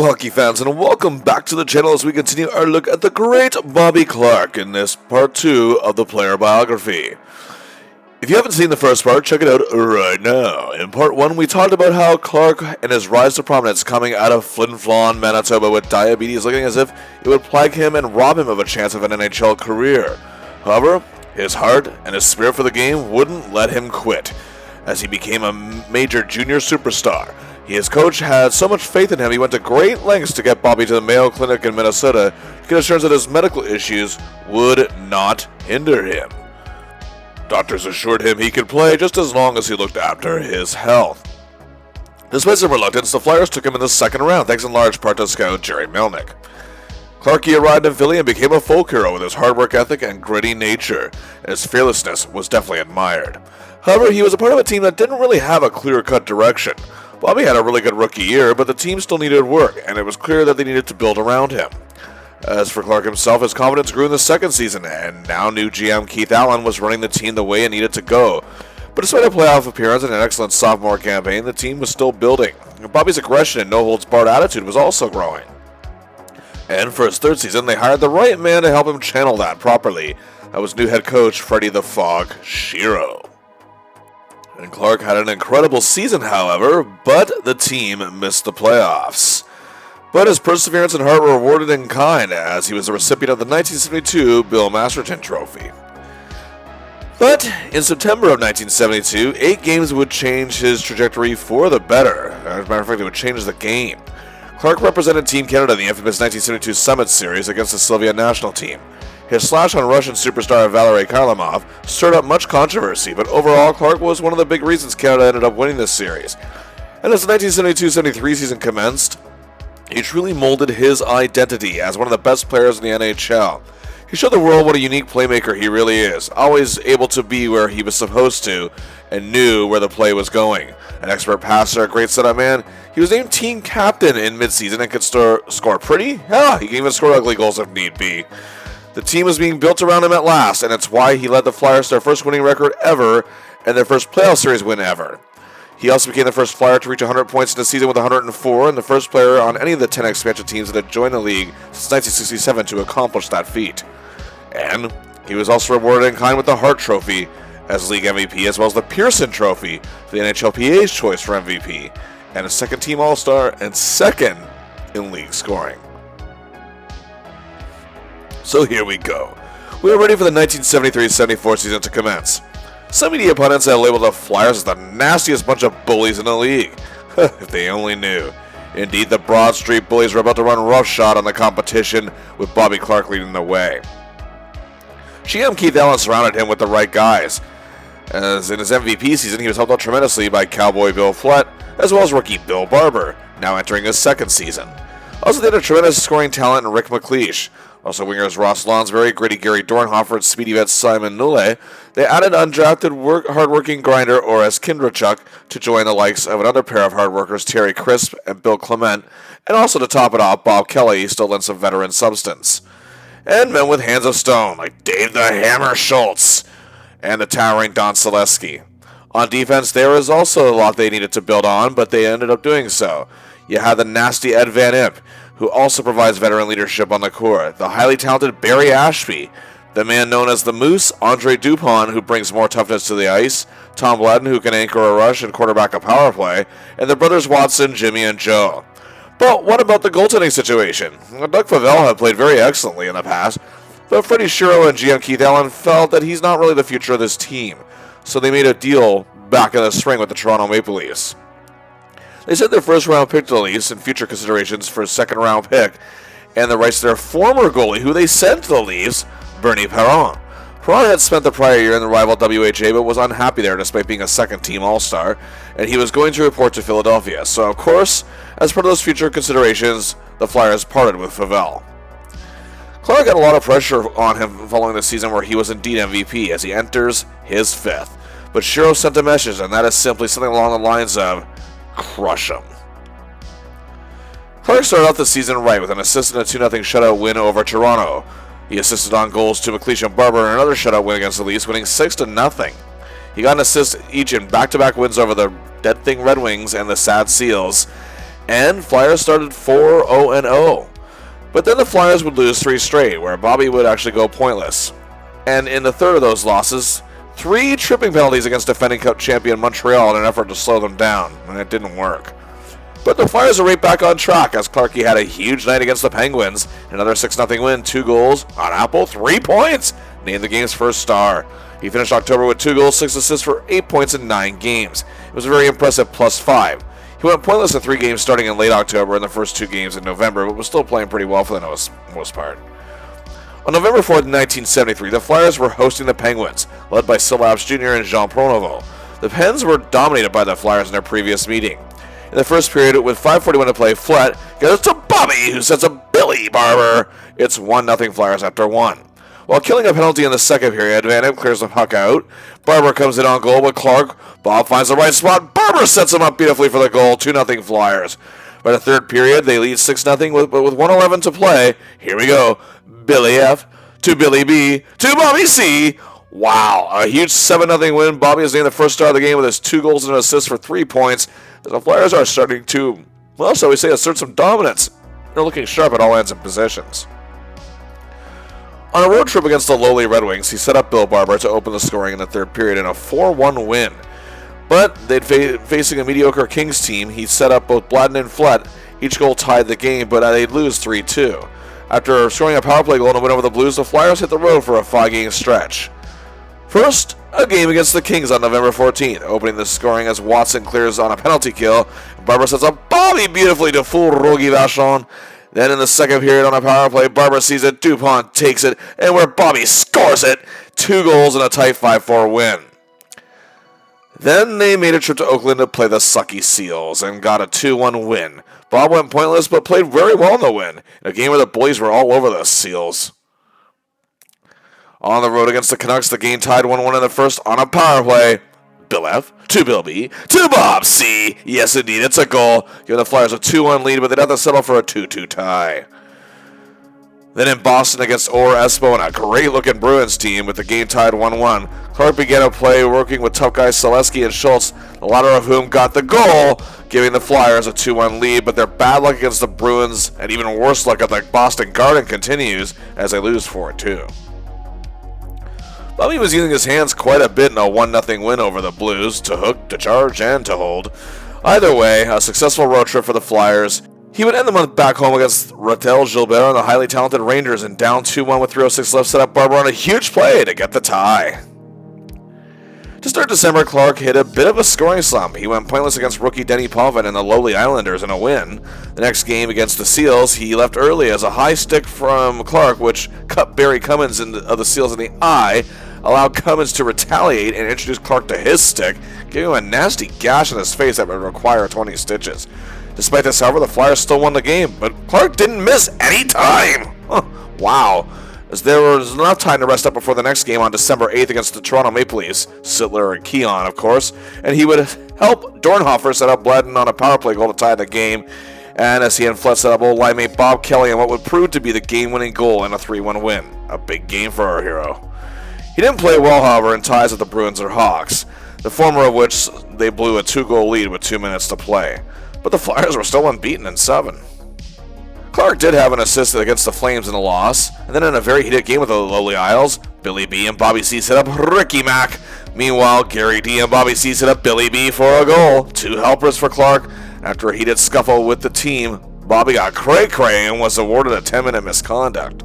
hockey fans, and welcome back to the channel as we continue our look at the great Bobby Clarke in this part 2 of the player biography. If you haven't seen the first part, check it out right now. In part 1, we talked about how Clarke and his rise to prominence coming out of Flin Flon, Manitoba with diabetes looking as if it would plague him and rob him of a chance of an NHL career. However, his heart and his spirit for the game wouldn't let him quit, as he became a major junior superstar. His coach had so much faith in him, he went to great lengths to get Bobby to the Mayo Clinic in Minnesota to get assurance that his medical issues would not hinder him. Doctors assured him he could play just as long as he looked after his health. Despite some reluctance, the Flyers took him in the second round, thanks in large part to scout Jerry Melnick. Clarke arrived in Philly and became a folk hero with his hard work ethic and gritty nature, and his fearlessness was definitely admired. However, he was a part of a team that didn't really have a clear-cut direction. Bobby had a really good rookie year, but the team still needed work, and it was clear that they needed to build around him. As for Clarke himself, his confidence grew in the second season, and now new GM Keith Allen was running the team the way it needed to go. But despite a playoff appearance and an excellent sophomore campaign, the team was still building. Bobby's aggression and no-holds-barred attitude was also growing. And for his third season, they hired the right man to help him channel that properly. That was new head coach Freddie the Fog Shero. And Clarke had an incredible season, however, but the team missed the playoffs. But his perseverance and heart were rewarded in kind, as he was the recipient of the 1972 Bill Masterton Trophy. But in September of 1972, 8 games would change his trajectory for the better. As a matter of fact, it would change the game. Clarke represented Team Canada in the infamous 1972 Summit Series against the Slovenia national team. His slash on Russian superstar Valery Kharlamov stirred up much controversy, but overall Clarke was one of the big reasons Canada ended up winning this series. And as the 1972-73 season commenced, he truly molded his identity as one of the best players in the NHL. He showed the world what a unique playmaker he really is, always able to be where he was supposed to, and knew where the play was going. An expert passer, a great setup man, he was named team captain in midseason and could score pretty. Hell, he can even score ugly goals if need be. The team was being built around him at last, and it's why he led the Flyers to their first winning record ever and their first playoff series win ever. He also became the first Flyer to reach 100 points in a season with 104, and the first player on any of the 10 expansion teams that had joined the league since 1967 to accomplish that feat. And he was also rewarded in kind with the Hart Trophy as league MVP, as well as the Pearson Trophy for the NHLPA's choice for MVP, and a second-team All-Star and second in league scoring. So here we go. We are ready for the 1973-74 season to commence. Some media pundits have labeled the Flyers as the nastiest bunch of bullies in the league. If they only knew. Indeed, the Broad Street Bullies were about to run roughshod on the competition, with Bobby Clarke leading the way. GM Keith Allen surrounded him with the right guys, as in his MVP season he was helped out tremendously by Cowboy Bill Flett, as well as rookie Bill Barber, now entering his second season. Also, they had a tremendous scoring talent in Rick McLeish. Also, wingers Ross Lonsbury, gritty Gary Dornhofer, and speedy vet Simon Nule. They added undrafted hard-working grinder Oris Kindrachuk to join the likes of another pair of hard workers, Terry Crisp and Bill Clement, and also to top it off, Bob Kelly still lent some veteran substance. And men with hands of stone, like Dave the Hammer Schultz and the towering Don Selesky. On defense, there was also a lot they needed to build on, but they ended up doing so. You had the nasty Ed Van Imp, who also provides veteran leadership on the core, the highly talented Barry Ashby, the man known as the Moose, Andre Dupont, who brings more toughness to the ice, Tom Bladden, who can anchor a rush and quarterback a power play, and the brothers Watson, Jimmy, and Joe. But what about the goaltending situation? Doug Favell had played very excellently in the past, but Freddie Shero and GM Keith Allen felt that he's not really the future of this team, so they made a deal back in the spring with the Toronto Maple Leafs. They sent their first-round pick to the Leafs and future considerations for a second-round pick, and the rights to their former goalie, who they sent to the Leafs, Bernie Perron. Perron had spent the prior year in the rival WHA, but was unhappy there despite being a second-team All-Star, and he was going to report to Philadelphia. So, of course, as part of those future considerations, the Flyers parted with Favell. Clarke got a lot of pressure on him following the season where he was indeed MVP, as he enters his 5th. But Shero sent a message, and that is simply something along the lines of, crush him. Clarke started off the season right with an assist in a 2-0 shutout win over Toronto. He assisted on goals to McLeish and Barber in another shutout win against the Leafs, winning 6-0. He got an assist each in back-to-back wins over the Dead Thing Red Wings and the Sad Seals, and Flyers started 4-0-0. But then the Flyers would lose 3 straight, where Bobby would actually go pointless. And in the third of those losses, 3 tripping penalties against defending Cup champion Montreal in an effort to slow them down, and it didn't work. But the Flyers are right back on track as Clarke had a huge night against the Penguins. Another 6-0 win, 2 goals on Apple, 3 points. Named the game's first star. He finished October with 2 goals, 6 assists for 8 points in 9 games. It was a very impressive +5. He went pointless in 3 games starting in late October and the first 2 games in November, but was still playing pretty well for the most part. On November 4th, 1973, the Flyers were hosting the Penguins, led by Syllabs Jr. and Jean Pronovo. The Pens were dominated by the Flyers in their previous meeting. In the first period, with 5:41 to play, Flett goes to Bobby, who sets up Billy Barber. It's 1-0 Flyers after 1. While killing a penalty in the second period, Van Impe clears the puck out. Barber comes in on goal with Clarke. Bob finds the right spot. Barber sets him up beautifully for the goal. 2-0 Flyers. By the third period, they lead 6-0 with 1:11 to play. Here we go. Billy F. to Billy B. to Bobby C. Wow, a huge 7-0 win. Bobby is named the first star of the game with his 2 goals and an assist for 3 points. The Flyers are starting to, well, shall we say, assert some dominance. They're looking sharp at all ends and positions. On a road trip against the lowly Red Wings, he set up Bill Barber to open the scoring in the third period in a 4-1 win. But they'd facing a mediocre Kings team, he set up both Bladden and Flett. Each goal tied the game, but they'd lose 3-2. After scoring a power play goal and a win over the Blues, the Flyers hit the road for a 5-game stretch. First, a game against the Kings on November 14th, opening the scoring as Watson clears on a penalty kill. Barber sets up Bobby beautifully to fool Rogie Vachon. Then in the second period on a power play, Barber sees it, Dupont takes it, and where Bobby scores it, 2 goals and a tight 5-4 win. Then they made a trip to Oakland to play the Sucky Seals and got a 2-1 win. Bob went pointless but played very well in the win, in a game where the Bullies were all over the Seals. On the road against the Canucks, the game tied 1-1 in the first on a power play. Bill F. to Bill B. to Bob C. Yes, indeed, it's a goal. Giving the Flyers a 2-1 lead, but they'd have to settle for a 2-2 tie. Then in Boston against Orr Espo and a great-looking Bruins team with the game tied 1-1, Clarke began a play working with tough guys Selesky and Schultz, the latter of whom got the goal, giving the Flyers a 2-1 lead, but their bad luck against the Bruins and even worse luck at the Boston Garden continues as they lose 4-2. Bobby was using his hands quite a bit in a 1-0 win over the Blues, to hook, to charge, and to hold. Either way, a successful road trip for the Flyers. He would end the month back home against Rattel Gilbert and the highly talented Rangers, and down 2-1 with 3:06 left, set up Barber on a huge play to get the tie. To start December, Clarke hit a bit of a scoring slump. He went pointless against rookie Denny Potvin and the lowly Islanders in a win. The next game against the Seals, he left early as a high stick from Clarke, which cut Barry Cummins of the Seals in the eye, allowed Cummins to retaliate and introduce Clarke to his stick, giving him a nasty gash in his face that would require 20 stitches. Despite this, however, the Flyers still won the game, but Clarke didn't miss any time. Wow. As there was enough time to rest up before the next game on December 8th against the Toronto Maple Leafs, Sittler and Keon, of course, and he would help Dornhofer set up Bladden on a power play goal to tie the game, and as he and Flett set up old line mate Bob Kelly on what would prove to be the game-winning goal and a 3-1 win. A big game for our hero. He didn't play well, however, in ties with the Bruins or Hawks, the former of which they blew a 2-goal lead with 2 minutes to play. But the Flyers were still unbeaten in 7. Clarke did have an assist against the Flames in the loss, and then in a very heated game with the lowly Isles, Billy B and Bobby C set up Ricky Mack. Meanwhile, Gary D and Bobby C set up Billy B for a goal. 2 helpers for Clarke. After a heated scuffle with the team, Bobby got cray-cray and was awarded a 10-minute misconduct.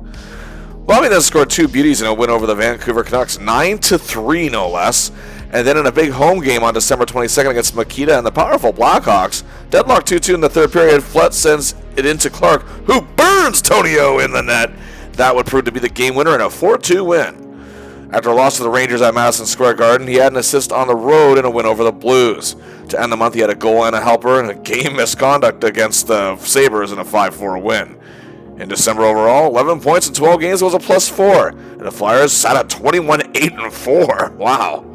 Bobby then scored 2 beauties in a win over the Vancouver Canucks, 9-3 no less. And then in a big home game on December 22nd against Makita and the powerful Blackhawks, deadlock 2-2 in the third period, Flett sends it into Clarke, who burns Tonio in the net. That would prove to be the game winner in a 4-2 win. After a loss to the Rangers at Madison Square Garden, he had an assist on the road in a win over the Blues. To end the month, he had a goal and a helper and a game misconduct against the Sabres in a 5-4 win. In December overall, 11 points in 12 games was a +4, and the Flyers sat at 21-8-4. Wow.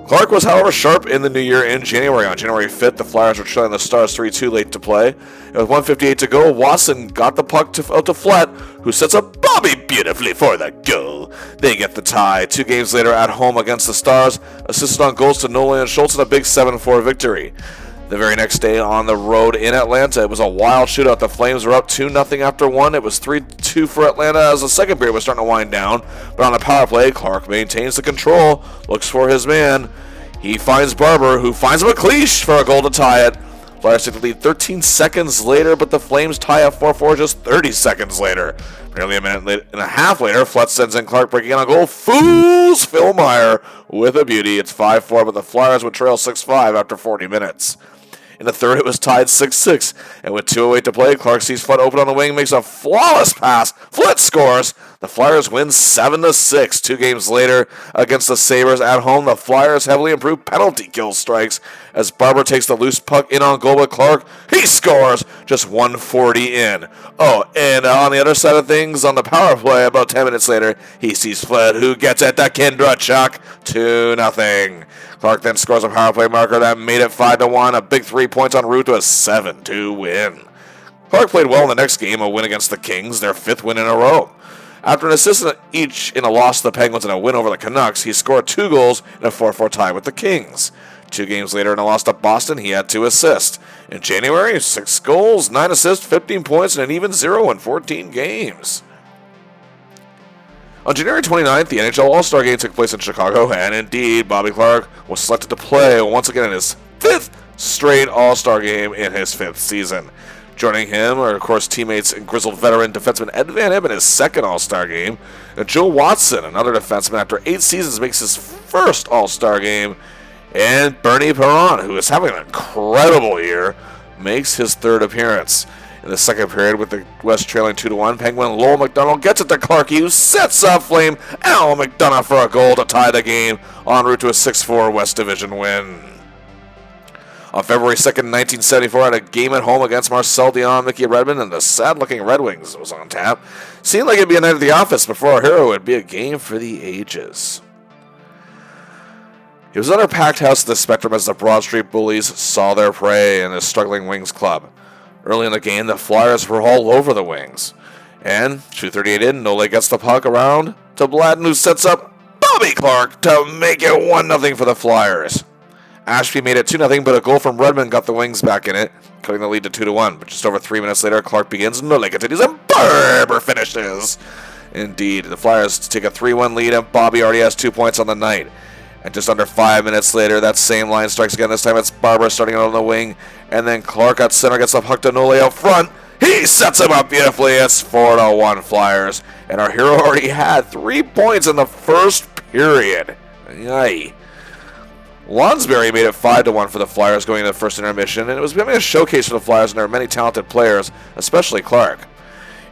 Clarke was, however, sharp in the new year in January. On January 5th, the Flyers were trailing the Stars 3-2 late to play. And with 1:58 to go, Watson got the puck out to Flett, who sets up Bobby beautifully for the goal. They get the tie. 2 games later at home against the Stars, assisted on goals to Nolan and Schultz in a big 7-4 victory. The very next day on the road in Atlanta, it was a wild shootout. The Flames were up 2-0 after one. It was 3-2 for Atlanta as the second period was starting to wind down. But on a power play, Clarke maintains the control, looks for his man. He finds Barber, who finds McLeish for a goal to tie it. Flyers take the lead 13 seconds later, but the Flames tie up 4-4 just 30 seconds later. Nearly a minute and a half later, Flutz sends in Clarke breaking in on goal. Fools Phil Meyer with a beauty. It's 5-4, but the Flyers would trail 6-5 after 40 minutes. In the third, it was tied 6-6, and with 2:08 to play, Clarke sees Flutt open on the wing, makes a flawless pass. Flutt scores. The Flyers win 7-6. 2 games later, against the Sabres at home, the Flyers heavily improved penalty kill strikes as Barber takes the loose puck in on goal with Clarke. He scores just 1:40 in. Oh, and on the other side of things, on the power play, about 10 minutes later, he sees Flutt, who gets it to Kindrachuk, 2-0. Clarke then scores a power play marker that made it 5-1, a big 3 points en route to a 7-2 win. Clarke played well in the next game, a win against the Kings, their 5th win in a row. After an assist each in a loss to the Penguins and a win over the Canucks, he scored 2 goals in a 4-4 tie with the Kings. 2 games later in a loss to Boston, he had 2 assists. In January, 6 goals, 9 assists, 15 points, and an even 0 in 14 games. On January 29th, the NHL All-Star Game took place in Chicago, and indeed, Bobby Clarke was selected to play once again in his 5th straight All-Star Game in his 5th season. Joining him are, of course, teammates and grizzled veteran defenseman Ed Van Him in his 2nd All-Star Game. And Joe Watson, another defenseman, after 8 seasons, makes his 1st All-Star Game. And Bernie Perron, who is having an incredible year, makes his 3rd appearance. In the second period, with the West trailing 2-1, Penguin Lowell McDonald gets it to Clarke, who sets up Flame Al McDonough for a goal to tie the game, en route to a 6-4 West Division win. On February 2nd, 1974, at a game at home against Marcel Dion, Mickey Redmond, and the sad-looking Red Wings was on tap. Seemed like it'd be a night at the office before our hero would be a game for the ages. It was under packed house at the Spectrum as the Broad Street Bullies saw their prey in the struggling Wings club. Early in the game, the Flyers were all over the Wings. And 2:38 in, Nole gets the puck around to Bladden, who sets up Bobby Clarke to make it 1-0 for the Flyers. Ashby made it 2-0, but a goal from Redmond got the Wings back in it, cutting the lead to 2-1. But just over 3 minutes later, Clarke begins, Nole continues, and Barber finishes. Indeed, the Flyers take a 3-1 lead, and Bobby already has 2 points on the night. And just under 5 minutes later, that same line strikes again. This time it's Barber starting out on the wing. And then Clarke at center gets the puck to Nole out front. He sets him up beautifully. It's 4-1 Flyers. And our hero already had 3 points in the first period. Yay. Lonsberry made it 5-1 for the Flyers going into the first intermission. And it was becoming a showcase for the Flyers, and there are many talented players, especially Clarke.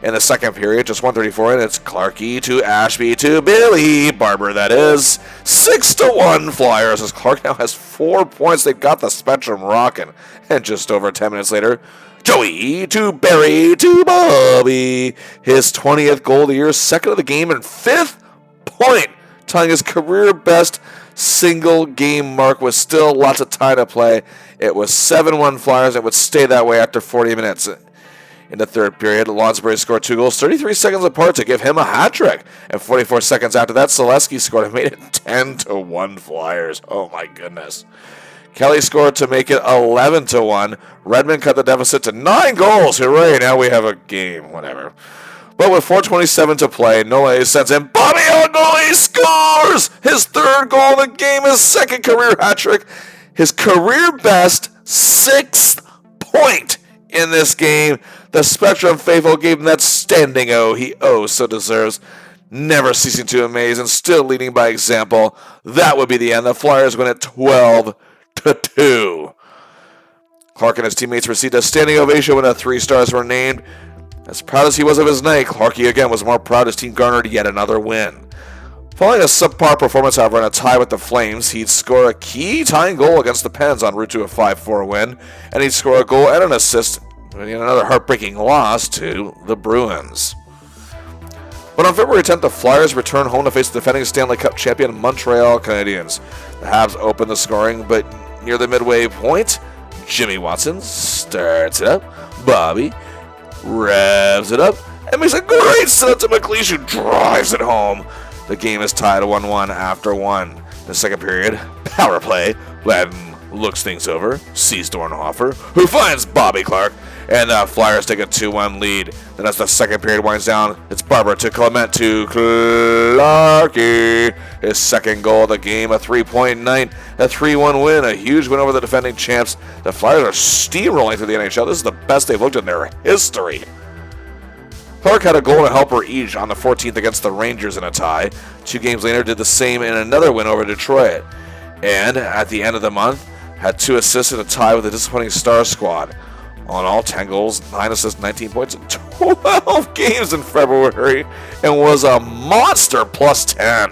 In the second period, just 1:34 in, it's Clarke to Ashby to Billy Barber, that is. 6-1 Flyers, as Clarke now has 4 points. They've got the Spectrum rocking. And just over 10 minutes later, Joey to Barry to Bobby. His 20th goal of the year, 2nd of the game, and 5th point, tying his career best single game mark with still lots of time to play. It was 7-1 Flyers. It would stay that way after 40 minutes. In the third period, Lonsberry scored 2 goals 33 seconds apart to give him a hat trick. And 44 seconds after that, Selesky scored and made it 10-1 Flyers. Oh my goodness. Kelly scored to make it 11-1. Redmond cut the deficit to 9 goals. Hooray, now we have a game. Whatever. But with 4:27 to play, Nole sends in Bobby Algoli. He scores his 3rd goal of the game, his 2nd career hat trick, his career best 6th point in this game. The Spectrum faithful gave him that standing O he so deserves. Never ceasing to amaze and still leading by example. That would be the end. The Flyers win at 12-2. Clarke and his teammates received a standing ovation when the 3 stars were named. As proud as he was of his night, Clarke again was more proud his team garnered yet another win. Following a subpar performance, however, in a tie with the Flames, he'd score a key tying goal against the Pens en route to a 5-4 win, and he'd score a goal and an assist in another heartbreaking loss to the Bruins. But on February 10th, the Flyers return home to face the defending Stanley Cup champion Montreal Canadiens. The Habs open the scoring, but near the midway point, Jimmy Watson starts it up. Bobby revs it up and makes a great setup to McLeish, who drives it home. The game is tied 1-1 after 1. In the second period, power play. Gladden looks things over, sees Dornhofer, who finds Bobby Clarke, and the Flyers take a 2-1 lead. Then as the second period winds down, it's Barber to Clement to Clarke. His second goal of the game, a 3-point night, a 3-1 win, a huge win over the defending champs. The Flyers are steamrolling through the NHL. This is the best they've looked in their history. Clarke had a goal and a helper each on the 14th against the Rangers in a tie. 2 games later, did the same in another win over Detroit. And at the end of the month, had 2 assists in a tie with the disappointing Star squad. On all, 10 goals, 9 assists, 19 points in 12 games in February, and was a monster plus 10.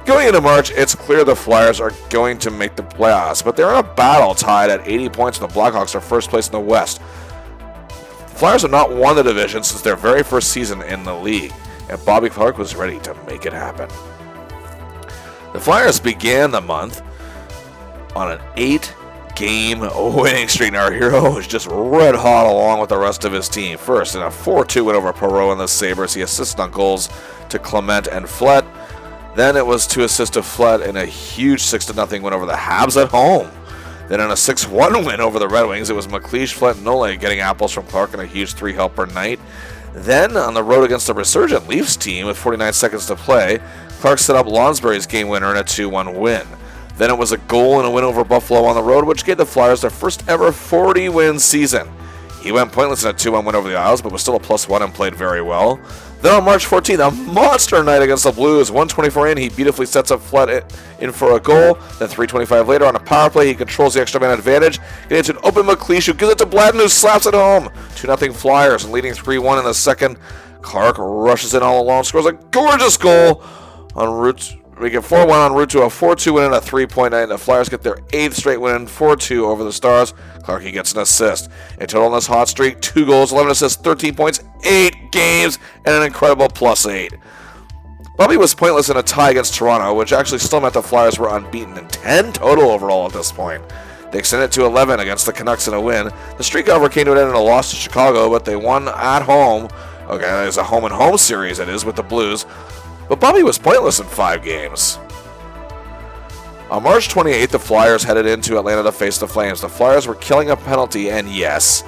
Going into March, it's clear the Flyers are going to make the playoffs, but they're in a battle tied at 80 points, and the Blackhawks are first place in the West. The Flyers have not won the division since their very first season in the league, and Bobby Clarke was ready to make it happen. The Flyers began the month on an 8-game winning streak, and our hero was just red hot along with the rest of his team. First, in a 4-2 win over Perreault and the Sabres, he assisted on goals to Clement and Flett. Then it was 2 assists to Flett in a huge 6-0 win over the Habs at home. Then in a 6-1 win over the Red Wings, it was McLeish, Flett, and Nole getting apples from Clarke in a huge 3-helper night. Then on the road against the resurgent Leafs team with 49 seconds to play, Clarke set up Lonsbury's game winner in a 2-1 win. Then it was a goal and a win over Buffalo on the road, which gave the Flyers their first ever 40-win season. He went pointless in a 2-1 win over the Isles, but was still a +1 and played very well. Then on March 14th, a monster night against the Blues. 124 in, he beautifully sets up Flett in for a goal. Then 3:25 later on a power play, he controls the extra man advantage. Getting to an open McLeish, who gives it to Bladden, who slaps it home. 2-0 Flyers, and leading 3-1 in the second. Clarke rushes in all alone, scores a gorgeous goal on route. We get 4-1 en route to a 4-2 win and a 3-point night. The Flyers get their 8th straight win, 4-2 over the Stars. Clarke gets an assist. In total in this hot streak, 2 goals, 11 assists, 13 points, 8 games, and an incredible +8. Bobby was pointless in a tie against Toronto, which actually still meant the Flyers were unbeaten in 10 total overall at this point. They extended to 11 against the Canucks in a win. The streak, however, came to an end in a loss to Chicago, but they won at home. Okay, it's a home-and-home series, it is, with the Blues. But Bobby was pointless in 5 games. On March 28th, the Flyers headed into Atlanta to face the Flames. The Flyers were killing a penalty, and yes,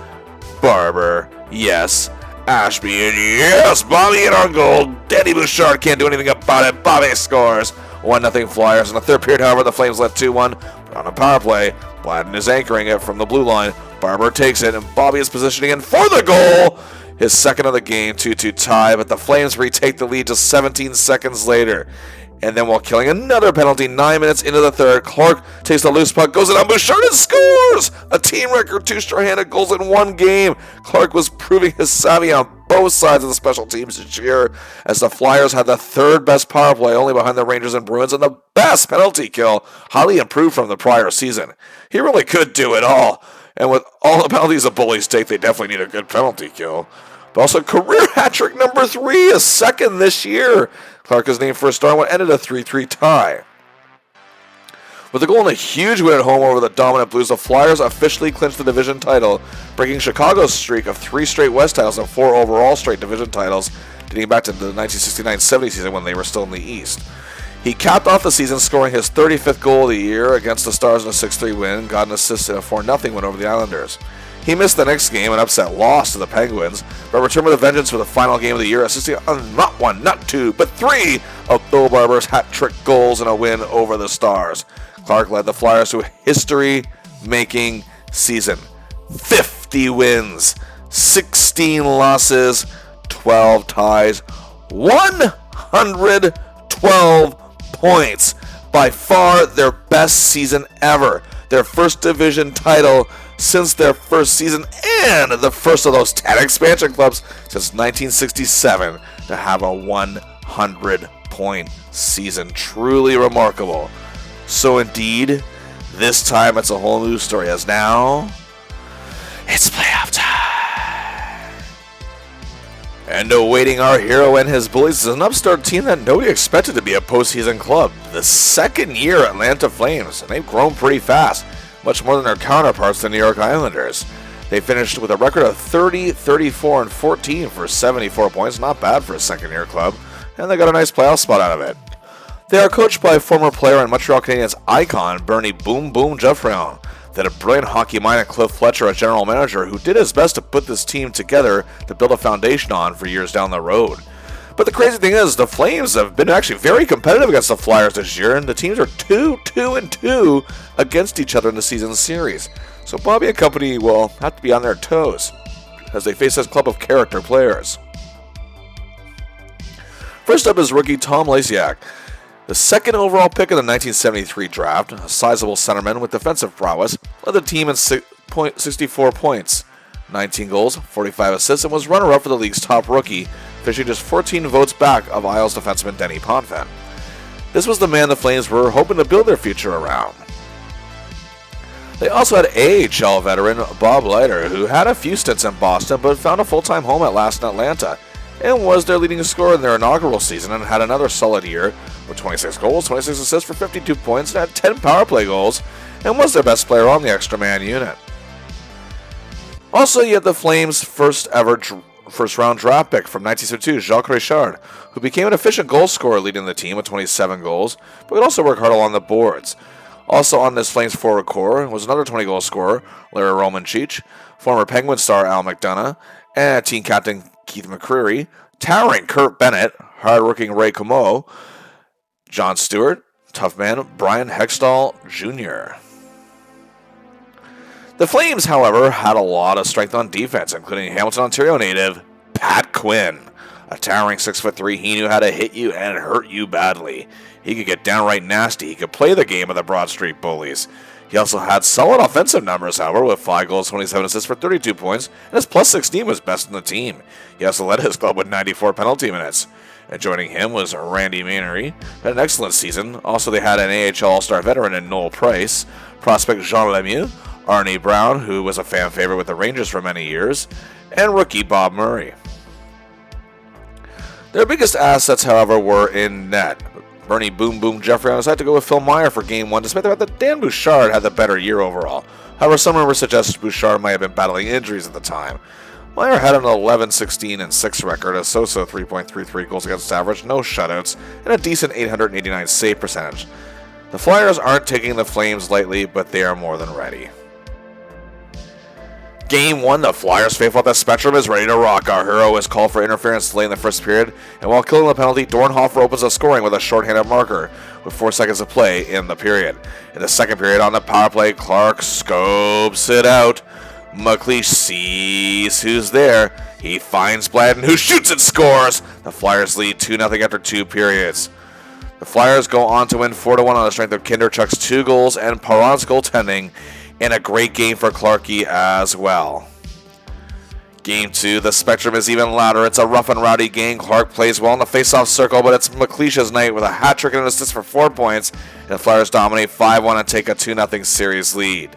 Barber, yes, Ashby, and yes, Bobby in on goal. Danny Bouchard can't do anything about it. Bobby scores. 1-0 Flyers. In the third period, however, the Flames led 2-1. But on a power play, Bladden is anchoring it from the blue line. Barber takes it, and Bobby is positioning in for the goal. His second of the game, 2-2 tie, but the Flames retake the lead just 17 seconds later. And then while killing another penalty 9 minutes into the third, Clarke takes the loose puck, goes it on Bouchard and scores! A team record 2 shorthanded goals in 1 game. Clarke was proving his savvy on both sides of the special teams this year, as the Flyers had the 3rd best power play, only behind the Rangers and Bruins, and the best penalty kill, highly improved from the prior season. He really could do it all. And with all the penalties the Bullies take, they definitely need a good penalty kill. But also career hat-trick number 3, a second this year. Clarke is named first star and what ended a 3-3 tie. With a goal and a huge win at home over the dominant Blues, the Flyers officially clinched the division title, breaking Chicago's streak of 3 straight West titles and 4 overall straight division titles, dating back to the 1969-70 season when they were still in the East. He capped off the season scoring his 35th goal of the year against the Stars in a 6-3 win, got an assist in a 4-0 win over the Islanders. He missed the next game, an upset loss to the Penguins, but returned with a vengeance for the final game of the year, assisting on not 1, not 2, but 3 of Bill Barber's hat-trick goals in a win over the Stars. Clarke led the Flyers to a history-making season. 50 wins, 16 losses, 12 ties, 112 points. By far their best season ever. Their first division title since their first season, and the first of those 10 expansion clubs since 1967 to have a 100-point season. Truly remarkable. So indeed, this time it's a whole new story, as now it's playoff time. And awaiting our hero and his Bullies is an upstart team that nobody expected to be a postseason club. The second year Atlanta Flames, and they've grown pretty fast, much more than their counterparts, the New York Islanders. They finished with a record of 30, 34, and 14 for 74 points. Not bad for a second-year club. And they got a nice playoff spot out of it. They are coached by former player and Montreal Canadiens icon Bernie Boom Boom Geoffrion. They had a brilliant hockey mind and Cliff Fletcher as general manager who did his best to put this team together to build a foundation on for years down the road. But the crazy thing is, the Flames have been actually very competitive against the Flyers this year, and the teams are 2-2-2 against each other in the season series. So Bobby and company will have to be on their toes as they face this club of character players. First up is rookie Tom Lasiak. The second overall pick in the 1973 draft, a sizable centerman with defensive prowess, led the team in 64 points, 19 goals, 45 assists, and was runner-up for the league's top rookie, finishing just 14 votes back of Isles defenseman Denny Potvin. This was the man the Flames were hoping to build their future around. They also had AHL veteran Bob Leiter, who had a few stints in Boston but found a full-time home at last in Atlanta, and was their leading scorer in their inaugural season and had another solid year with 26 goals, 26 assists for 52 points, and had 10 power play goals, and was their best player on the extra man unit. Also, you had the Flames' first round draft pick from 1972, Jacques Richard, who became an efficient goal scorer leading the team with 27 goals, but could also work hard along the boards. Also on this Flames forward core was another 20-goal scorer, Larry Romanchich, former Penguin star Al McDonough, and team captain Keith McCreary, towering Kurt Bennett, hard-working Ray Comeau, John Stewart, tough man Brian Hextall Jr. The Flames, however, had a lot of strength on defense, including Hamilton, Ontario native Pat Quinn. A towering 6'3", he knew how to hit you and hurt you badly. He could get downright nasty. He could play the game of the Broad Street Bullies. He also had solid offensive numbers, however, with 5 goals, 27 assists for 32 points, and his plus 16 was best in the team. He also led his club with 94 penalty minutes. And joining him was Randy Manery, who had an excellent season. Also, they had an AHL All-Star veteran in Noel Price, prospect Jean Lemieux, Arnie Brown, who was a fan favorite with the Rangers for many years, and rookie Bob Murray. Their biggest assets, however, were in net. Bernie Boom Boom Geoffrion decided to go with Phil Meyer for Game 1, despite the fact that Dan Bouchard had the better year overall. However, some rumors suggest Bouchard might have been battling injuries at the time. Meyer had an 11-16-6 record, a so-so 3.33 goals against average, no shutouts, and a decent 889 save percentage. The Flyers aren't taking the Flames lightly, but they are more than ready. Game 1, the Flyers faithful at the Spectrum is ready to rock. Our hero is called for interference late in the first period, and while killing the penalty, Dornhofer opens the scoring with a shorthanded marker with 4 seconds to play in the period. In the second period on the power play, Clarke scopes it out. McLeish sees who's there. He finds Bladden, who shoots and scores. The Flyers lead 2-0 after 2 periods. The Flyers go on to win 4-1 on the strength of Kinderchuk's 2 goals and Perron's goaltending, and a great game for Clarke as well. Game 2, the Spectrum is even louder. It's a rough and rowdy game. Clarke plays well in the face-off circle, but it's McLeish's night with a hat-trick and an assist for 4 points, and the Flyers dominate 5-1 and take a 2-0 series lead.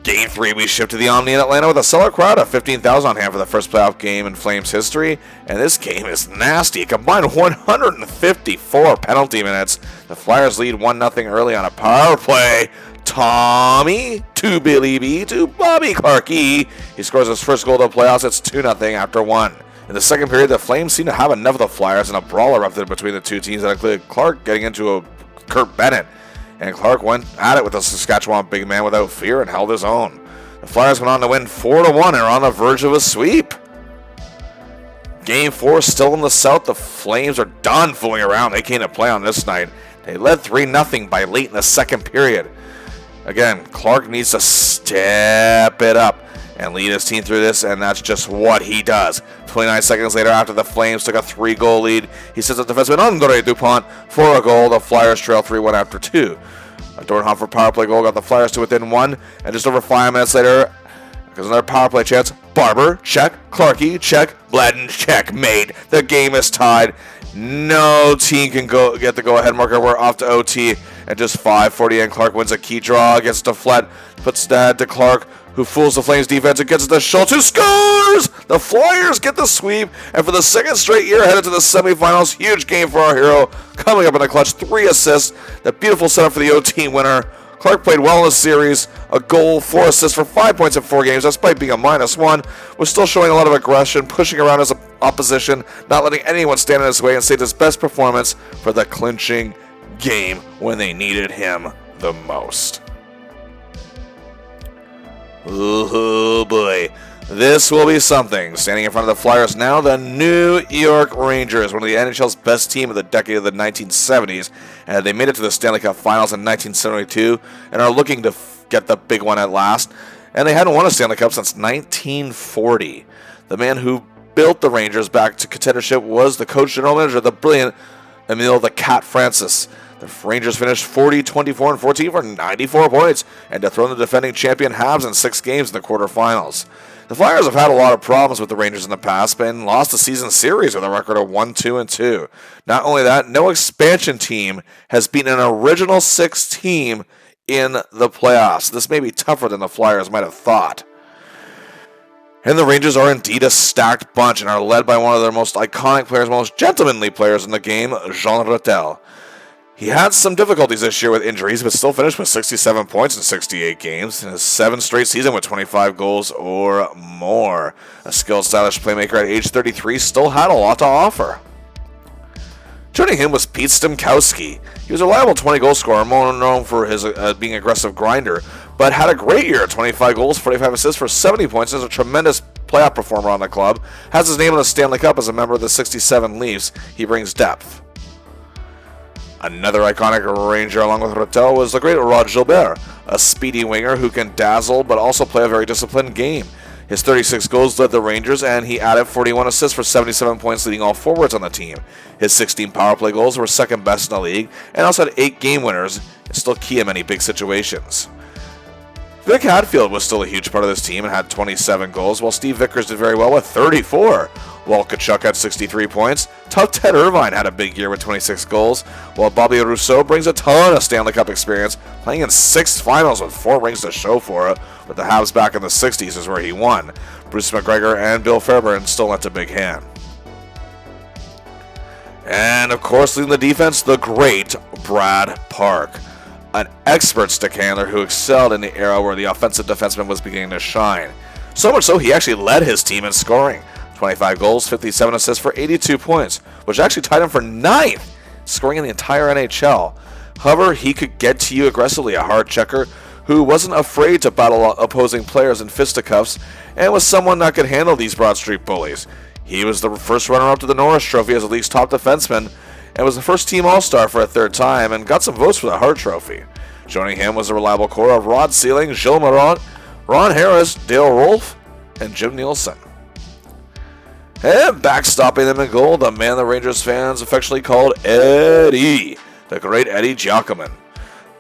Game 3, we shift to the Omni in Atlanta with a stellar crowd of 15,000 on hand for the first playoff game in Flames history, and this game is nasty. A combined 154 penalty minutes. The Flyers lead 1-0 early on a power play. Tommy to Billy B to Bobby Clarke. He scores his first goal of the playoffs. It's 2-0 after 1. In the second period, the Flames seem to have enough of the Flyers, and a brawl erupted between the two teams that included Clarke getting into a Kurt Bennett. And Clarke went at it with the Saskatchewan big man without fear and held his own. The Flyers went on to win 4-1 and are on the verge of a sweep. Game 4 still in the South. The Flames are done fooling around. They came to play on this night. They led 3-0 by late in the second period. Again, Clarke needs to step it up and lead his team through this, and that's just what he does. 29 seconds later, after the Flames took a 3-goal lead, he sets up defenseman Andre Dupont for a goal. The Flyers trail 3-1 after 2. A Dornhofer power play goal got the Flyers to within 1, and just over 5 minutes later, because another power play chance, Barber, check, Clarke, check, Bladden, check, made. The game is tied. No team can get the go-ahead marker. We're off to OT, and just 5:40 in. Clarke wins a key draw, gets to Flett, puts that to Clarke, who fools the Flames defense and gets it to Schultz, who scores! The Flyers get the sweep, and for the second straight year headed to the semifinals. Huge game for our hero, coming up in the clutch, 3 assists, that beautiful setup for the OT winner. Clarke played well in the series, a goal, 4 assists for 5 points in 4 games, despite being a -1, was still showing a lot of aggression, pushing around his opposition, not letting anyone stand in his way, and saved his best performance for the clinching game when they needed him the most. Oh boy, this will be something. Standing in front of the Flyers now, the New York Rangers, one of the NHL's best team of the decade of the 1970s, and they made it to the Stanley Cup Finals in 1972 and are looking to get the big one at last. And they hadn't won a Stanley Cup since 1940. The man who built the Rangers back to contendership was the coach general manager, the brilliant Emile the Cat Francis. The Rangers finished 40, 24, and 14 for 94 points and dethroned the defending champion Habs in 6 games in the quarterfinals. The Flyers have had a lot of problems with the Rangers in the past, but lost a season series with a record of 1-2-2. Not only that, no expansion team has beaten an original 6 team in the playoffs. This may be tougher than the Flyers might have thought. And the Rangers are indeed a stacked bunch and are led by one of their most iconic players, most gentlemanly players in the game, Jean Rattel. He had some difficulties this year with injuries, but still finished with 67 points in 68 games in his 7th straight season with 25 goals or more. A skilled, stylish playmaker at age 33 still had a lot to offer. Joining him was Pete Stemkowski. He was a reliable 20-goal scorer, more known for his being an aggressive grinder, but had a great year, 25 goals, 45 assists for 70 points, and is a tremendous playoff performer on the club. Has his name on the Stanley Cup as a member of the 67 Leafs. He brings depth. Another iconic Ranger along with Rattel was the great Rod Gilbert, a speedy winger who can dazzle but also play a very disciplined game. His 36 goals led the Rangers, and he added 41 assists for 77 points, leading all forwards on the team. His 16 power play goals were second best in the league, and also had 8 game winners, and still key in many big situations. Vic Hadfield was still a huge part of this team and had 27 goals, while Steve Vickers did very well with 34. Walt Tkachuk had 63 points. Tough Ted Irvine had a big year with 26 goals, while Bobby Rousseau brings a ton of Stanley Cup experience, playing in 6 finals with 4 rings to show for it. With the Habs back in the 60s is where he won. Bruce McGregor and Bill Fairbairn still lent a big hand. And of course, leading the defense, the great Brad Clarke, an expert stick handler who excelled in the era where the offensive defenseman was beginning to shine. So much so, he actually led his team in scoring. 25 goals, 57 assists for 82 points, which actually tied him for 9th, scoring in the entire NHL. However, he could get to you aggressively, a hard checker who wasn't afraid to battle opposing players in fisticuffs and was someone that could handle these Broad Street Bullies. He was the first runner-up to the Norris Trophy as the league's top defenseman and was the first team All-Star for a 3rd time and got some votes for the Hart Trophy. Joining him was a reliable core of Rod Sealing, Gilles Marot, Ron Harris, Dale Rolfe, and Jim Nielsen. And backstopping them in goal, the man the Rangers fans affectionately called Eddie, the great Eddie Giacomin.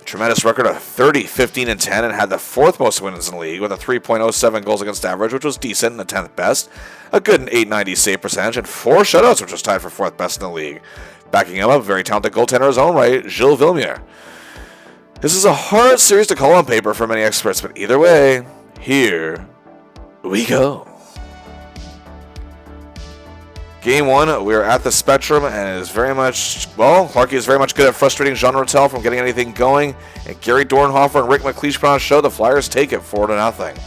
A tremendous record of 30, 15, and 10, and had the 4th most wins in the league with a 3.07 goals against average, which was decent and the 10th best, a good .890 save percentage, and 4 shutouts, which was tied for 4th best in the league. Backing him up, a very talented goaltender in his own right, Gilles Villemure. This is a hard series to call on paper for many experts, but either way, here we go. Game 1, we are at the Spectrum, and it is very much, well, Clarke is very much good at frustrating Jean Rattel from getting anything going, and Gary Dornhofer and Rick McLeish put on a show. The Flyers take it 4-0.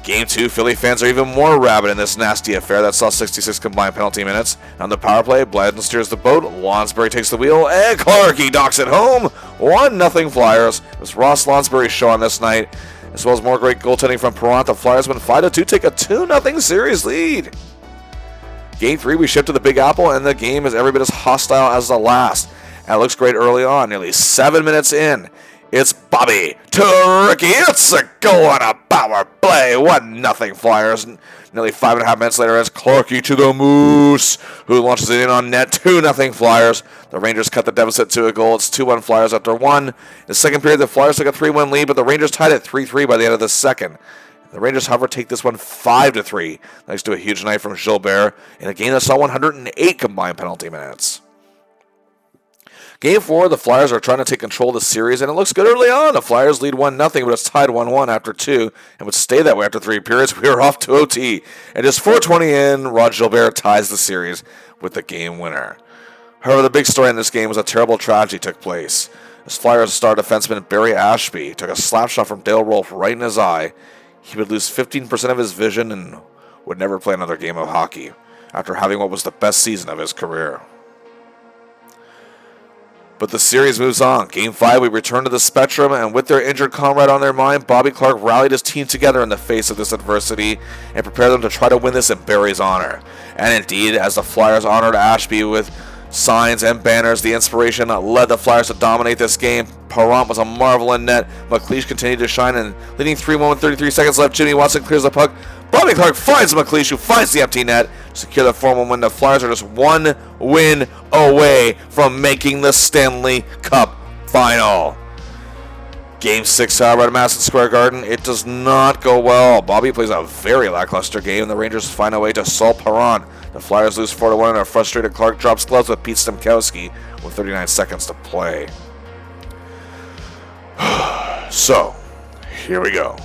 Game 2, Philly fans are even more rabid in this nasty affair that saw 66 combined penalty minutes. On the power play, Bladden steers the boat, Lonsberry takes the wheel, and Clarke docks it home. 1-0 Flyers. It was Ross Lonsberry's show on this night, as well as more great goaltending from Perrant. The Flyers win 5-2, take a 2-0 series lead. Game 3, we shift to the Big Apple, and the game is every bit as hostile as the last. And it looks great early on, nearly 7 minutes in. It's Bobby to Ricky. It's a goal on a power play. 1-0 Flyers. Nearly 5.5 minutes later, it's Clarke to the Moose, who launches it in on net. 2-0 Flyers. The Rangers cut the deficit to a goal. It's 2-1 Flyers after 1. In the second period, the Flyers took a 3-1 lead, but the Rangers tied it 3-3 by the end of the second. The Rangers, however, take this one 5-3, thanks to a huge night from Gilbert in a game that saw 108 combined penalty minutes. Game 4, the Flyers are trying to take control of the series, and it looks good early on. The Flyers lead 1-0, but it's tied 1-1 after 2, and would stay that way after 3 periods. We are off to OT, and just 4:20 in, Rod Gilbert ties the series with the game winner. However, the big story in this game was a terrible tragedy took place. As Flyers star defenseman Barry Ashby took a slap shot from Dale Rolfe right in his eye. He would lose 15% of his vision and would never play another game of hockey after having what was the best season of his career. But the series moves on. Game 5, we return to the Spectrum, and with their injured comrade on their mind, Bobby Clarke rallied his team together in the face of this adversity and prepared them to try to win this in Barrie's honor. And indeed, as the Flyers honored Ashby with signs and banners, the inspiration led the Flyers to dominate this game. Perron was a marvel in net. McLeish continued to shine, and leading 3-1 with 33 seconds left, Jimmy Watson clears the puck. Bobby Clarke finds McLeish, who finds the empty net to secure the 4-1 win. The Flyers are just one win away from making the Stanley Cup final. Game 6, however, at Madison Square Garden, it does not go well. Bobby plays a very lackluster game, and the Rangers find a way to solve Perron. The Flyers lose 4-1, and a frustrated Clarke drops gloves with Pete Stemkowski with 39 seconds to play. So, here we go.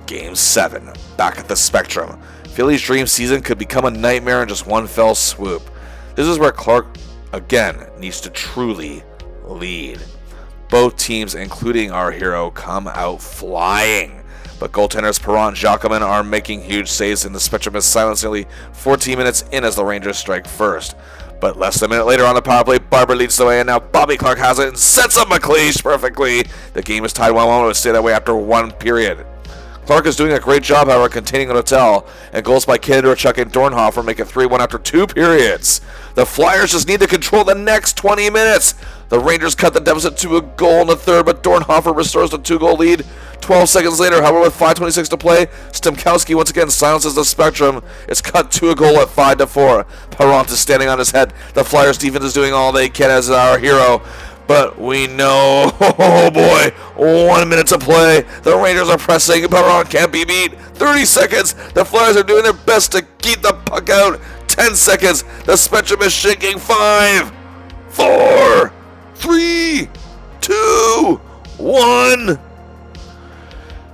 Game 7, back at the Spectrum. Philly's dream season could become a nightmare in just one fell swoop. This is where Clarke, again, needs to truly lead. Both teams, including our hero, come out flying. But goaltenders Perron and Jacquemin are making huge saves, and the Spectrum is silenced nearly 14 minutes in as the Rangers strike first. But less than a minute later on the power play, Barber leads the way, and now Bobby Clarke has it and sets up McLeish perfectly. The game is tied 1-1, would stay that way after one period. Clarke is doing a great job, however, containing the hotel, and goals by Kinderchuk and Dornhofer make it 3-1 after 2 periods. The Flyers just need to control the next 20 minutes. The Rangers cut the deficit to a goal in the third, but Dornhofer restores the 2-goal lead. 12 seconds later, however, with 5:26 to play, Stemkowski once again silences the Spectrum. It's cut to a goal at 5-4. Perron is standing on his head. The Flyers defense is doing all they can as our hero. But we know, oh boy, 1 minute to play. The Rangers are pressing. Perron can't be beat. 30 seconds. The Flyers are doing their best to keep the puck out. 10 seconds. The Spectrum is shaking. 5, 4, 3, 2, 1,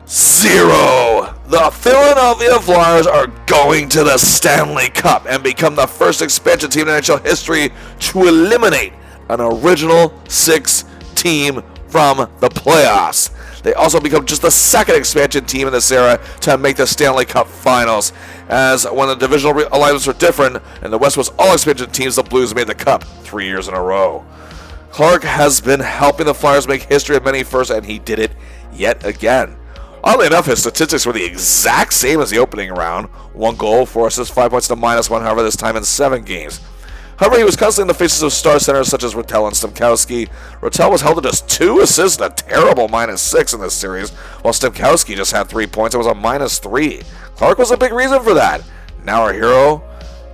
0. The Philadelphia Flyers are going to the Stanley Cup and become the first expansion team in NHL history to eliminate an original 6 team from the playoffs. They also become just the second expansion team in this era to make the Stanley Cup Finals, as when the divisional alignments were different and the West was all expansion teams, the Blues made the Cup 3 years in a row. Clarke has been helping the Flyers make history of many firsts, and he did it yet again. Oddly enough, his statistics were the exact same as the opening round. 1 goal, 4 assists, 5 points to -1, however, this time in 7 games. However, he was constantly in the faces of star centers such as Rattel and Stemkowski. Rattel was held to just 2 assists and a terrible -6 in this series, while Stemkowski just had 3 points and was a -3. Clarke was a big reason for that. Now our hero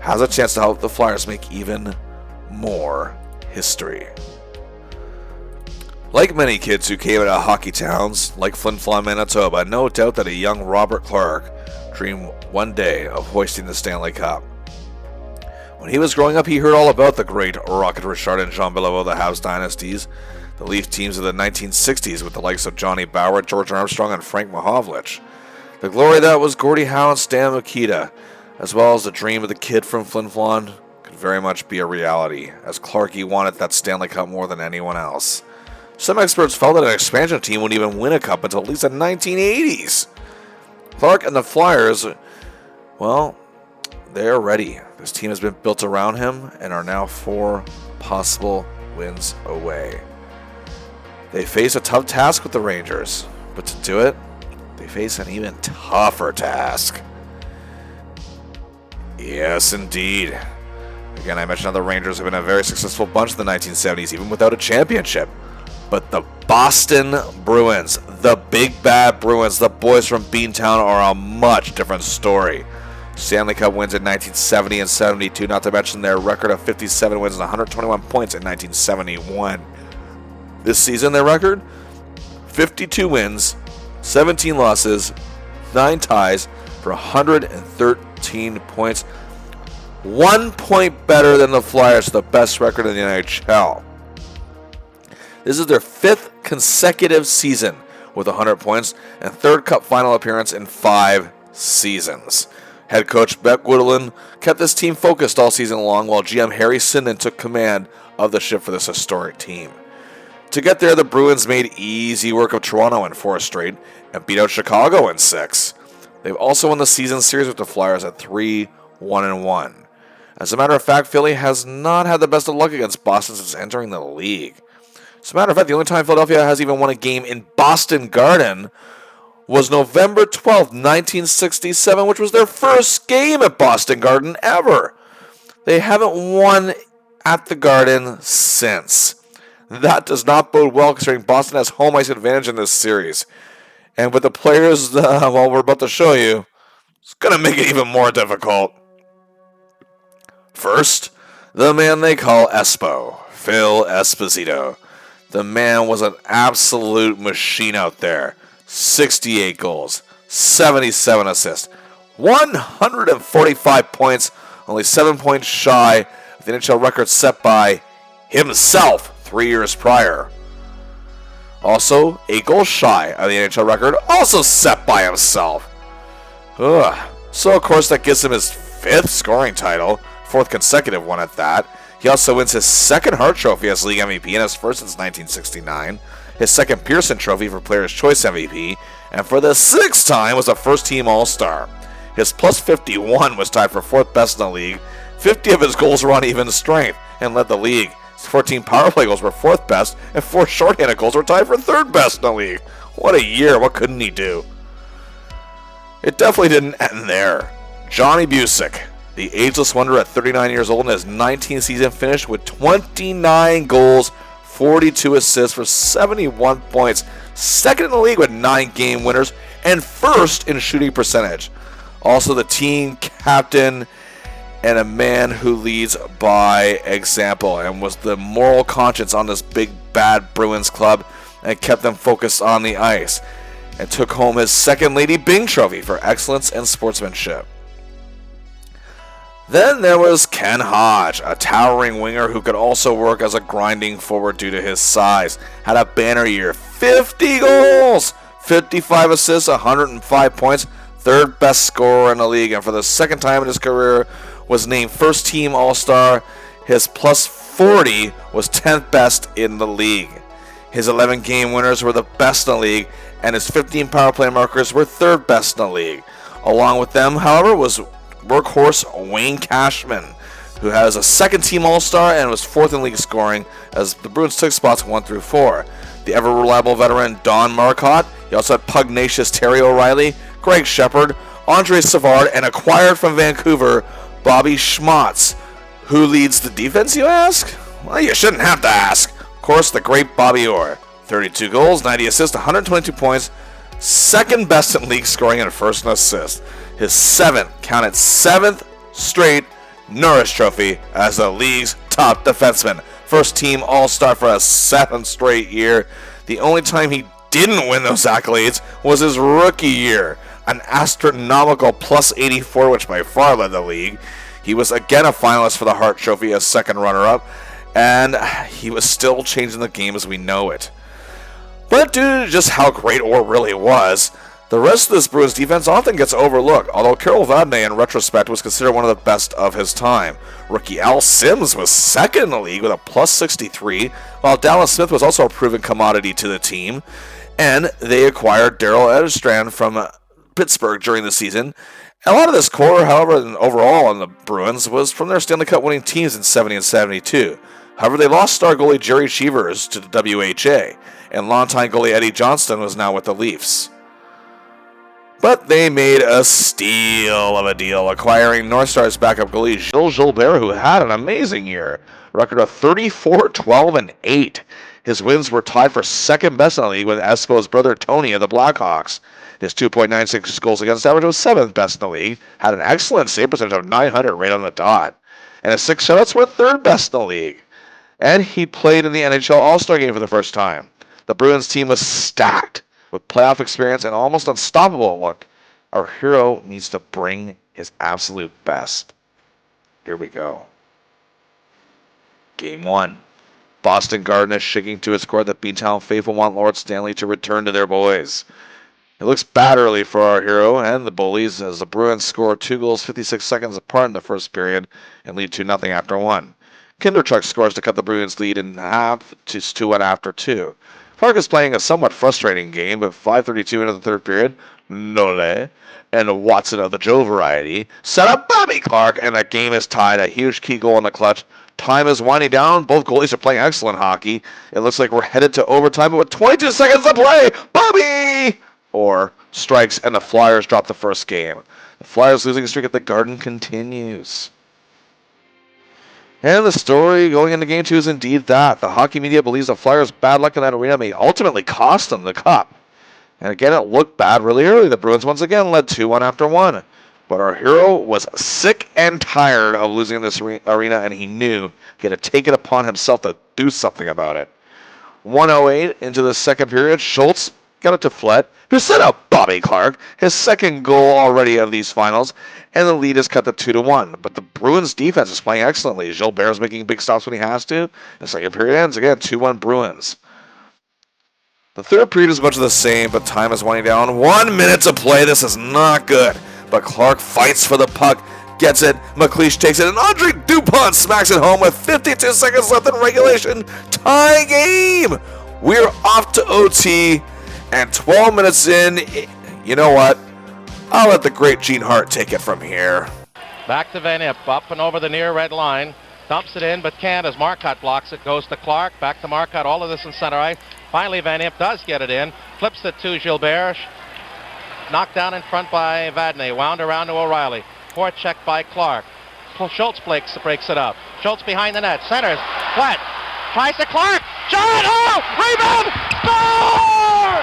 has a chance to help the Flyers make even more history. Like many kids who came out of hockey towns, like Flin Flon, Manitoba, no doubt that a young Robert Clarke dreamed one day of hoisting the Stanley Cup. When he was growing up, he heard all about the great Rocket Richard and Jean Beliveau, the Habs dynasties, the Leaf teams of the 1960s with the likes of Johnny Bower, George Armstrong, and Frank Mahovlich. The glory that was Gordie Howe and Stan Mikita, as well as the dream of the kid from Flin Flon, could very much be a reality, as Clarke wanted that Stanley Cup more than anyone else. Some experts felt that an expansion team wouldn't even win a cup until at least the 1980s. Clarke and the Flyers, well, they're ready. This team has been built around him and are now 4 possible wins away. They face a tough task with the Rangers, but to do it, they face an even tougher task. Yes, indeed. Again, I mentioned how the Rangers have been a very successful bunch in the 1970s, even without a championship. But the Boston Bruins, the big bad Bruins, the boys from Beantown, are a much different story. Stanley Cup wins in 1970 and 72, not to mention their record of 57 wins and 121 points in 1971. This season, their record? 52 wins, 17 losses, 9 ties for 113 points. 1 point better than the Flyers, the best record in the NHL. This is their 5th consecutive season with 100 points and 3rd Cup final appearance in 5 seasons. Head coach Beck Woodland kept this team focused all season long, while GM Harry Sinden took command of the ship for this historic team. To get there, the Bruins made easy work of Toronto in 4 straight and beat out Chicago in 6. They've also won the season series with the Flyers at 3-1-1. As a matter of fact, Philly has not had the best of luck against Boston since entering the league. As a matter of fact, the only time Philadelphia has even won a game in Boston Garden was November 12th, 1967, which was their first game at Boston Garden ever. They haven't won at the Garden since. That does not bode well considering Boston has home ice advantage in this series. And with the players, we're about to show you, it's going to make it even more difficult. First, the man they call Espo, Phil Esposito. The man was an absolute machine out there. 68 goals, 77 assists, 145 points, only 7 points shy of the NHL record set by himself 3 years prior. Also, 8 goals shy of the NHL record, also set by himself. So, of course, that gives him his 5th scoring title, 4th consecutive one at that. He also wins his 2nd Hart Trophy as League MVP and his 1st since 1969. His 2nd Pearson Trophy for Player's Choice MVP, and for the 6th time was a first-team All-Star. His plus 51 was tied for 4th best in the league. 50 of his goals were on even strength and led the league. His 14 power play goals were 4th best, and 4 shorthanded goals were tied for 3rd best in the league. What a year, what couldn't he do? It definitely didn't end there. Johnny Busick, the ageless wonder at 39 years old in his 19th season, finished with 29 goals, 42 assists for 71 points, 2nd in the league with 9 game winners, and 1st in shooting percentage. Also the team captain and a man who leads by example and was the moral conscience on this big bad Bruins club and kept them focused on the ice, and took home his 2nd Lady Byng Trophy for excellence and sportsmanship. Then there was Ken Hodge, a towering winger who could also work as a grinding forward due to his size. Had a banner year, 50 goals, 55 assists, 105 points, 3rd best scorer in the league, and for the 2nd time in his career was named first team All-Star. His plus 40 was 10th best in the league. His 11 game winners were the best in the league, and his 15 power play markers were 3rd best in the league. Along with them, however, was workhorse Wayne Cashman, who has a 2nd team All-Star and was 4th in league scoring as the Bruins took spots 1 through 4. The ever-reliable veteran Don Marcotte. He also had pugnacious Terry O'Reilly, Greg Shepard, Andre Savard, and acquired from Vancouver, Bobby Schmotz. Who leads the defense, you ask? Well, you shouldn't have to ask. Of course, the great Bobby Orr. 32 goals, 90 assists, 122 points, 2nd best in league scoring and 1st in assists. His 7th straight Norris Trophy as the league's top defenseman. 1st team All-Star for a 7th straight year. The only time he didn't win those accolades was his rookie year. An astronomical plus 84, which by far led the league. He was again a finalist for the Hart Trophy as 2nd runner-up, and he was still changing the game as we know it. But due to just how great Orr really was, the rest of this Bruins defense often gets overlooked, although Carol Vadnais in retrospect was considered one of the best of his time. Rookie Al Sims was 2nd in the league with a plus 63, while Dallas Smith was also a proven commodity to the team, and they acquired Daryl Edstrand from Pittsburgh during the season. A lot of this core, however, and overall on the Bruins, was from their Stanley Cup winning teams in 70 and 72. However, they lost star goalie Jerry Cheevers to the WHA, and longtime goalie Eddie Johnston was now with the Leafs. But they made a steal of a deal, acquiring North Star's backup goalie Gilles Gilbert, who had an amazing year. A record of 34, 12, and 8. His wins were tied for 2nd best in the league with Espo's brother Tony of the Blackhawks. His 2.96 goals against average was 7th best in the league, had an excellent save percentage of 900 right on the dot, and his 6 shutouts were 3rd best in the league. And he played in the NHL All-Star game for the first time. The Bruins team was stacked with playoff experience and almost unstoppable look. Our hero needs to bring his absolute best. Here we go. Game 1. Boston Garden is shaking to its core that Beantown faithful want Lord Stanley to return to their boys. It looks bad early for our hero and the Bullies as the Bruins score 2 goals 56 seconds apart in the first period and lead 2-0 after 1. Kinderchuk scores to cut the Bruins lead in half to 2-1 after 2. Clarke is playing a somewhat frustrating game, but 5:32 into the third period, Nole and Watson of the Joe variety set up Bobby Clarke, and the game is tied. A huge key goal in the clutch. Time is winding down. Both goalies are playing excellent hockey. It looks like we're headed to overtime, but with 22 seconds to play, Bobby strikes, and the Flyers drop the first game. The Flyers losing streak at the Garden continues. And the story going into Game 2 is indeed that. The hockey media believes the Flyers' bad luck in that arena may ultimately cost them the cup. And again, it looked bad really early. The Bruins once again led 2-1 after 1. But our hero was sick and tired of losing this arena, and he knew he had to take it upon himself to do something about it. 1:08 into the second period, Schultz got it to Flett, who set up Bobby Clarke, his second goal already of these finals, and the lead is cut to 2-1. But the Bruins defense is playing excellently. Gilbert is making big stops when he has to. The second period ends again, 2-1 Bruins. The third period is much of the same, but time is winding down. 1 minute to play. This is not good. But Clarke fights for the puck, gets it. McLeish takes it, and Andre Dupont smacks it home with 52 seconds left in regulation. Tie game. We're off to OT, and 12 minutes in, you know what? I'll let the great Gene Hart take it from here. Back to Van Imp, up and over the near red line. Dumps it in, but can't as Marcotte blocks it. Goes to Clarke, back to Marcotte, all of this in center ice. Finally, Van Imp does get it in. Flips it to Gilbert. Knocked down in front by Vadnais. Wound around to O'Reilly. Port check by Clarke. Schultz breaks it up. Schultz behind the net. Centers. Flat. Tries to Clarke. Shot! Oh! Rebound! Score!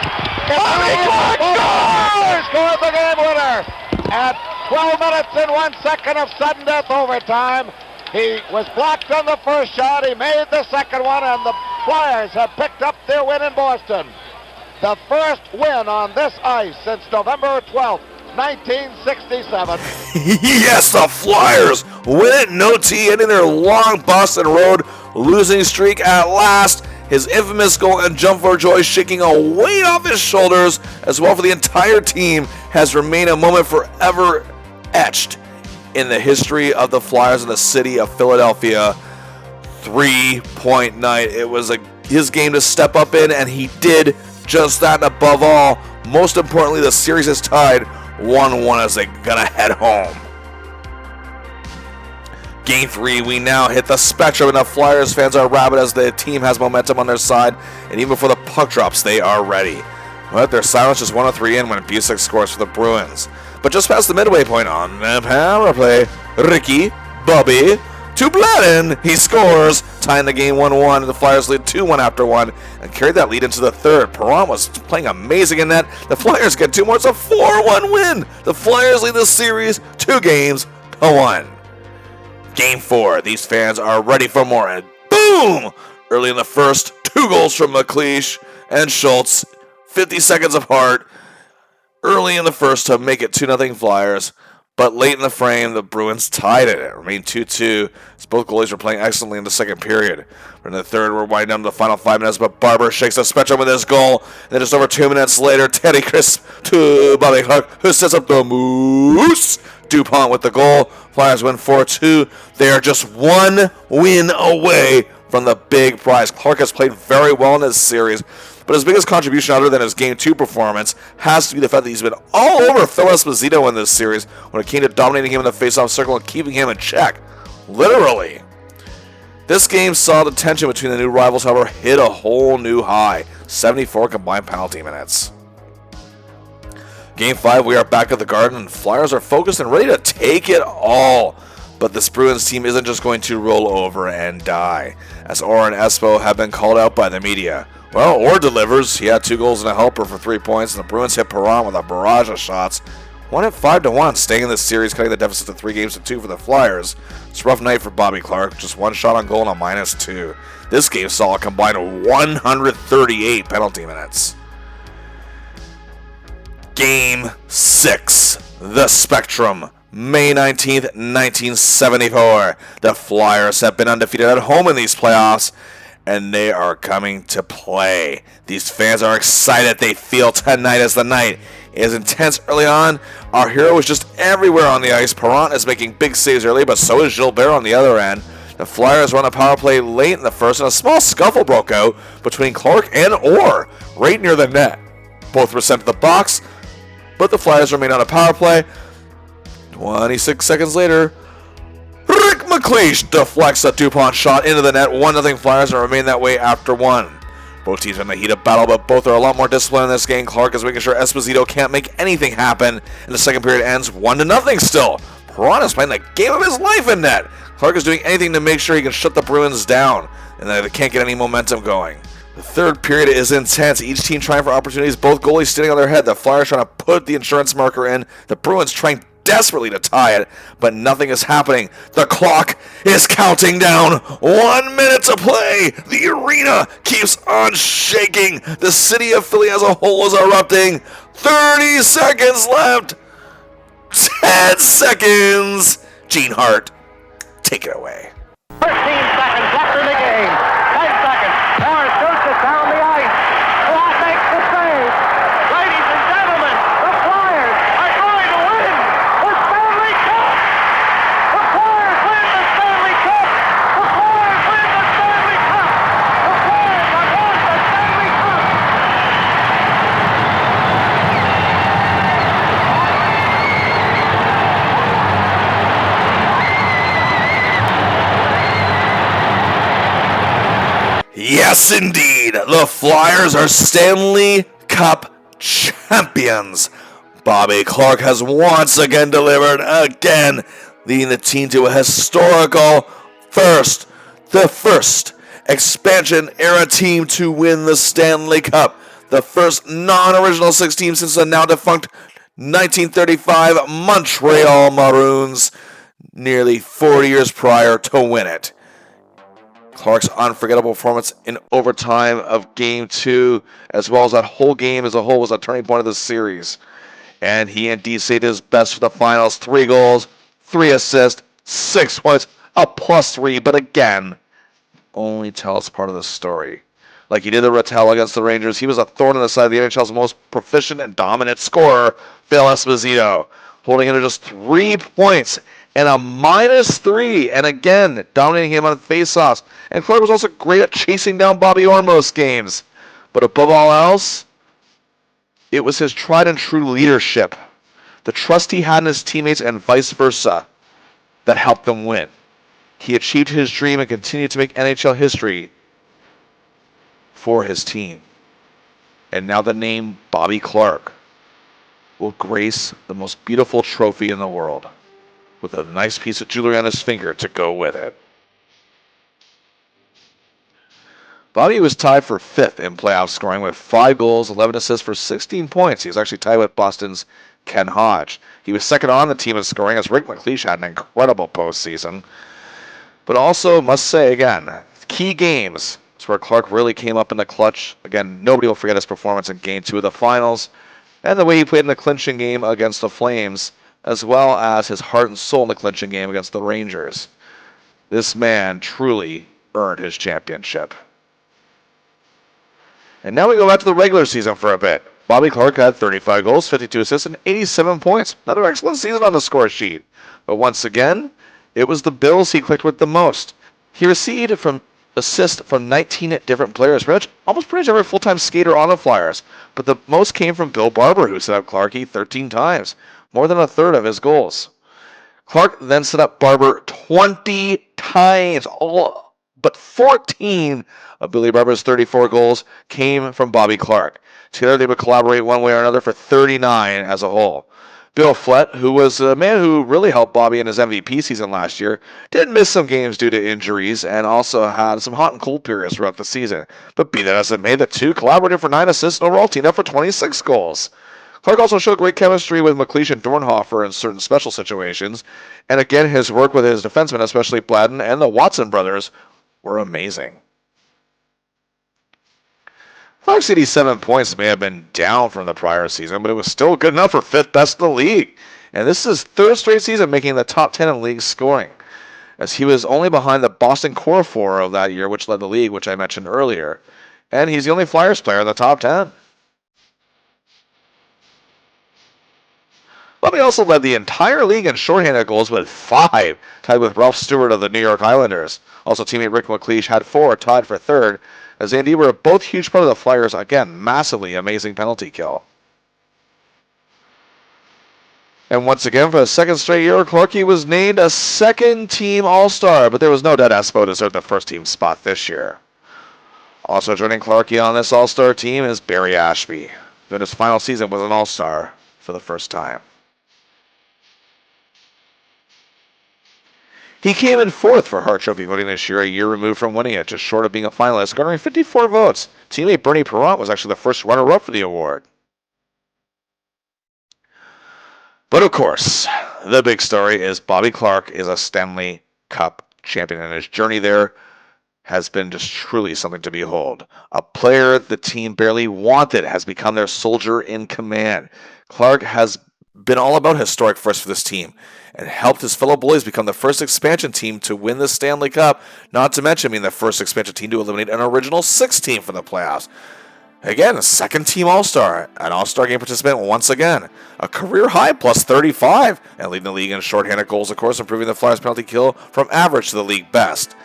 Bobby Clarke scores! Scores the game winner at 12 minutes and 1 second of sudden death overtime. He was blocked on the first shot. He made the second one, and the Flyers have picked up their win in Boston. The first win on this ice since November 12th, 1967. Yes, the Flyers win it in OT, ending their long Boston Road losing streak at last. His infamous goal and jump for joy shaking a weight off his shoulders, as well for the entire team, has remained a moment forever etched in the history of the Flyers in the city of Philadelphia. 3-point night. It was his game to step up in, and he did just that. And above all, most importantly, the series is tied 1-1 as they're gonna head home. Game 3, we now hit the spectrum, and the Flyers fans are rabid as the team has momentum on their side, and even before the puck drops, they are ready. But their silence is 1-3 in when Busick scores for the Bruins. But just past the midway point on the power play, Ricky Bobby to Bladden. He scores, tying the game 1-1. The Flyers lead 2-1 after 1 and carried that lead into the third. Perron was playing amazing in that. The Flyers get 2 more. It's a 4-1 win. The Flyers lead the series 2-1. Game 4. These fans are ready for more. And boom! Early in the first, 2 goals from McLeish and Schultz, 50 seconds apart. Early in the first to make it 2-0 Flyers, but late in the frame, the Bruins tied it. It remained 2-2, as both goalies were playing excellently in the second period. But in the third, we're winding down to the final 5 minutes, but Barber shakes the spectrum with his goal. And then just over 2 minutes later, Teddy Crisp to Bobby Clarke, who sets up the Moose. Dupont with the goal. Flyers win 4-2. They are just 1 win away from the big prize. Clarke has played very well in this series, but his biggest contribution other than his Game 2 performance has to be the fact that he's been all over Phil Esposito in this series when it came to dominating him in the faceoff circle and keeping him in check. Literally. This game saw the tension between the new rivals, however, hit a whole new high. 74 combined penalty minutes. Game 5, we are back at the Garden, and Flyers are focused and ready to take it all. But this Bruins team isn't just going to roll over and die, as Orr and Espo have been called out by the media. Well, Orr delivers. He had 2 goals and a helper for 3 points, and the Bruins hit Perron with a barrage of shots. Won it 5-1, staying in this series, cutting the deficit to 3-2 for the Flyers. It's a rough night for Bobby Clarke, just 1 shot on goal and a -2. This game saw a combined 138 penalty minutes. Game 6, the Spectrum, May 19th, 1974. The Flyers have been undefeated at home in these playoffs, and they are coming to play. These fans are excited. They feel tonight as the night. It is intense early on. Our hero is just everywhere on the ice. Perron is making big saves early, but so is Gilbert on the other end. The Flyers run a power play late in the first, and a small scuffle broke out between Clarke and Orr right near the net. Both were sent to the box, but the Flyers remain on a power play. 26 seconds later, Rick McLeish deflects a DuPont shot into the net. 1-0 Flyers, and remain that way after one. Both teams are in the heat of battle, but both are a lot more disciplined in this game. Clarke is making sure Esposito can't make anything happen, and the second period ends 1-0 still. Piranha's playing the game of his life in net. Clarke is doing anything to make sure he can shut the Bruins down, and they can't get any momentum going. The third period is intense. Each team trying for opportunities, both goalies standing on their head. The Flyers trying to put the insurance marker in. The Bruins trying desperately to tie it, but nothing is happening. The clock is counting down. 1 minute to play. The arena keeps on shaking. The city of Philly as a whole is erupting. 30 seconds left. 10 seconds. Gene Hart, take it away. 15 seconds left in the game. 10 seconds. Morris shoots it down the ice. Ross makes the save. Ladies and gentlemen, the Flyers are going to win the Stanley Cup. The Flyers win the Stanley Cup. The Flyers win the Stanley Cup. The Flyers have won the Stanley Cup. Yes, indeed. The Flyers are Stanley Cup champions. Bobby Clarke has once again delivered, again leading the team to a historical first. The first expansion era team to win the Stanley Cup. The first non-original six team since the now defunct 1935 Montreal Maroons, nearly 40 years prior, to win it. Clarke's unforgettable performance in overtime of Game 2, as well as that whole game as a whole, was a turning point of the series. And he indeed did his best for the finals. 3 goals, 3 assists, 6 points, a +3, but again, only tells part of the story. Like he did the Rattel against the Rangers, he was a thorn in the side of the NHL's most proficient and dominant scorer, Phil Esposito, holding him to just 3 points and a -3, and again, dominating him on faceoffs. And Clarke was also great at chasing down Bobby Orr most games. But above all else, it was his tried and true leadership, the trust he had in his teammates and vice versa, that helped them win. He achieved his dream and continued to make NHL history for his team. And now the name Bobby Clarke will grace the most beautiful trophy in the world, with a nice piece of jewelry on his finger to go with it. Bobby was tied for 5th in playoff scoring with 5 goals, 11 assists for 16 points. He was actually tied with Boston's Ken Hodge. He was second on the team in scoring, as Rick McLeish had an incredible postseason. But also, must say again, key games is where Clarke really came up in the clutch. Again, nobody will forget his performance in Game 2 of the finals, and the way he played in the clinching game against the Flames, as well as his heart and soul in the clinching game against the Rangers. This man truly earned his championship. And now we go back to the regular season for a bit. Bobby Clarke had 35 goals, 52 assists, and 87 points. Another excellent season on the score sheet. But once again, it was the Bills he clicked with the most. He received assists from 19 different players, almost pretty much every full-time skater on the Flyers. But the most came from Bill Barber, who set up Clarke 13 times, more than a third of his goals. Clarke then set up Barber 20 times, all but 14 of Billy Barber's 34 goals came from Bobby Clarke. Together they would collaborate one way or another for 39 as a whole. Bill Flett, who was a man who really helped Bobby in his MVP season last year, did miss some games due to injuries and also had some hot and cold periods throughout the season. But be that as it may, the two collaborated for 9 assists and overall teamed up for 26 goals. Clarke also showed great chemistry with McLeish and Dornhofer in certain special situations, and again his work with his defensemen, especially Bladden and the Watson brothers, were amazing. Clarke's 87 points may have been down from the prior season, but it was still good enough for 5th best in the league. And this is his 3rd straight season making the top 10 in league scoring, as he was only behind the Boston Core of that year, which led the league, which I mentioned earlier. And he's the only Flyers player in the top 10. Bobby also led the entire league in shorthanded goals with 5, tied with Ralph Stewart of the New York Islanders. Also, teammate Rick McLeish had 4, tied for third, as Andy were both huge part of the Flyers' again massively amazing penalty kill. And once again, for the second straight year, Clarke was named a second-team All-Star, but there was no doubt Espo deserved the first-team spot this year. Also joining Clarke on this All-Star team is Barry Ashby, doing his final season with an All-Star for the first time. He came in 4th for Hart Trophy voting this year, a year removed from winning it, just short of being a finalist, garnering 54 votes. Teammate Bernie Perrant was actually the first runner-up for the award. But of course, the big story is Bobby Clarke is a Stanley Cup champion, and his journey there has been just truly something to behold. A player the team barely wanted has become their soldier in command. Clarke has been all about historic firsts for this team and helped his fellow Bullies become the first expansion team to win the Stanley Cup, not to mention being the first expansion team to eliminate an original 6 team from the playoffs. Again, a second-team All-Star, an All-Star game participant once again. A career-high plus 35, and leading the league in shorthanded goals, of course, improving the Flyers' penalty kill from average to the league best.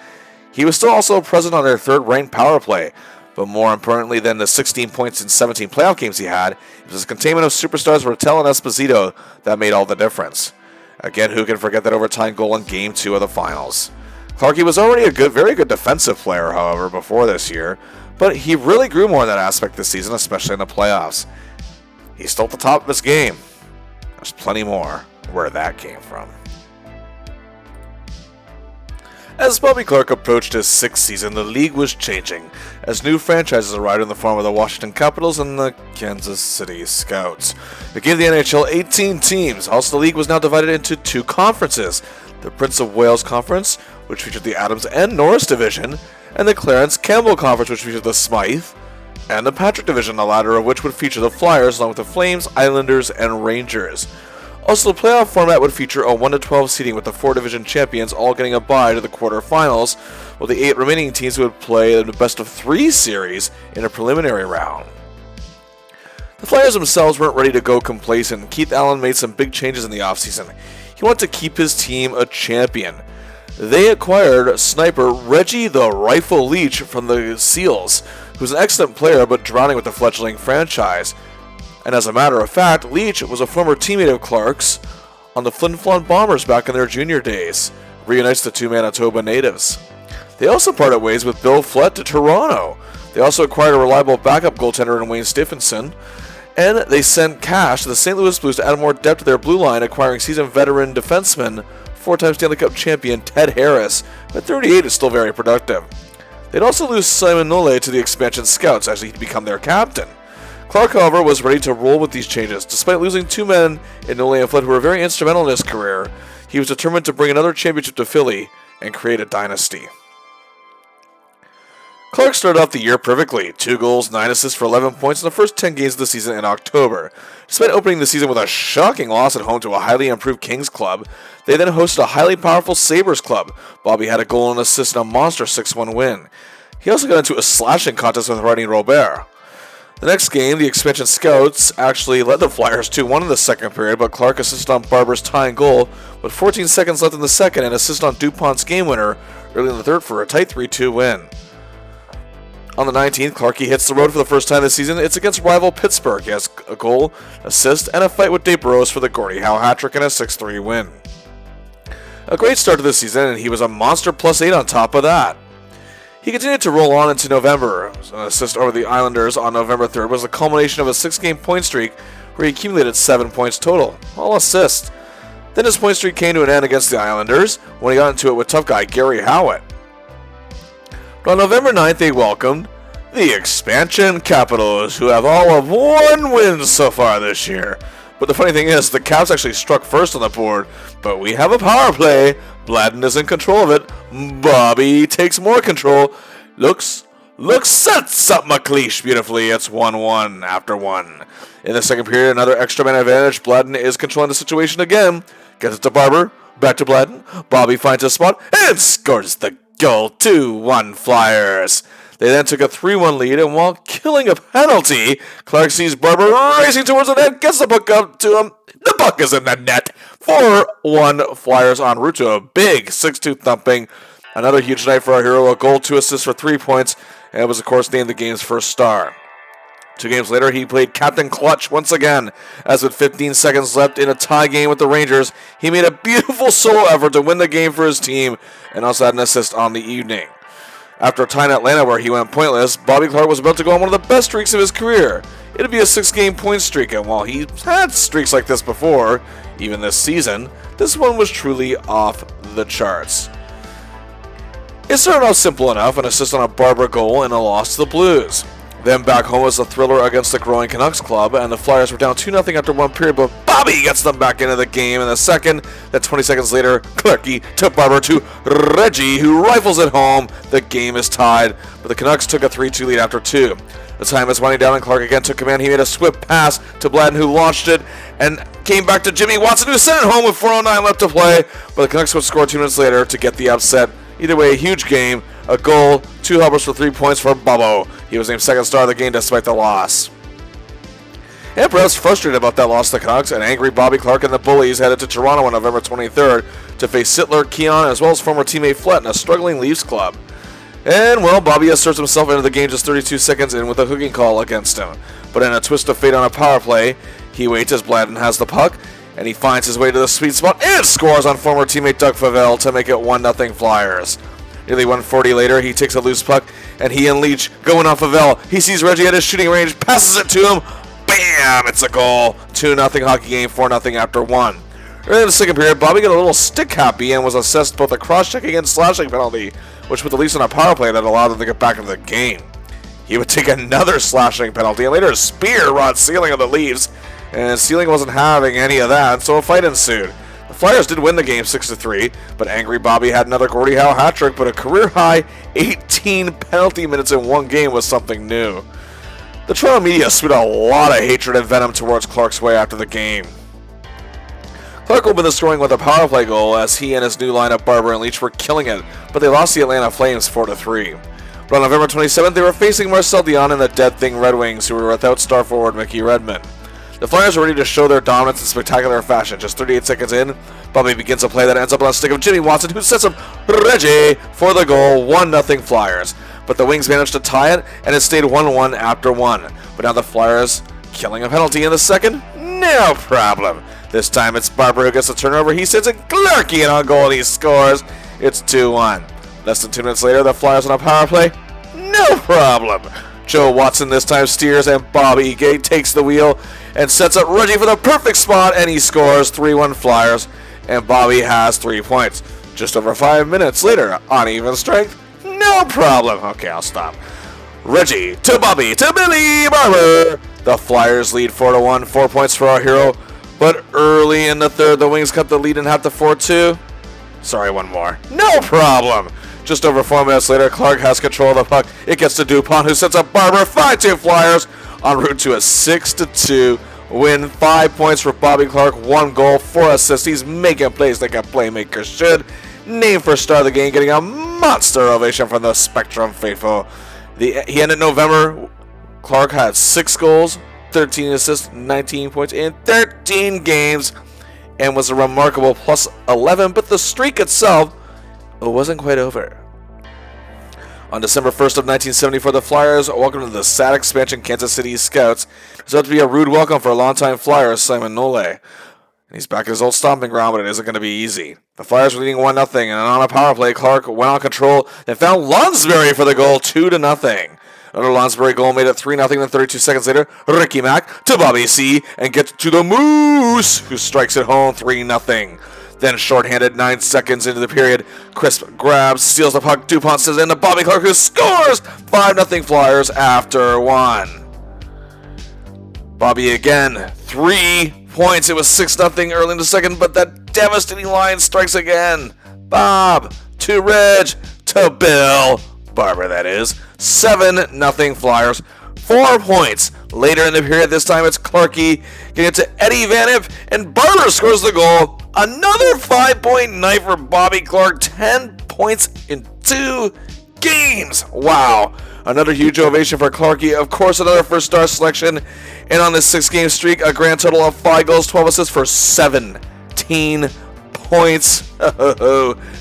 He was still also present on their third-ranked power play, but more importantly than the 16 points in 17 playoff games he had, it was his containment of superstars Rattel and Esposito that made all the difference. Again, who can forget that overtime goal in Game 2 of the Finals? Clarke was already a very good defensive player, however, before this year, but he really grew more in that aspect this season, especially in the playoffs. He's still at the top of his game. There's plenty more where that came from. As Bobby Clarke approached his 6th season, the league was changing, as new franchises arrived in the form of the Washington Capitals and the Kansas City Scouts. It gave the NHL 18 teams. Also, the league was now divided into 2 conferences. The Prince of Wales Conference, which featured the Adams and Norris Division, and the Clarence Campbell Conference, which featured the Smythe, and the Patrick Division, the latter of which would feature the Flyers, along with the Flames, Islanders, and Rangers. Also, the playoff format would feature a 1-12 seeding, with the 4 division champions all getting a bye to the quarterfinals, while the 8 remaining teams would play in the best-of-3 series in a preliminary round. The Flyers themselves weren't ready to go complacent, and Keith Allen made some big changes in the offseason. He wanted to keep his team a champion. They acquired sniper Reggie the Rifle Leach from the Seals, who's an excellent player but drowning with the fledgling franchise. And as a matter of fact, Leach was a former teammate of Clarke's on the Flin Flon Bombers back in their junior days, reunites the 2 Manitoba natives. They also parted ways with Bill Flett to Toronto. They also acquired a reliable backup goaltender in Wayne Stephenson, and they sent cash to the St. Louis Blues to add more depth to their blue line, acquiring seasoned veteran defenseman, 4-time Stanley Cup champion Ted Harris, who at 38 is still very productive. They'd also lose Simon Nole to the expansion Scouts, as he'd become their captain. Clarke, however, was ready to roll with these changes. Despite losing 2 men in Nole and Flood who were very instrumental in his career, he was determined to bring another championship to Philly and create a dynasty. Clarke started off the year perfectly, 2 goals, 9 assists for 11 points in the first 10 games of the season in October. Despite opening the season with a shocking loss at home to a highly improved Kings club, they then hosted a highly powerful Sabres club. Bobby had a goal and assist in a monster 6-1 win. He also got into a slashing contest with Rodney Robert. The next game, the expansion Scouts actually led the Flyers 2-1 in the second period, but Clarke assisted on Barber's tying goal with 14 seconds left in the second and assisted on DuPont's game winner early in the third for a tight 3-2 win. On the 19th, Clarke hits the road for the first time this season. It's against rival Pittsburgh. He has a goal, assist, and a fight with Dave Burrows for the Gordie Howe hat-trick and a 6-3 win. A great start to the season, and he was a monster +8 on top of that. He continued to roll on into November. An assist over the Islanders on November 3rd was the culmination of a 6-game point streak where he accumulated 7 points total, all assists. Then his point streak came to an end against the Islanders when he got into it with tough guy Gary Howitt. But on November 9th, they welcomed the expansion Capitals, who have all of 1 win so far this year. But the funny thing is, the Caps actually struck first on the board, but we have a power play. Bladden is in control of it. Bobby takes more control. Looks, sets up McLeish beautifully. It's 1-1 after 1. In the second period, another extra man advantage. Bladden is controlling the situation again. Gets it to Barber. Back to Bladden. Bobby finds a spot and scores the goal. 2-1 Flyers. They then took a 3-1 lead, and while killing a penalty, Clarke sees Barber racing towards the net, gets the puck up to him. The puck is in the net. 4-1 Flyers en route to a big 6-2 thumping. Another huge night for our hero, a goal, 2 assists for 3 points, and was, of course, named the game's first star. 2 games later, he played Captain Clutch once again, as with 15 seconds left in a tie game with the Rangers, he made a beautiful solo effort to win the game for his team, and also had an assist on the evening. After a tie in Atlanta where he went pointless, Bobby Clarke was about to go on one of the best streaks of his career. It'd be a 6-game point streak, and while he had streaks like this before, even this season, this one was truly off the charts. It started off simple enough, an assist on a Barber goal and a loss to the Blues. Then back home was a thriller against the growing Canucks club, and the Flyers were down 2-0 after one period, but Bobby gets them back into the game in the second. Then 20 seconds later, Clarke to Barber to Reggie, who rifles it home. The game is tied, but the Canucks took a 3-2 lead after 2. The time is winding down, and Clarke again took command. He made a swift pass to Bladden, who launched it, and came back to Jimmy Watson, who sent it home with 4:09 left to play, but the Canucks would score 2 minutes later to get the upset. Either way, a huge game, a goal, 2 helpers for 3 points for Bobo. He was named second star of the game despite the loss. And perhaps frustrated about that loss to the Canucks, an angry Bobby Clarke and the Bullies headed to Toronto on November 23rd to face Sittler, Keon, as well as former teammate Flett in a struggling Leafs club. And, well, Bobby asserts himself into the game just 32 seconds in with a hooking call against him. But in a twist of fate on a power play, he waits as Bladden has the puck, and he finds his way to the sweet spot and scores on former teammate Doug Favell to make it 1-0 Flyers. Nearly 1:40 later, he takes a loose puck, and he and Leach going off Favell. He sees Reggie at his shooting range, passes it to him. Bam! It's a goal. 2-0 hockey game, 4-0 after 1. Early in the second period, Bobby got a little stick happy and was assessed both a cross-checking and slashing penalty, which put the Leafs on a power play that allowed them to get back into the game. He would take another slashing penalty and later spear Rod Sealing of the Leafs, and Sealing wasn't having any of that, so a fight ensued. The Flyers did win the game 6-3, but angry Bobby had another Gordie Howe hat trick, but a career-high 18 penalty minutes in one game was something new. The Toronto media spewed a lot of hatred and venom towards Clarke's way after the game. Clarke opened the scoring with a power play goal as he and his new lineup Barber and Leach were killing it, but they lost the Atlanta Flames 4-3. But on November 27th, they were facing Marcel Dion and the Dead Thing Red Wings, who were without star forward Mickey Redmond. The Flyers are ready to show their dominance in spectacular fashion. Just 38 seconds in, Bobby begins a play that ends up on a stick of Jimmy Watson, who sets up Reggie for the goal, 1-0 Flyers. But the Wings managed to tie it, and it stayed 1-1 after 1. But now the Flyers killing a penalty in the second? No problem. This time it's Barber who gets the turnover. He sends it Clarke in on goal, and he scores. It's 2-1. Less than 2 minutes later, the Flyers on a power play? No problem. Joe Watson this time steers, and Bobby Gay takes the wheel and sets up Reggie for the perfect spot, and he scores. 3-1 Flyers, and Bobby has 3 points. Just over 5 minutes later, on even strength, no problem. Okay, I'll stop. Reggie to Bobby to Billy Barber. The Flyers lead 4-1, 4 points for our hero. But early in the third, the Wings cut the lead and have to 4-2. Sorry, one more. No problem. Just over 4 minutes later, Clarke has control of the puck. It gets to Dupont, who sets up Barber. 5-2 Flyers en route to a 6-2 win. 5 points for Bobby Clarke, 1 goal, 4 assists. He's making plays like a playmaker should. Named for star of the game, getting a monster ovation from the Spectrum faithful. He ended November. Clarke had 6 goals, 13 assists, 19 points in 13 games, and was a remarkable plus 11, but the streak itself wasn't quite over. On December 1st of 1974, the Flyers welcomed to the sad expansion Kansas City Scouts. It was about to be a rude welcome for longtime Flyer Simon Nole. And he's back at his old stomping ground, but it isn't going to be easy. The Flyers were leading 1-0, and on a power play, Clarke went on control and found Lonsberry for the goal, 2-0. Another Lonsberry goal made it 3-0, then 32 seconds later, Ricky Mack to Bobby C. and gets to the Moose, who strikes it home, 3-0. Then shorthanded 9 seconds into the period, Crisp grabs, steals the puck, Dupont says in to Bobby Clarke, who scores 5-0 Flyers after 1. Bobby again, 3 points. It was 6-0 early in the second, but that devastating line strikes again. Bob to Reg to Bill Barber, that is. 7-0 Flyers. 4 points. Later in the period, this time it's Clarke getting it to Eddie Van Imp, and Barber scores the goal. Another 5-point night for Bobby Clarke. 10 points in 2 games! Wow. Another huge ovation for Clarke. Of course, another first star selection. And on this 6-game streak, a grand total of 5 goals, 12 assists for 17 points.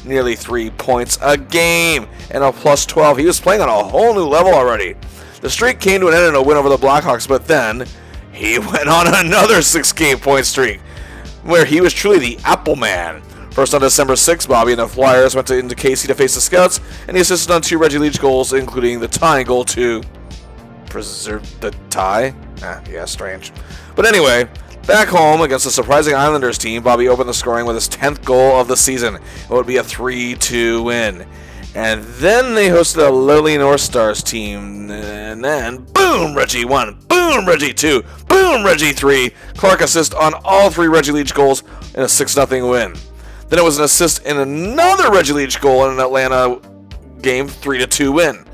Nearly 3 points a game. And a plus 12. He was playing on a whole new level already. The streak came to an end in a win over the Blackhawks, but then he went on another 6-game point streak, where he was truly the Apple Man. First on December 6th, Bobby and the Flyers went into KC to face the Scouts, and he assisted on 2 Reggie Leach goals, including the tying goal to preserve the tie? Yeah, strange. But anyway, back home against the surprising Islanders team, Bobby opened the scoring with his 10th goal of the season. It would be a 3-2 win. And then they hosted a lowly North Stars team, and then boom, Reggie 1, boom, Reggie 2, boom, Reggie 3. Clarke assist on all 3 Reggie Leach goals in a 6-0 win. Then it was an assist in another Reggie Leach goal in an Atlanta game, 3-2 win.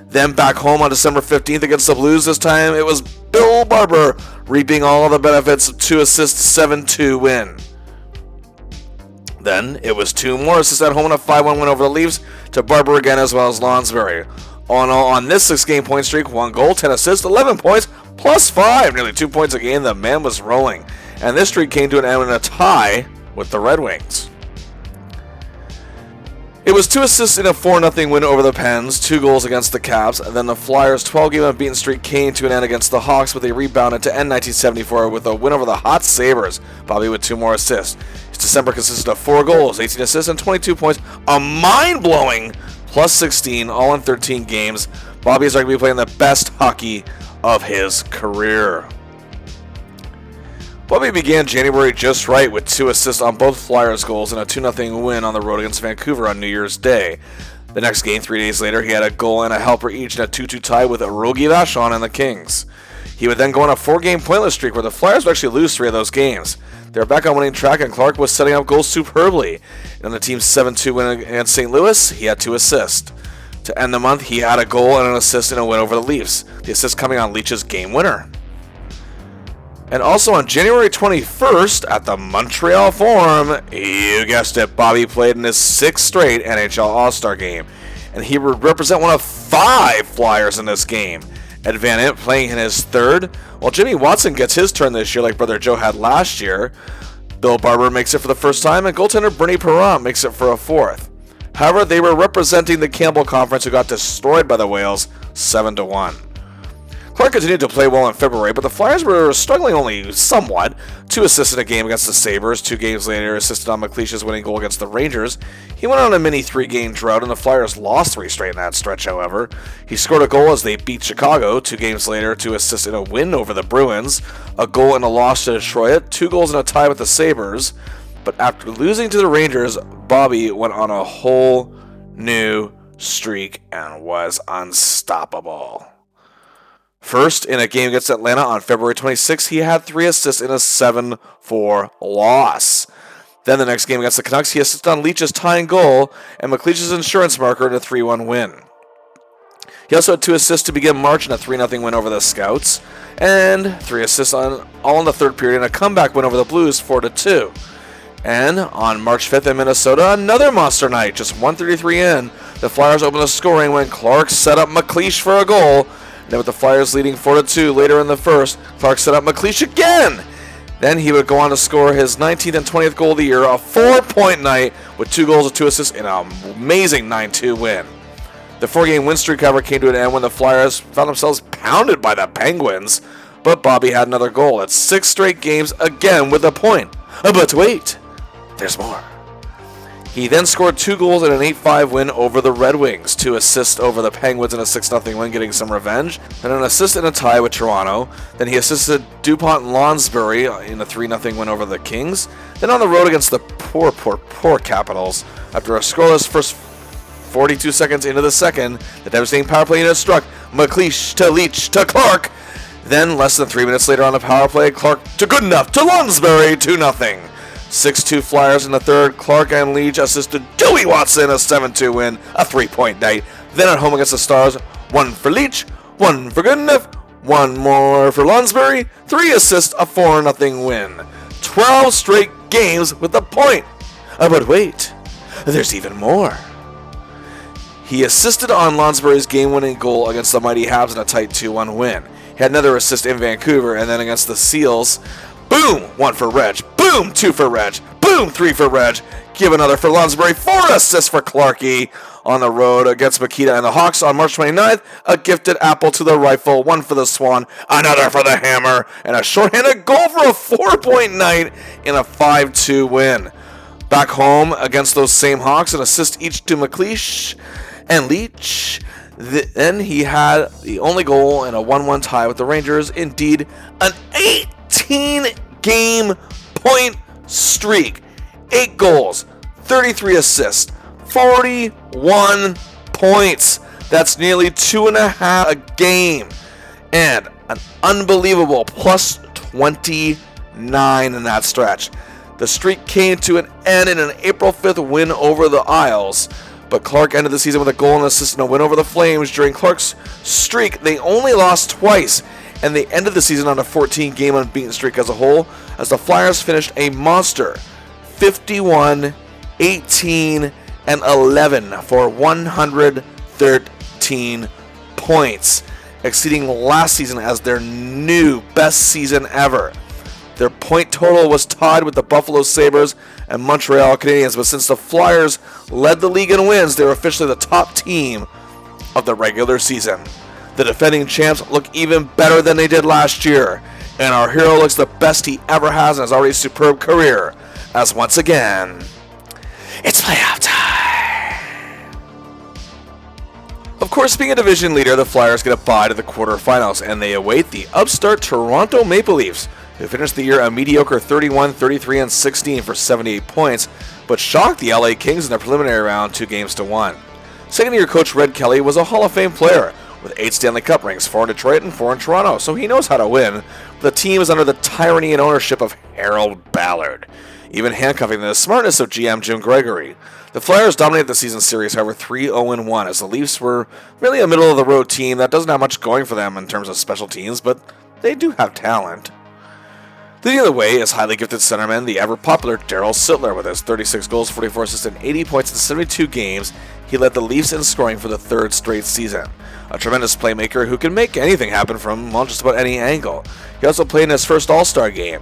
Then back home on December 15th against the Blues, this time it was Bill Barber reaping all of the benefits of 2 assists, 7-2 win. Then it was 2 more assists at home and a 5-1 win over the Leafs to Barber again, as well as Lonsbury. All in all, on this 6-game point streak, 1 goal, 10 assists, 11 points, plus 5, nearly 2 points a game. The man was rolling. And this streak came to an end in a tie with the Red Wings. It was 2 assists in a 4-0 win over the Pens, 2 goals against the Caps, and then the Flyers' 12-game unbeaten streak came to an end against the Hawks with a rebound to end 1974 with a win over the Hot Sabres, Bobby with 2 more assists. His December consisted of 4 goals, 18 assists, and 22 points, a mind-blowing plus 16, all in 13 games. Bobby is arguably playing the best hockey of his career. Bobby began January just right with 2 assists on both Flyers goals and a 2-0 win on the road against Vancouver on New Year's Day. The next game, 3 days later, he had a goal and a helper each in a 2-2 tie with Rogie Vachon and the Kings. He would then go on a 4-game pointless streak where the Flyers would actually lose 3 of those games. They were back on winning track, and Clarke was setting up goals superbly. And on the team's 7-2 win against St. Louis, he had 2 assists. To end the month, he had a goal and an assist in a win over the Leafs, the assist coming on Leach's game winner. And also on January 21st at the Montreal Forum, you guessed it, Bobby played in his 6th straight NHL All-Star game. And he would represent one of 5 Flyers in this game. Ed Van Impe playing in his 3rd, while Jimmy Watson gets his turn this year like Brother Joe had last year. Bill Barber makes it for the first time, and goaltender Bernie Perron makes it for a 4th. However, they were representing the Campbell Conference, who got destroyed by the Whales 7-1. Clarke continued to play well in February, but the Flyers were struggling only somewhat. 2 assists in a game against the Sabres. 2 games later, assisted on McLeish's winning goal against the Rangers. He went on a mini 3-game drought, and the Flyers lost 3 straight in that stretch, however. He scored a goal as they beat Chicago. 2 games later, 2 assists in a win over the Bruins. A goal and a loss to Detroit. 2 goals and a tie with the Sabres. But after losing to the Rangers, Bobby went on a whole new streak and was unstoppable. First, in a game against Atlanta on February 26th, he had 3 assists in a 7-4 loss. Then the next game against the Canucks, he assisted on Leach's tying goal and McLeish's insurance marker in a 3-1 win. He also had 2 assists to begin March in a 3-0 win over the Scouts, and 3 assists all in the 3rd period in a comeback win over the Blues 4-2. And on March 5th in Minnesota, another monster night, just 1:33 in, the Flyers opened the scoring when Clarke set up McLeish for a goal. Then with the Flyers leading 4-2 later in the first, Clarke set up McLeish again. Then he would go on to score his 19th and 20th goal of the year, a 4-point night with 2 goals and 2 assists in an amazing 9-2 win. The 4-game win streak, however, came to an end when the Flyers found themselves pounded by the Penguins, but Bobby had another goal at 6 straight games, again with a point. But wait, there's more. He then scored 2 goals in an 8-5 win over the Red Wings, 2 assists over the Penguins in a 6-0 win, getting some revenge, and an assist in a tie with Toronto. Then he assisted DuPont and Lonsbury in a 3-0 win over the Kings. Then on the road against the poor Capitals, after a scoreless first 42 seconds into the second, the devastating power play unit struck McLeish to Leach to Clarke. Then less than 3 minutes later on the power play, Clarke to Goodenough to Lonsbury, 2-0. 6-2 Flyers in the 3rd. Clarke and Leach assisted Dewey Watson, a 7-2 win, a 3-point night. Then at home against the Stars, 1 for Leach, 1 for Goodenough, 1 more for Lonsbury, 3 assists, a 4-0 win. 12 straight games with a point. But wait, there's even more. He assisted on Lonsbury's game-winning goal against the mighty Habs in a tight 2-1 win. He had another assist in Vancouver, and then against the Seals, boom, 1 for Reg, boom, 2 for Reg, boom, 3 for Reg, give another for Lonsbury, 4 assists for Clarke on the road against Makita and the Hawks on March 29th, a gifted apple to the rifle, 1 for the Swan, another for the Hammer, and a shorthanded goal for a 4-point night in a 5-2 win. Back home against those same Hawks, an assist each to McLeish and Leach. Then he had the only goal in a 1-1 tie with the Rangers. Indeed, an 18-game point streak. 8 goals, 33 assists, 41 points. That's nearly 2.5 a game. And an unbelievable plus 29 in that stretch. The streak came to an end in an April 5th win over the Isles, but Clarke ended the season with a goal and assist in a win over the Flames. During Clarke's streak, they only lost twice, and they ended the season on a 14-game unbeaten streak as a whole, as the Flyers finished a monster 51, 18, and 11 for 113 points, exceeding last season as their new best season ever. Their point total was tied with the Buffalo Sabres and Montreal Canadiens, but since the Flyers led the league in wins, they were officially the top team of the regular season. The defending champs look even better than they did last year, and our hero looks the best he ever has in his already superb career, as once again, it's playoff time. Of course, being a division leader, the Flyers get a bye to the quarterfinals, and they await the upstart Toronto Maple Leafs, who finished the year a mediocre 31, 33, and 16 for 78 points, but shocked the LA Kings in the preliminary round 2-1. Second-year coach Red Kelly was a Hall of Fame player, with 8 Stanley Cup rings, 4 in Detroit and 4 in Toronto, so he knows how to win. The team is under the tyranny and ownership of Harold Ballard, even handcuffing the smartness of GM Jim Gregory. The Flyers dominated the season series, however, 3-0-1, as the Leafs were really a middle-of-the-road team that doesn't have much going for them in terms of special teams, but they do have talent. Leading the way is highly gifted centerman, the ever-popular Darryl Sittler, with his 36 goals, 44 assists, and 80 points in 72 games. He led the Leafs in scoring for the 3rd straight season. A tremendous playmaker who can make anything happen from, well, just about any angle. He also played in his first All-Star game,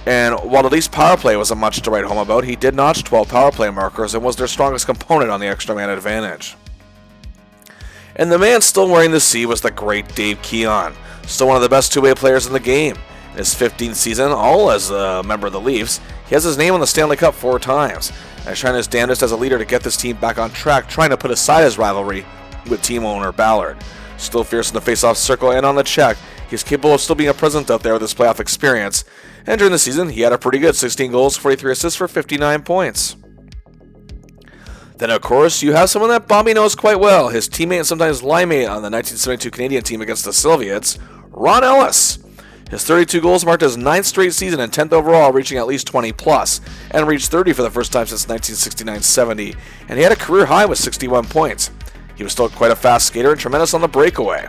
and while the Leafs power play wasn't much to write home about, he did notch 12 power play markers and was their strongest component on the extra man advantage. And the man still wearing the C was the great Dave Keon, still one of the best two-way players in the game. In his 15th season, all as a member of the Leafs, he has his name on the Stanley Cup 4 times, and trying his damnedest as a leader to get this team back on track, trying to put aside his rivalry with team owner Ballard. Still fierce in the face-off circle and on the check, he's capable of still being a presence out there with his playoff experience, and during the season, he had a pretty good 16 goals, 43 assists for 59 points. Then, of course, you have someone that Bobby knows quite well, his teammate and sometimes line-mate on the 1972 Canadian team against the Soviets, Ron Ellis. His 32 goals marked his 9th straight season and 10th overall, reaching at least 20+, and reached 30 for the first time since 1969-70, and he had a career high with 61 points. He was still quite a fast skater and tremendous on the breakaway.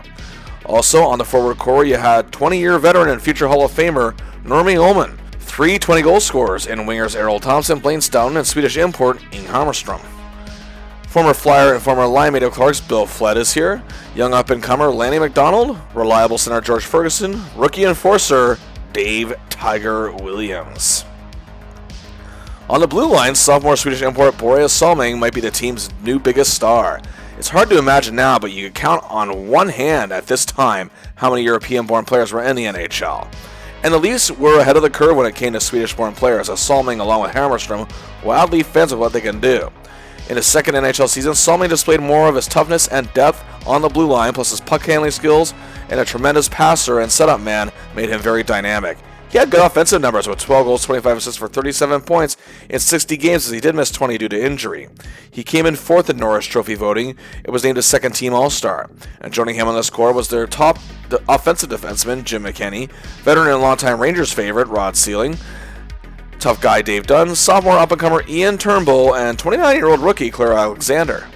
Also, on the forward core, you had 20-year veteran and future Hall of Famer Normie Ullman, 3 20-goal scorers in wingers Errol Thompson, Blaine Stoughton, and Swedish import Inge Hammarström. Former Flyer and former line-mate of Clarke's Bill Flett is here. Young up-and-comer Lanny McDonald. Reliable center George Ferguson. Rookie enforcer Dave Tiger Williams. On the blue line, sophomore Swedish import Borje Salming might be the team's new biggest star. It's hard to imagine now, but you can count on one hand at this time how many European-born players were in the NHL. And the Leafs were ahead of the curve when it came to Swedish-born players, as Salming, along with Hammarström, wildly fans of what they can do. In his second NHL season, Salming displayed more of his toughness and depth on the blue line, plus his puck handling skills and a tremendous passer and setup man made him very dynamic. He had good offensive numbers with 12 goals, 25 assists for 37 points in 60 games, as he did miss 20 due to injury. He came in 4th in Norris Trophy voting. It was named a second-team All-Star. And joining him on the score was their top offensive defenseman, Jim McKenney, veteran and longtime Rangers favorite, Rod Sealing, tough guy Dave Dunn, sophomore up-and-comer Ian Turnbull, and 29-year-old rookie Claire Alexander.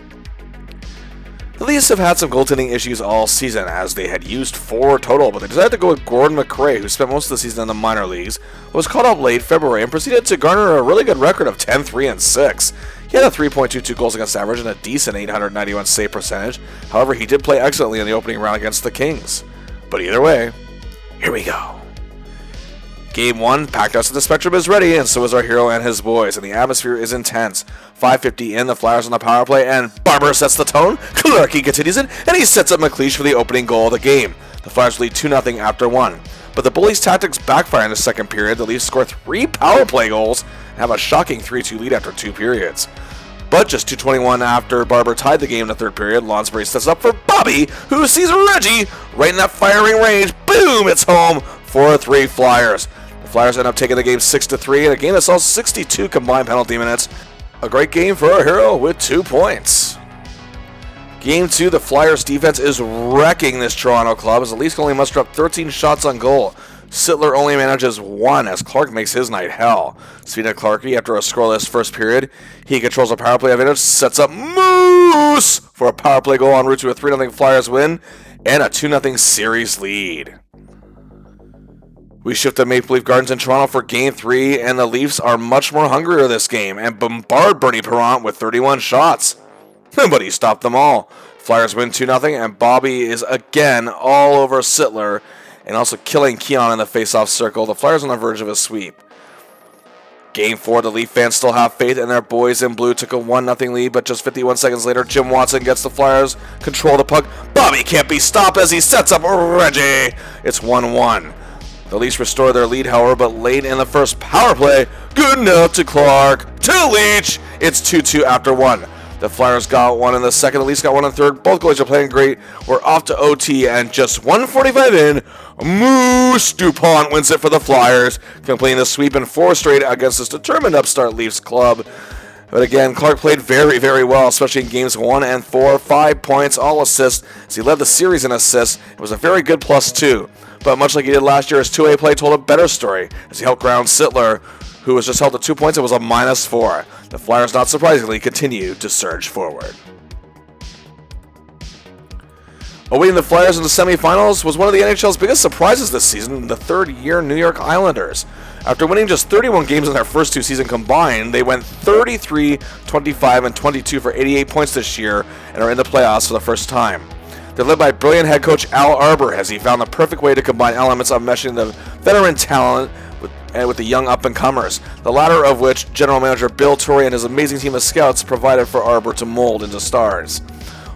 The Leafs have had some goaltending issues all season, as they had used 4 total, but they decided to go with Gordon McRae, who spent most of the season in the minor leagues, was caught up late February, and proceeded to garner a really good record of 10-3-6. He had a 3.22 goals against average and a decent 891 save percentage. However, he did play excellently in the opening round against the Kings. But either way, here we go. Game 1, packed house at the Spectrum is ready, and so is our hero and his boys, and the atmosphere is intense. 5:50 in, the Flyers on the power play, and Barber sets the tone. Clarke continues it, and he sets up McLeish for the opening goal of the game. The Flyers lead 2-0 after 1. But the Bullies' tactics backfire in the second period. The Leafs score 3 power play goals and have a shocking 3-2 lead after 2 periods. But just 2:21 after Barber tied the game in the third period, Lonsbury sets up for Bobby, who sees Reggie right in that firing range. Boom! It's home. 4-3 Flyers. The Flyers end up taking the game 6-3 in a game that saw 62 combined penalty minutes. A great game for our hero with 2 points. Game 2, the Flyers defense is wrecking this Toronto club as the Leafs only muster up 13 shots on goal. Sittler only manages 1 as Clarke makes his night hell. Speaking of Clarke, after a scoreless first period, he controls a power play advantage, sets up Moose for a power play goal en route to a 3-0 Flyers win and a 2-0 series lead. We shift to Maple Leaf Gardens in Toronto for Game 3, and the Leafs are much more hungrier this game and bombard Bernie Parent with 31 shots. But he stopped them all. Flyers win 2-0, and Bobby is again all over Sittler and also killing Keon in the face-off circle. The Flyers on the verge of a sweep. Game 4, the Leaf fans still have faith, and their boys in blue took a 1-0 lead, but just 51 seconds later, Jim Watson gets the Flyers control the puck. Bobby can't be stopped as he sets up Reggie. It's 1-1. The Leafs restore their lead, however, but late in the first power play, good enough to Clarke, to Leach. It's 2-2 after 1. The Flyers got 1 in the second, the Leafs got 1 in the third. Both goalies are playing great. We're off to OT, and just 1:45 in, Moose DuPont wins it for the Flyers, completing the sweep in 4 straight against this determined upstart Leafs club. But again, Clarke played very, very well, especially in games 1 and 4. 5 points, all assists, as he led the series in assists. It was a very good +2. But much like he did last year, his 2A play told a better story, as he helped ground Sittler, who was just held to 2 points and was a -4. The Flyers, not surprisingly, continue to surge forward. Awaiting the Flyers in the semifinals was one of the NHL's biggest surprises this season, the third-year New York Islanders. After winning just 31 games in their first 2 seasons combined, they went 33, 25, and 22 for 88 points this year and are in the playoffs for the first time. They're led by brilliant head coach Al Arbour, as he found the perfect way to combine elements of meshing the veteran talent with the young up-and-comers, the latter of which general manager Bill Torrey and his amazing team of scouts provided for Arbour to mold into stars.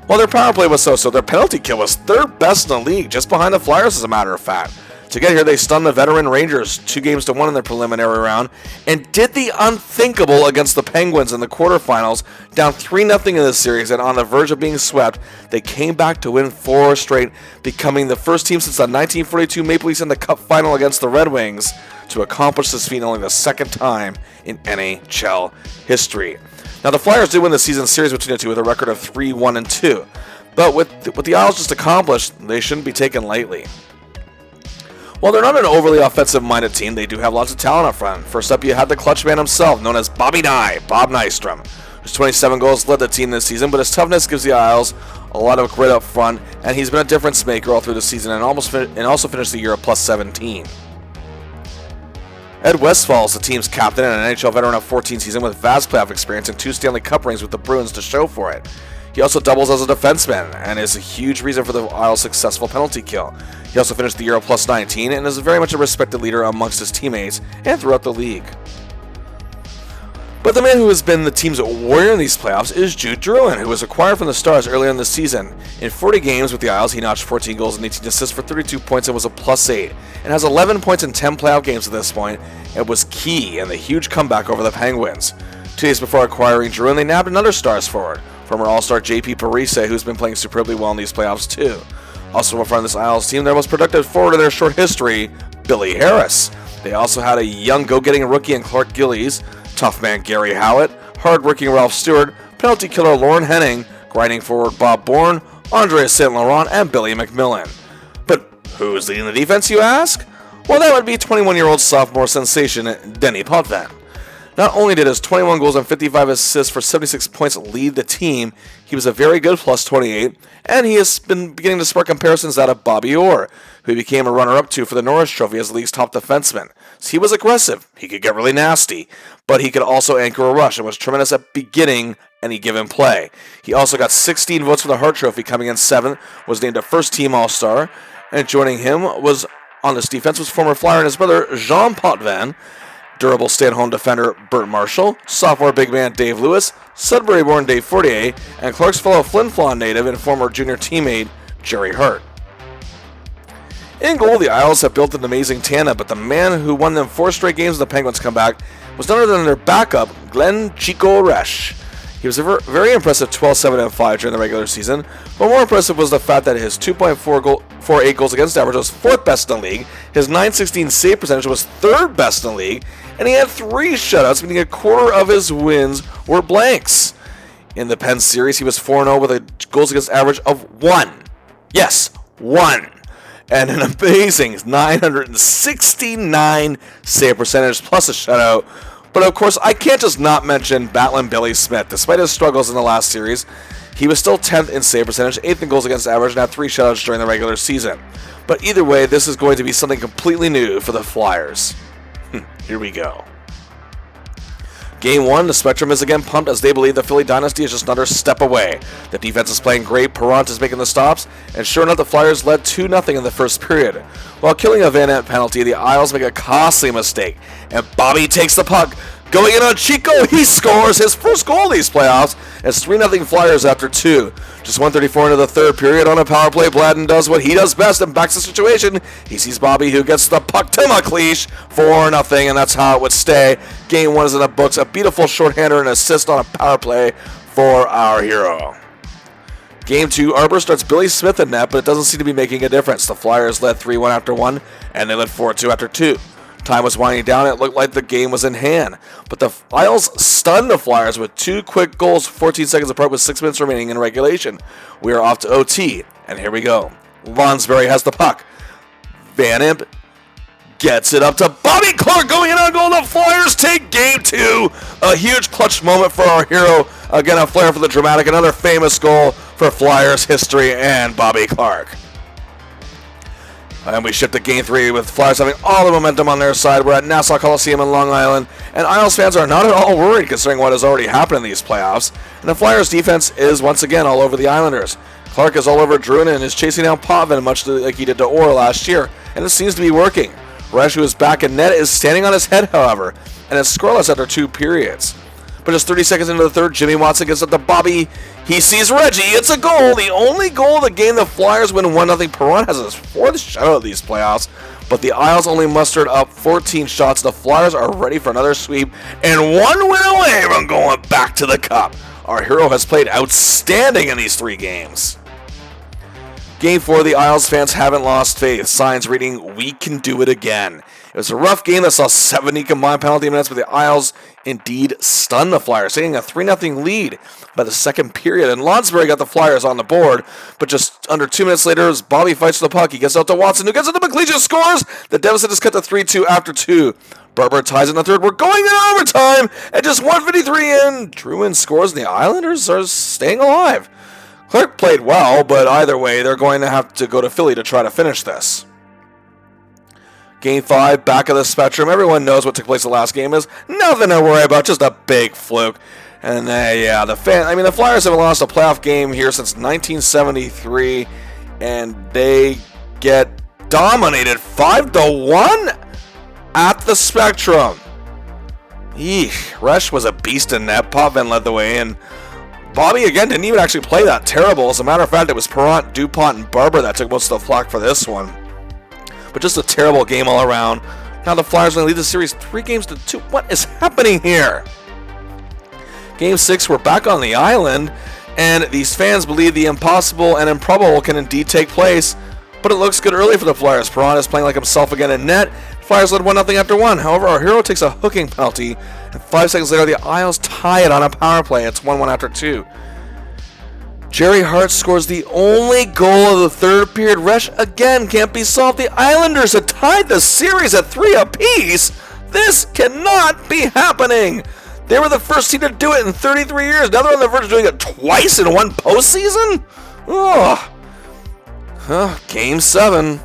While their power play was so-so, their penalty kill was 3rd best in the league, just behind the Flyers as a matter of fact. To get here, they stunned the veteran Rangers 2-1 in their preliminary round and did the unthinkable against the Penguins in the quarterfinals, down 3-0 in the series and on the verge of being swept. They came back to win 4 straight, becoming the first team since the 1942 Maple Leafs in the Cup final against the Red Wings to accomplish this feat only the 2nd time in NHL history. Now, the Flyers did win the season series between the two with a record of 3-1-2, but with what the Isles just accomplished, they shouldn't be taken lightly. While they're not an overly offensive-minded team, they do have lots of talent up front. First up, you had the clutch man himself, known as Bob Nystrom. His 27 goals led the team this season, but his toughness gives the Isles a lot of grit up front, and he's been a difference maker all through the season and also finished the year at +17. Ed Westfall is the team's captain and an NHL veteran of 14 seasons with vast playoff experience and 2 Stanley Cup rings with the Bruins to show for it. He also doubles as a defenseman and is a huge reason for the Isles' successful penalty kill. He also finished the year at +19 and is very much a respected leader amongst his teammates and throughout the league. But the man who has been the team's warrior in these playoffs is Jude Drouin, who was acquired from the Stars earlier in the season. In 40 games with the Isles, he notched 14 goals and 18 assists for 32 points and was a +8, and has 11 points in 10 playoff games at this point, and was key in the huge comeback over the Penguins. 2 days before acquiring Drouin, they nabbed another Stars forward, former All-Star JP Parise, who's been playing superbly well in these playoffs too. Also in front of this Isles team, their most productive forward in their short history, Billy Harris. They also had a young go-getting rookie in Clark Gillies, tough man Gary Howitt, hard-working Ralph Stewart, penalty killer Lauren Henning, grinding forward Bob Bourne, Andreas St. Laurent, and Billy McMillan. But who's leading the defense, you ask? Well, that would be 21-year-old sophomore sensation Denny Potvin. Not only did his 21 goals and 55 assists for 76 points lead the team, he was a very good plus 28, and he has been beginning to spark comparisons out of Bobby Orr, who he became a runner-up to for the Norris Trophy as the league's top defenseman. So he was aggressive, he could get really nasty, but he could also anchor a rush and was tremendous at beginning any given play. He also got 16 votes for the Hart Trophy, coming in 7th, was named a first-team All-Star, and joining him was on this defense was former Flyer and his brother Jean Potvin, durable stay-at-home defender Burt Marshall, sophomore big man Dave Lewis, Sudbury-born Dave Fortier, and Clark's fellow Flin Flon native and former junior teammate Jerry Hart. In goal, the Isles have built an amazing tandem, but the man who won them 4 straight games of the Penguins' comeback was none other than their backup, Glenn Chico Resch. He was a very impressive 12-7-5 during the regular season, but more impressive was the fact that his 2.48 goals against average was 4th best in the league, his .916 save percentage was 3rd best in the league, and he had 3 shutouts, meaning a quarter of his wins were blanks. In the Penn series, he was 4-0 with a goals against average of 1. Yes, 1. And an amazing 969 save percentage plus a shutout. But of course, I can't just not mention Battling Billy Smith. Despite his struggles in the last series, he was still 10th in save percentage, 8th in goals against average, and had 3 shutouts during the regular season. But either way, this is going to be something completely new for the Flyers. Here we go. Game 1, the Spectrum is again pumped as they believe the Philly dynasty is just another step away. The defense is playing great, Perrant is making the stops, and sure enough, the Flyers led 2-0 in the first period. While killing a Van Ant penalty, the Isles make a costly mistake, and Bobby takes the puck. Going in on Chico, he scores his first goal of these playoffs. It's 3-0 Flyers after 2. Just 1:34 into the third period on a power play, Bladden does what he does best and backs the situation. He sees Bobby, who gets the puck to McLeish, 4-0, and that's how it would stay. Game 1 is in the books. A beautiful shorthander and assist on a power play for our hero. Game 2, Arbor starts Billy Smith in net, but it doesn't seem to be making a difference. The Flyers led 3-1 after 1, and they led 4-2 after 2. Time was winding down, and it looked like the game was in hand. But the Isles stunned the Flyers with 2 quick goals 14 seconds apart with 6 minutes remaining in regulation. We are off to OT, and here we go. Lonsberry has the puck. Van Imp gets it up to Bobby Clarke going in on goal. The Flyers take Game 2. A huge clutch moment for our hero. Again, a flare for the dramatic. Another famous goal for Flyers history and Bobby Clarke. And we shift to Game 3 with Flyers having all the momentum on their side. We're at Nassau Coliseum in Long Island, and Isles fans are not at all worried considering what has already happened in these playoffs. And the Flyers defense is once again all over the Islanders. Clarke is all over Druin and is chasing down Potvin much like he did to Orr last year, and it seems to be working. Resch, who is back in net, is standing on his head, however, and is scoreless after 2 periods. But just 30 seconds into the third, Jimmy Watson gets up to Bobby. He sees Reggie. It's a goal. The only goal of the game. The Flyers win 1-0. Perrant has his 4th shutout of these playoffs. But the Isles only mustered up 14 shots. The Flyers are ready for another sweep. And 1 win away from going back to the Cup. Our hero has played outstanding in these 3 games. Game 4, the Isles fans haven't lost faith. Signs reading, "We can do it again." It was a rough game that saw 70 combined penalty minutes, but the Isles indeed stunned the Flyers, taking a 3-0 lead by the second period. And Lonsberry got the Flyers on the board, but just under 2 minutes later, as Bobby fights for the puck, he gets out to Watson, who gets it to McLeish, scores! The deficit is cut to 3-2 after 2. Berber ties in the third. We're going in overtime, and just 1:53 in, Druin scores, and the Islanders are staying alive. Clarke played well, but either way, they're going to have to go to Philly to try to finish this. Game 5, back of the Spectrum. Everyone knows what took place the last game is nothing to worry about, just a big fluke. And the Flyers haven't lost a playoff game here since 1973, and they get dominated 5-1 at the Spectrum. Eesh, Resch was a beast in net. Potvin led the way, and Bobby, again, didn't even actually play that terrible. As a matter of fact, it was Perrant, DuPont, and Barber that took most of the flak for this one. But just a terrible game all around. Now the Flyers only lead the series 3-2. What is happening here? Game 6, we're back on the island, and these fans believe the impossible and improbable can indeed take place. But it looks good early for the Flyers. Perrant is playing like himself again in net. Flyers led 1-0 after 1. However, our hero takes a hooking penalty, and 5 seconds later, the Isles tie it on a power play. It's 1-1 after 2. Jerry Hart scores the only goal of the third period. Resch again can't be solved. The Islanders had tied the series at 3 apiece. This cannot be happening. They were the first team to do it in 33 years. Now they're on the verge of doing it twice in one postseason? Game 7.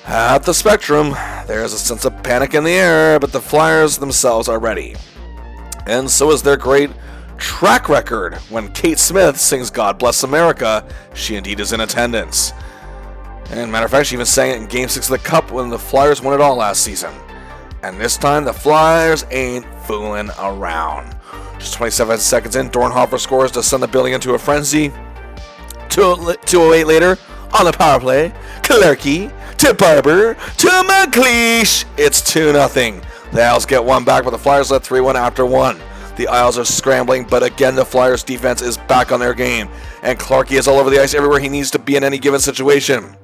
At the Spectrum, there's a sense of panic in the air, but the Flyers themselves are ready. And so is their great track record. When Kate Smith sings God Bless America, she indeed is in attendance. And matter of fact, she even sang it in Game 6 of the Cup when the Flyers won it all last season. And this time, the Flyers ain't fooling around. Just 27 seconds in, Dornhofer scores to send the building into a frenzy. 2:08 later, on the power play, Clarke to Barber to McLeish. It's 2-0. The Isles get one back, but the Flyers led 3-1 after one. The Isles are scrambling, but again, the Flyers' defense is back on their game. And Clarke is all over the ice everywhere he needs to be in any given situation.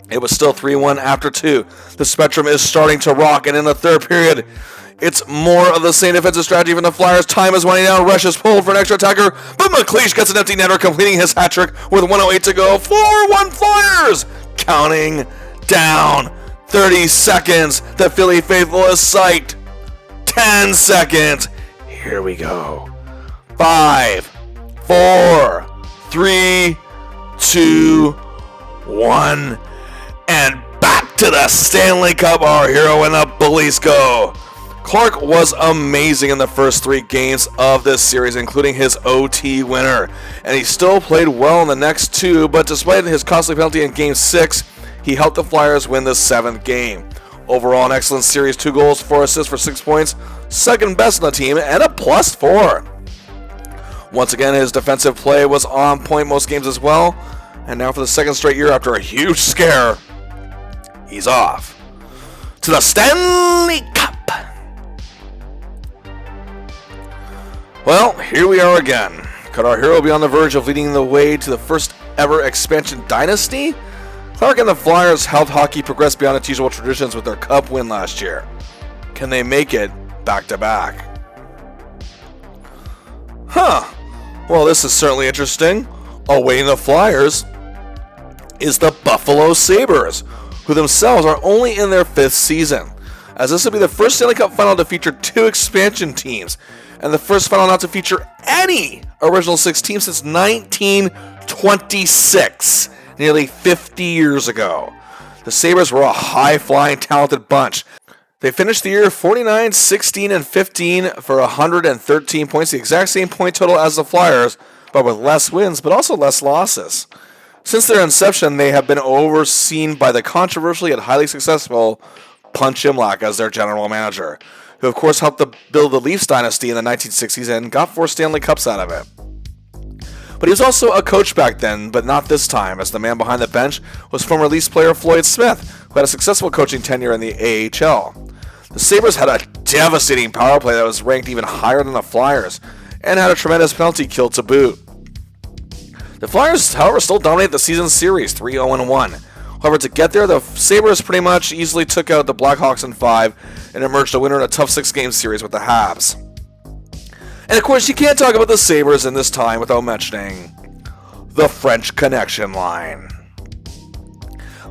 It was still 3-1 after 2. The Spectrum is starting to rock, and in the third period, it's more of the same defensive strategy from the Flyers. Time is winding down. Rush is pulled for an extra attacker, but McLeish gets an empty netter, completing his hat trick with 1:08 to go. 4-1 Flyers! Counting down. 30 seconds. The Philly faithful is psyched. 10 seconds. Here we go. 5, 4, 3, 2, 1. And back to the Stanley Cup, our hero and the Bullies go. Clarke was amazing in the first 3 games of this series, including his OT winner. And he still played well in the next 2, but despite his costly penalty in Game 6, he helped the Flyers win the 7th game. Overall, an excellent series, 2 goals, 4 assists for 6 points, second best on the team, and a +4. Once again, his defensive play was on point most games as well. And now for the second straight year after a huge scare, he's off to the Stanley Cup. Well, here we are again. Could our hero be on the verge of leading the way to the first ever expansion dynasty? Clarke and the Flyers helped hockey progress beyond its usual traditions with their Cup win last year. Can they make it back-to-back? Well, this is certainly interesting. Awaiting the Flyers is the Buffalo Sabres, who themselves are only in their 5th season, as this will be the first Stanley Cup final to feature 2 expansion teams, and the first final not to feature any original 6 teams since 1926, nearly 50 years ago. The Sabres were a high-flying, talented bunch. They finished the year 49, 16, and 15 for 113 points, the exact same point total as the Flyers, but with less wins, but also less losses. Since their inception, they have been overseen by the controversial yet highly successful Punch Imlach as their general manager, who of course helped to build the Leafs dynasty in the 1960s and got 4 Stanley Cups out of it. But he was also a coach back then, but not this time, as the man behind the bench was former Leafs player Floyd Smith, who had a successful coaching tenure in the AHL. The Sabres had a devastating power play that was ranked even higher than the Flyers, and had a tremendous penalty kill to boot. The Flyers, however, still dominate the season series, 3-0-1. However, to get there, the Sabres pretty much easily took out the Blackhawks in 5 and emerged a winner in a tough 6-game series with the Habs. And of course, you can't talk about the Sabres in this time without mentioning the French Connection line.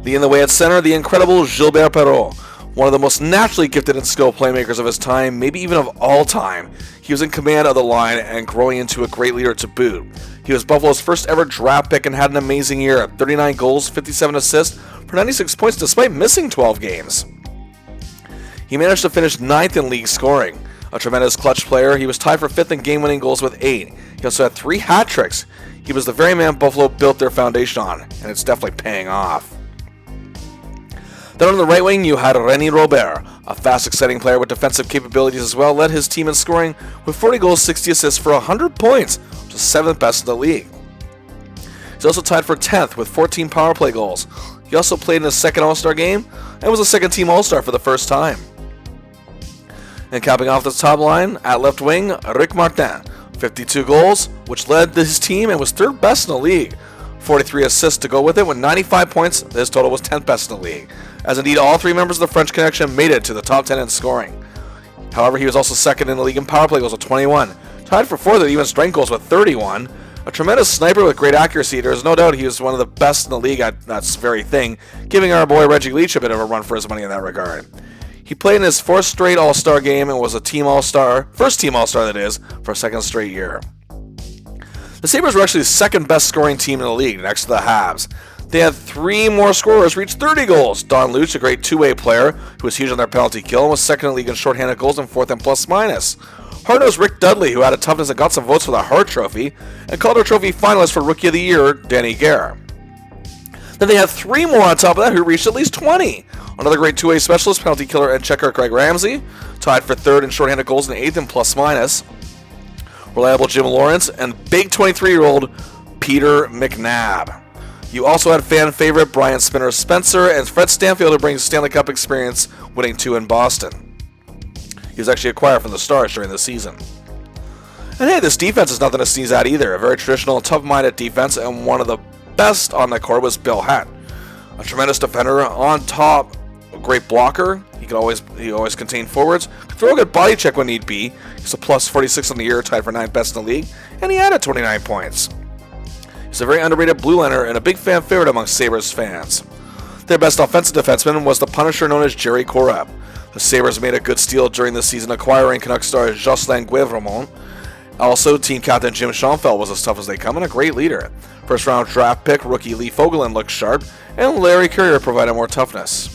Leading the way at center, the incredible Gilbert Perreault, one of the most naturally gifted and skilled playmakers of his time, maybe even of all time. He was in command of the line and growing into a great leader to boot. He was Buffalo's first ever draft pick and had an amazing year. 39 goals, 57 assists for 96 points despite missing 12 games. He managed to finish 9th in league scoring. A tremendous clutch player, he was tied for 5th in game-winning goals with 8. He also had 3 hat tricks. He was the very man Buffalo built their foundation on, and it's definitely paying off. Then on the right wing, you had René Robert, a fast, exciting player with defensive capabilities as well, led his team in scoring with 40 goals, 60 assists for 100 points, which is 7th best in the league. He's also tied for 10th with 14 power play goals. He also played in his second All-Star game and was a second-team All-Star for the first time. And capping off the top line, at left wing, Rick Martin, 52 goals, which led his team and was 3rd best in the league. 43 assists to go with it. With 95 points, his total was 10th best in the league, as indeed all 3 members of the French Connection made it to the top 10 in scoring. However, he was also second in the league in power play goals with 21, tied for 4th in even strength goals with 31. A tremendous sniper with great accuracy. There's no doubt he was one of the best in the league at that very thing, giving our boy Reggie Leach a bit of a run for his money in that regard. He played in his 4th straight All-Star game and was a team All-Star, first team All-Star that is, for a 2nd straight year. The Sabres were actually the 2nd best scoring team in the league, next to the Habs. They had 3 more scorers reach 30 goals. Don Luch, a great two-way player who was huge on their penalty kill and was 2nd in the league in shorthanded goals and 4th in plus-minus. Hard-nosed Rick Dudley, who had a toughness and got some votes for the Hart Trophy, and Calder Trophy finalist for Rookie of the Year, Danny Gare. Then they had 3 more on top of that who reached at least 20. Another great two-way specialist, penalty killer and checker Craig Ramsey, tied for 3rd in shorthanded goals and 8th in plus-minus. Reliable Jim Lawrence, and big 23-year-old Peter McNabb. You also had fan favorite Brian Spinner Spencer and Fred Stanfield, who brings Stanley Cup experience, winning 2 in Boston. He was actually acquired from the Stars during the season. And hey, this defense is nothing to sneeze at either. A very traditional and tough-minded defense, and one of the best on the court was Bill Hatt. A tremendous defender on top, a great blocker. He always contained forwards. Could throw a good body check when need be. He's a plus 46 on the year, tied for 9th best in the league, and he added 29 points. He's a very underrated blue liner and a big fan favorite among Sabres fans. Their best offensive defenseman was the Punisher known as Jerry Korab. The Sabres made a good steal during the season, acquiring Canuck star Jocelyn Guevremont. Also, team captain Jim Schoenfeld was as tough as they come and a great leader. First round draft pick rookie Lee Fogelin looked sharp, and Larry Courier provided more toughness.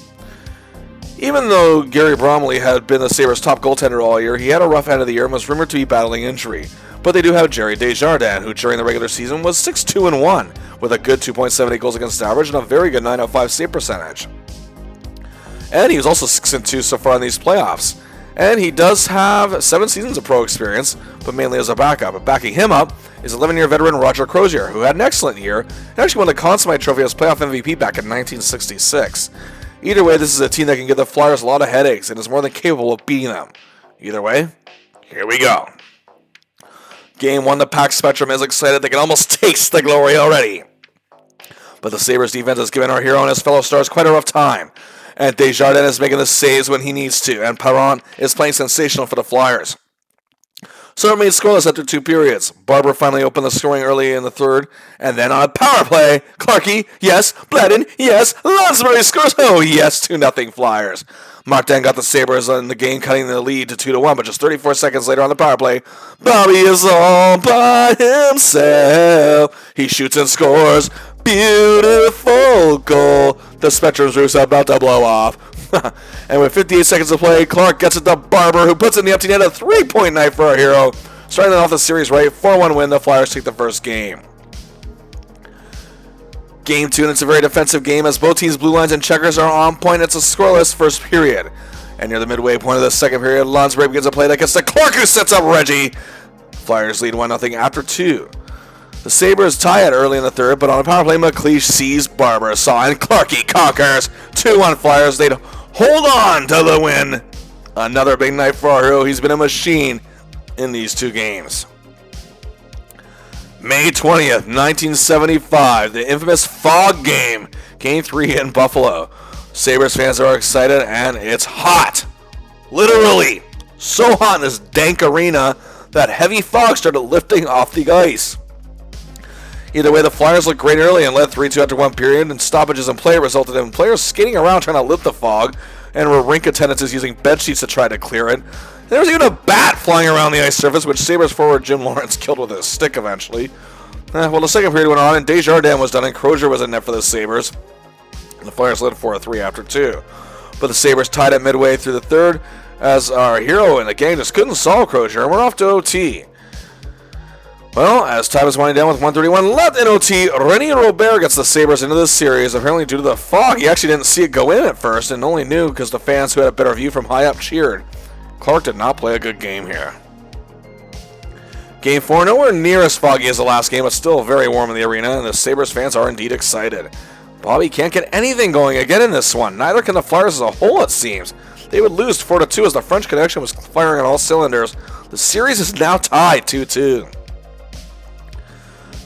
Even though Gary Bromley had been the Sabres' top goaltender all year, he had a rough end of the year and was rumored to be battling injury. But they do have Jerry Desjardins, who during the regular season was 6-2-1, with a good 2.78 goals against average and a very good .905 save percentage. And he was also 6-2 so far in these playoffs. And he does have 7 seasons of pro experience, but mainly as a backup. But backing him up is 11-year veteran Roger Crozier, who had an excellent year and actually won the Conn Smythe Trophy as playoff MVP back in 1966. Either way, this is a team that can give the Flyers a lot of headaches and is more than capable of beating them. Either way, here we go. Game 1, the Pack Spectrum is excited. They can almost taste the glory already. But the Sabres defense has given our hero and his fellow stars quite a rough time. And Desjardins is making the saves when he needs to, and Perron is playing sensational for the Flyers. So it remains scoreless after 2 periods. Barber finally opened the scoring early in the 3rd, and then on a power play, Clarke, yes, Bledin, yes, Lansbury scores, oh yes, 2-0 Flyers. Martin got the Sabres in the game, cutting the lead to 2-1, but just 34 seconds later on the power play, Bobby is all by himself. He shoots and scores. Beautiful goal. The Spectrum's roof's about to blow off. And with 58 seconds to play, Clarke gets it to Barber, who puts it in the empty net, a 3-point night for our hero. Starting off the series right, 4-1 win, the Flyers take the first game. Game 2, and it's a very defensive game as both teams' blue lines and checkers are on point. It's a scoreless first period. And near the midway point of the second period, Lansbury begins a play that gets to Clarke, who sets up Reggie. Flyers lead 1-0 after 2. The Sabres tie it early in the 3rd, but on a power play, McLeish sees Barber, saw, and Clarke conquers. 2-1 Flyers. They'd hold on to the win. Another big night for our hero. He's been a machine in these 2 games. May 20th, 1975, the infamous Fog Game, Game 3 in Buffalo. Sabres fans are excited, and it's hot. Literally, so hot in this dank arena that heavy fog started lifting off the ice. Either way, the Flyers looked great early and led 3-2 after 1 period, and stoppages in play resulted in players skating around trying to lift the fog, and were rink attendances using bed sheets to try to clear it. There was even a bat flying around the ice surface, which Sabres forward Jim Lawrence killed with a stick eventually. Well, the second period went on, and Desjardins was done, and Crozier was in net for the Sabres. And the Flyers led 4-3 after 2. But the Sabres tied at midway through the 3rd, as our hero in the game just couldn't solve Crozier, and we're off to OT. Well, as time is winding down with 131 left in OT, René Robert gets the Sabres into this series. Apparently due to the fog, he actually didn't see it go in at first, and only knew because the fans who had a better view from high up cheered. Clarke did not play a good game here. Game 4, nowhere near as foggy as the last game, but still very warm in the arena, and the Sabres fans are indeed excited. Bobby can't get anything going again in this one. Neither can the Flyers as a whole, it seems. They would lose 4-2 as the French Connection was firing on all cylinders. The series is now tied 2-2.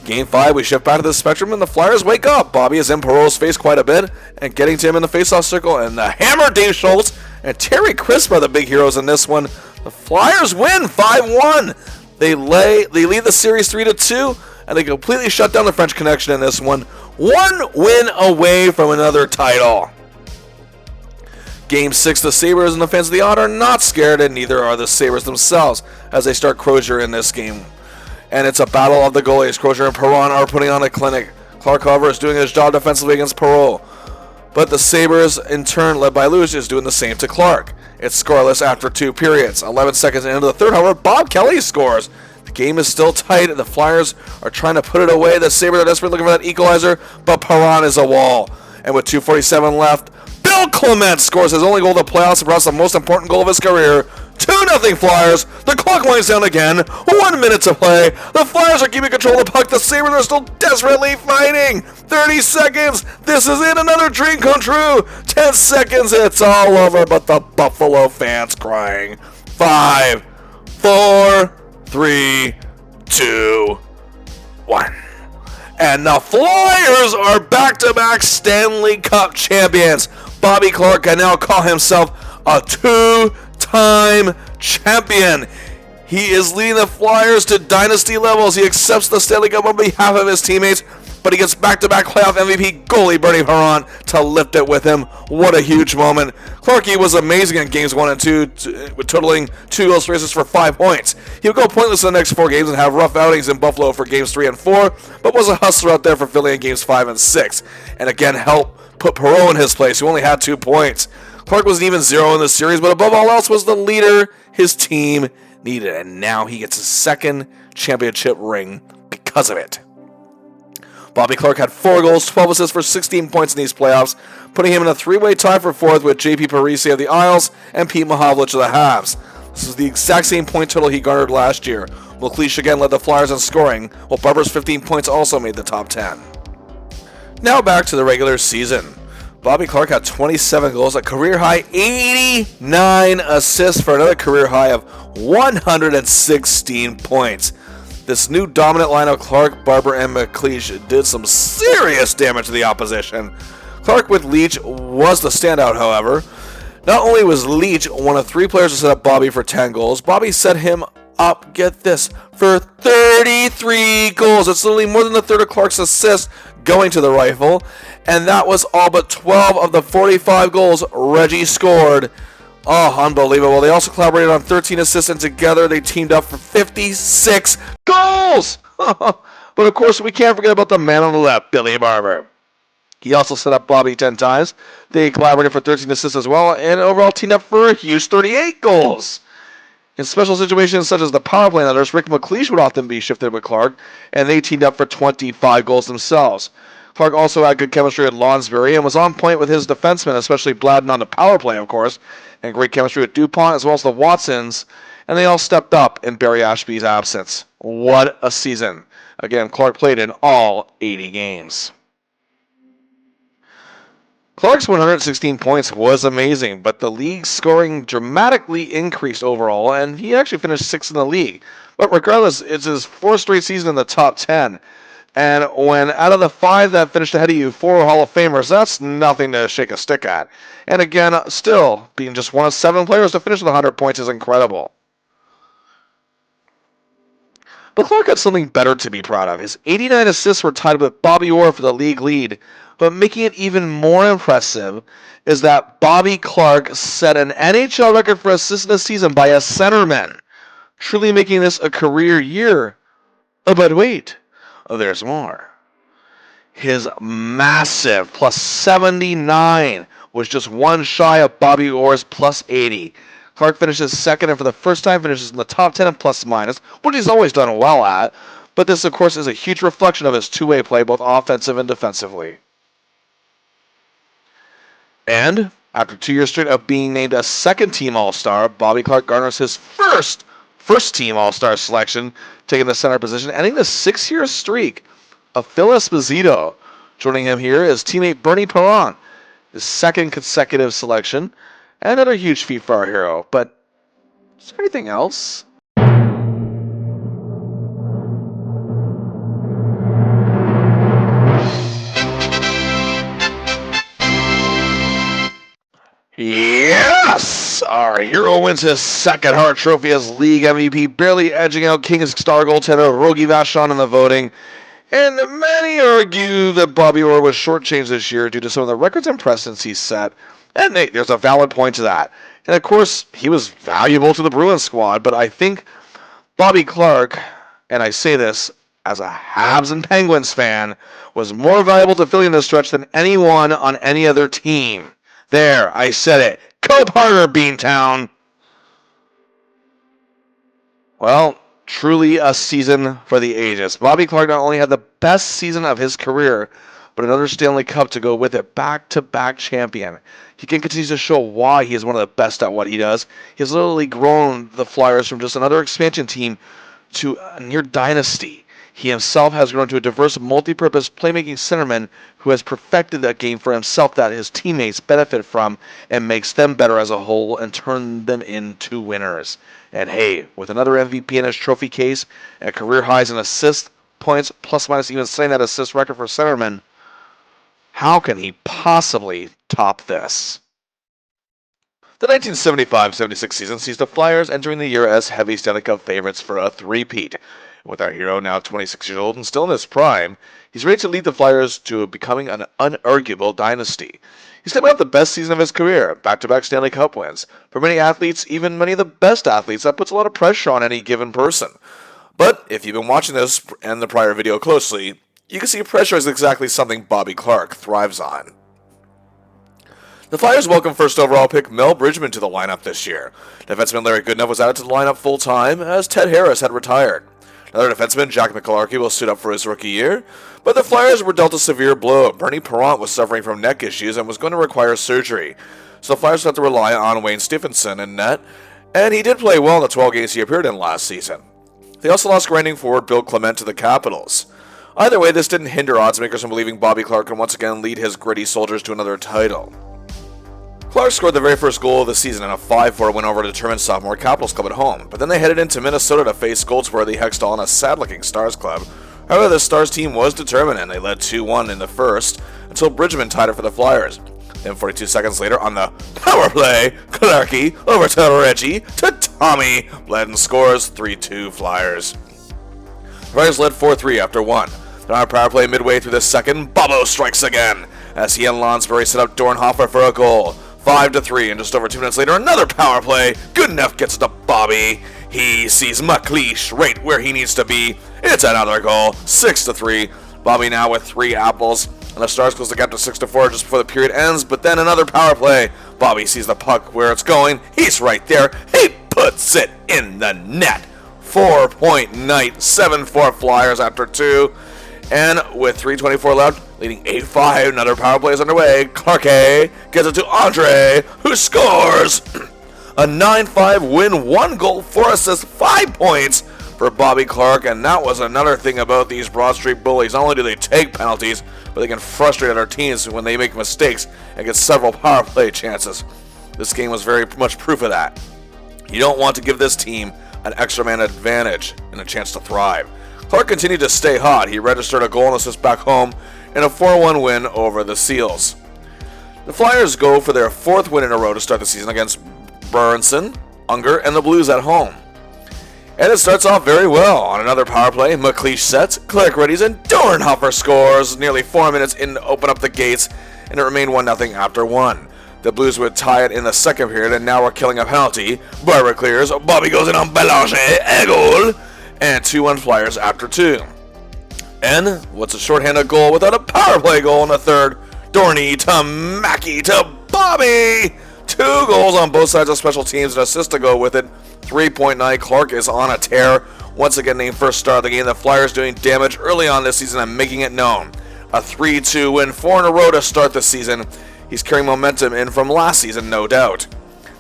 Game 5, we shift back to the Spectrum, and the Flyers wake up. Bobby is in Perreault's face quite a bit, and getting to him in the faceoff circle, and the hammer Dave Schultz and Terry Crisp are the big heroes in this one. The Flyers win 5-1. They lead the series 3-2, and they completely shut down the French Connection in this one. 1 win away from another title. Game 6, the Sabres and the fans of the Odd are not scared, and neither are the Sabres themselves as they start Crozier in this game. And it's a battle of the goalies. Crozier and Perron are putting on a clinic. Clarke, however, is doing his job defensively against Perreault. But the Sabres, in turn, led by Luce, is doing the same to Clarke. It's scoreless after 2 periods. 11 seconds into the third, however, Bob Kelly scores. The game is still tight, and the Flyers are trying to put it away. The Sabres are desperately looking for that equalizer, but Perron is a wall. And with 2:47 left, Bill Clement scores his only goal of the playoffs and perhaps the most important goal of his career. 2-0 Flyers. The clock winds down again. 1 minute to play. The Flyers are keeping control of the puck. The Sabres are still desperately fighting. 30 seconds. This is it. Another dream come true. 10 seconds. It's all over, but the Buffalo fans crying. 5, 4, 3, 2, 1. And the Flyers are back-to-back Stanley Cup champions. Bobby Clarke can now call himself a 2-time champion. He is leading the Flyers to dynasty levels. He accepts the Stanley Cup on behalf of his teammates, but he gets back-to-back playoff MVP goalie Bernie Perron to lift it with him. What a huge moment. Clarke was amazing in games 1 and 2, with totaling 2 goals, 3 assists for 5 points. He would go pointless in the next 4 games and have rough outings in Buffalo for games 3 and 4, but was a hustler out there for Philly in games 5 and 6. And again, helped put Perreault in his place, who only had 2 points. Clarke wasn't even 0 in the series, but above all else was the leader his team needed. And now he gets his 2nd championship ring because of it. Bobby Clarke had 4 goals, 12 assists for 16 points in these playoffs, putting him in a 3-way tie for 4th with J.P. Parise of the Isles and Pete Mahovlich of the Habs. This is the exact same point total he garnered last year. McLeish again led the Flyers in scoring, while Barber's 15 points also made the top 10. Now back to the regular season. Bobby Clarke had 27 goals, a career-high 89 assists for another career-high of 116 points. This new dominant line of Clarke, Barber, and McLeish did some serious damage to the opposition. Clarke with Leach was the standout, however. Not only was Leach one of 3 players to set up Bobby for 10 goals, Bobby set him up, get this, for 33 goals. It's literally more than a third of Clarke's assists going to the rifle, and that was all but 12 of the 45 goals Reggie scored. Oh, unbelievable. They also collaborated on 13 assists, and together they teamed up for 56 goals! But of course, we can't forget about the man on the left, Billy Barber. He also set up Bobby 10 times. They collaborated for 13 assists as well, and overall teamed up for a huge 38 goals. In special situations such as the power play others, Rick McLeish would often be shifted with Clarke, and they teamed up for 25 goals themselves. Clarke also had good chemistry with Lonsbury and was on point with his defensemen, especially Bladden on the power play, of course, and great chemistry with DuPont as well as the Watsons, and they all stepped up in Barry Ashby's absence. What a season. Again, Clarke played in all 80 games. Clarke's 116 points was amazing, but the league's scoring dramatically increased overall, and he actually finished 6th in the league. But regardless, it's his 4th straight season in the top 10. And when out of the 5 that finished ahead of you, 4 Hall of Famers, that's nothing to shake a stick at. And again, still, being just one of 7 players to finish with 100 points is incredible. But Clarke had something better to be proud of. His 89 assists were tied with Bobby Orr for the league lead. But making it even more impressive is that Bobby Clarke set an NHL record for assists in a season by a centerman, truly making this a career year. But wait, there's more. His massive plus 79 was just one shy of Bobby Orr's plus 80. Clarke finishes 2nd and for the first time finishes in the top 10 in plus minus, which he's always done well at. But this, of course, is a huge reflection of his two-way play, both offensive and defensively. And after 2 years straight of being named a second-team All-Star, Bobby Clarke garners his first-team All-Star selection, taking the center position, ending the 6-year streak of Phil Esposito. Joining him here is teammate Bernie Perron, his 2nd consecutive selection, and another huge feat for our hero. But is there anything else? Yes! Our hero wins his 2nd Hart Trophy as league MVP, barely edging out King's star goaltender Rogie Vachon in the voting. And many argue that Bobby Orr was shortchanged this year due to some of the records and precedents he set, And there's a valid point to that. And of course, he was valuable to the Bruins squad, but I think Bobby Clarke, and I say this as a Habs and Penguins fan, was more valuable to Philly in this stretch than anyone on any other team. There, I said it. Cope harder, Beantown! Well, truly a season for the ages. Bobby Clarke not only had the best season of his career, but another Stanley Cup to go with it. Back-to-back champion. He can continue to show why he is one of the best at what he does. He has literally grown the Flyers from just another expansion team to a near dynasty. He himself has grown to a diverse, multi-purpose playmaking centerman who has perfected that game for himself that his teammates benefit from and makes them better as a whole and turn them into winners. And hey, with another MVP in his trophy case and career highs in assists, points, plus minus even setting that assist record for centerman, how can he possibly top this? The 1975-76 season sees the Flyers entering the year as heavy Stanley Cup favorites for a three-peat. With our hero now 26 years old and still in his prime, he's ready to lead the Flyers to becoming an unarguable dynasty. He's coming off the best season of his career, back-to-back Stanley Cup wins. For many athletes, even many of the best athletes, that puts a lot of pressure on any given person. But if you've been watching this and the prior video closely, you can see pressure is exactly something Bobby Clarke thrives on. The Flyers welcome first overall pick Mel Bridgman to the lineup this year. Defenseman Larry Goodenough was added to the lineup full-time as Ted Harris had retired. Another defenseman, Jack McClarky, will suit up for his rookie year, but the Flyers were dealt a severe blow. Bernie Parent was suffering from neck issues and was going to require surgery, so the Flyers had to rely on Wayne Stephenson in net, and he did play well in the 12 games he appeared in last season. They also lost grinding forward Bill Clement to the Capitals. Either way, this didn't hinder oddsmakers from believing Bobby Clarke can once again lead his gritty Soldiers to another title. Clarke scored the very first goal of the season in a 5-4 win over a determined sophomore Capitals club at home, but then they headed into Minnesota to face Goldsworthy, Hextall, and a sad-looking Stars club. However, the Stars team was determined, and they led 2-1 in the first, until Bridgman tied it for the Flyers. Then 42 seconds later, on the power play, Clarke over to Reggie, to Tommy. Bledin scores 3-2 Flyers. The Flyers led 4-3 after 1. Then on a power play midway through the second, Bobo strikes again, as he and Lonsbury set up Dornhofer for a goal. 5-3, and just over 2 minutes later, another power play. Goodenough gets it to Bobby. He sees McLeish right where he needs to be. It's another goal, 6-3. Bobby now with 3 apples, and the Stars close the gap to 6-4 just before the period ends, but then another power play. Bobby sees the puck where it's going. He's right there. He puts it in the net. 4-point night, 7-4 Flyers after 2. And with 3:24 left, leading 8-5, another power play is underway. Clarke gets it to Andre, who scores! A 9-5 win, 1 goal, 4 assists, 5 points for Bobby Clarke. And that was another thing about these Broad Street Bullies. Not only do they take penalties, but they can frustrate other teams when they make mistakes and get several power play chances. This game was very much proof of that. You don't want to give this team an extra man advantage and a chance to thrive. Clarke continued to stay hot. He registered a goal and assist back home in a 4-1 win over the Seals. The Flyers go for their 4th win in a row to start the season against Burnson, Unger, and the Blues at home. And it starts off very well. On another power play, McLeish sets, Clarke readies, and Dornhofer scores nearly 4 minutes in to open up the gates, and it remained 1-0 after 1. The Blues would tie it in the second period, and now we're killing a penalty. Barber clears, Bobby goes in on Belange, a goal! And 2-1 Flyers after 2. And what's a shorthanded goal without a power play goal in the third? Dorney to Mackey to Bobby! 2 goals on both sides of special teams and assist to go with it. 3-point night. Clarke is on a tear. Once again named first star of the game. The Flyers doing damage early on this season and making it known. A 3-2 win, 4 in a row to start the season. He's carrying momentum in from last season, no doubt.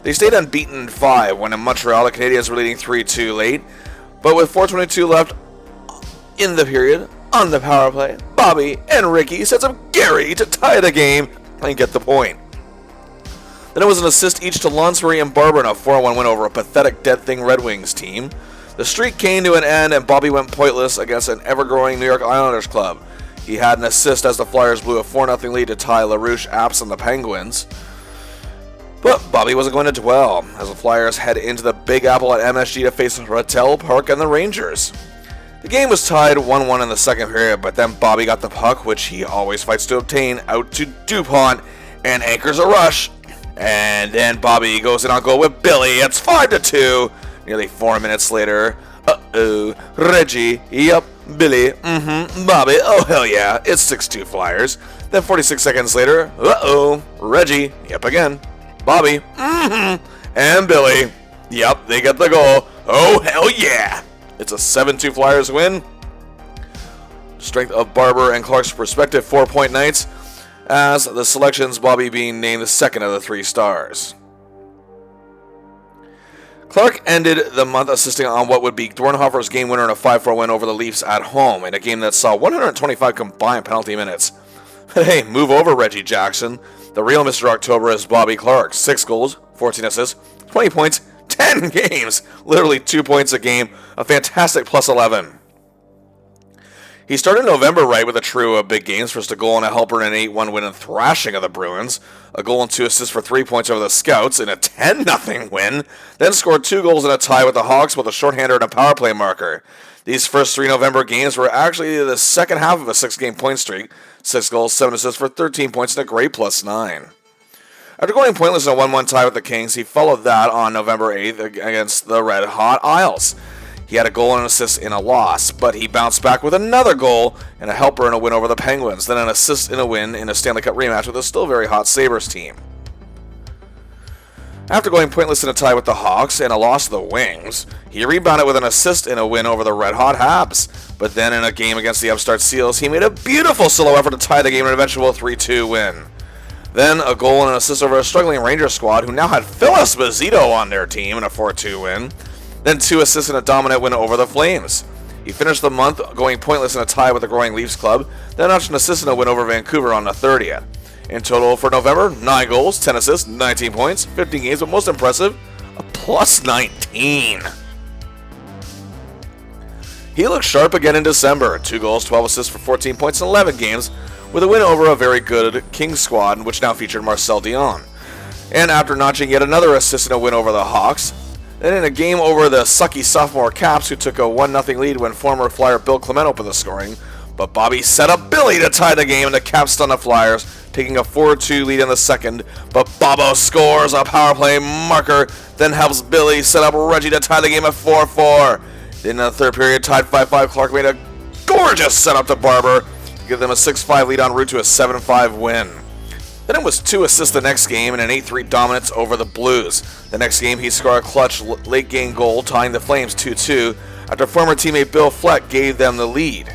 They stayed unbeaten in 5 when in Montreal the Canadiens were leading 3-2 late. But with 4:22 left in the period, on the power play, Bobby and Ricky sets up Gary to tie the game and get the point. Then it was an assist each to Lonsbury and Barber in a 4-1 win over a pathetic Dead Thing Red Wings team. The streak came to an end and Bobby went pointless against an ever-growing New York Islanders club. He had an assist as the Flyers blew a 4-0 lead to tie LaRouche, Apps, and the Penguins. But Bobby wasn't going to dwell, as the Flyers head into the Big Apple at MSG to face Rattel Park and the Rangers. The game was tied 1-1 in the second period, but then Bobby got the puck, which he always fights to obtain, out to DuPont, and anchors a rush. And then Bobby goes in on goal with Billy. It's 5-2. Nearly 4 minutes later. Uh-oh. Reggie. Yep. Billy. Bobby. Oh, hell yeah. It's 6-2 Flyers. Then 46 seconds later. Uh-oh. Reggie. Yep, again. Bobby. And Billy. Yep, they get the goal. Oh, hell yeah. It's a 7-2 Flyers win. Strength of Barber and Clarke's respective 4-point nights, as the selections, Bobby being named the second of the 3 stars. Clarke ended the month assisting on what would be Dornhofer's game winner in a 5-4 win over the Leafs at home, in a game that saw 125 combined penalty minutes. Hey, move over, Reggie Jackson. The real Mr. October is Bobby Clarke. 6 goals, 14 assists, 20 points, 10 games. Literally 2 points a game. A fantastic +11. He started November right with a trio of big games, first a goal and a helper in an 8-1 win and thrashing of the Bruins, a goal and 2 assists for 3 points over the Scouts in a 10-0 win, then scored 2 goals in a tie with the Hawks with a shorthander and a power play marker. These first 3 November games were actually the second half of a 6-game point streak, 6 goals, 7 assists for 13 points and a great +9. After going pointless in a 1-1 tie with the Kings, he followed that on November 8th against the Red Hot Isles. He had a goal and an assist in a loss, but he bounced back with another goal and a helper in a win over the Penguins, then an assist in a win in a Stanley Cup rematch with a still very hot Sabres team. After going pointless in a tie with the Hawks and a loss to the Wings, he rebounded with an assist in a win over the Red Hot Habs, but then in a game against the upstart Seals, he made a beautiful solo effort to tie the game in an eventual 3-2 win. Then a goal and an assist over a struggling Rangers squad who now had Phil Esposito on their team in a 4-2 win. Then 2 assists in a dominant win over the Flames. He finished the month going pointless in a tie with the growing Leafs club, then notched an assist in a win over Vancouver on the 30th. In total for November, 9 goals, 10 assists, 19 points, 15 games, but most impressive, a +19. He looked sharp again in December, 2 goals, 12 assists for 14 points in 11 games, with a win over a very good Kings squad, which now featured Marcel Dion. And after notching yet another assist in a win over the Hawks, then in a game over the sucky sophomore Caps, who took a 1-0 lead when former Flyer Bill Clement opened the scoring, but Bobby set up Billy to tie the game and the Caps stunned the Flyers, taking a 4-2 lead in the second, but Bobo scores a power play marker, then helps Billy set up Reggie to tie the game at 4-4. Then in the third period, tied 5-5, Clarke made a gorgeous setup to Barber to give them a 6-5 lead en route to a 7-5 win. Then it was 2 assists the next game and an 8-3 dominance over the Blues. The next game, he scored a clutch late-game goal, tying the Flames 2-2, after former teammate Bill Fleck gave them the lead.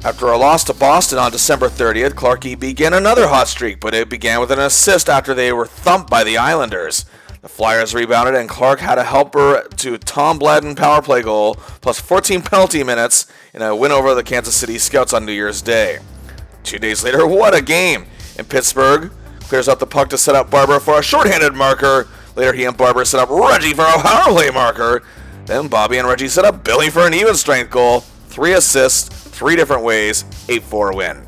After a loss to Boston on December 30th, Clarke began another hot streak, but it began with an assist after they were thumped by the Islanders. The Flyers rebounded, and Clarke had a helper to Tom Bladden power play goal, plus 14 penalty minutes in a win over the Kansas City Scouts on New Year's Day. 2 days later, what a game! In Pittsburgh, clears out the puck to set up Barber for a shorthanded marker. Later, he and Barber set up Reggie for a power play marker. Then Bobby and Reggie set up Billy for an even strength goal. 3 assists, 3 different ways, 8-4 win.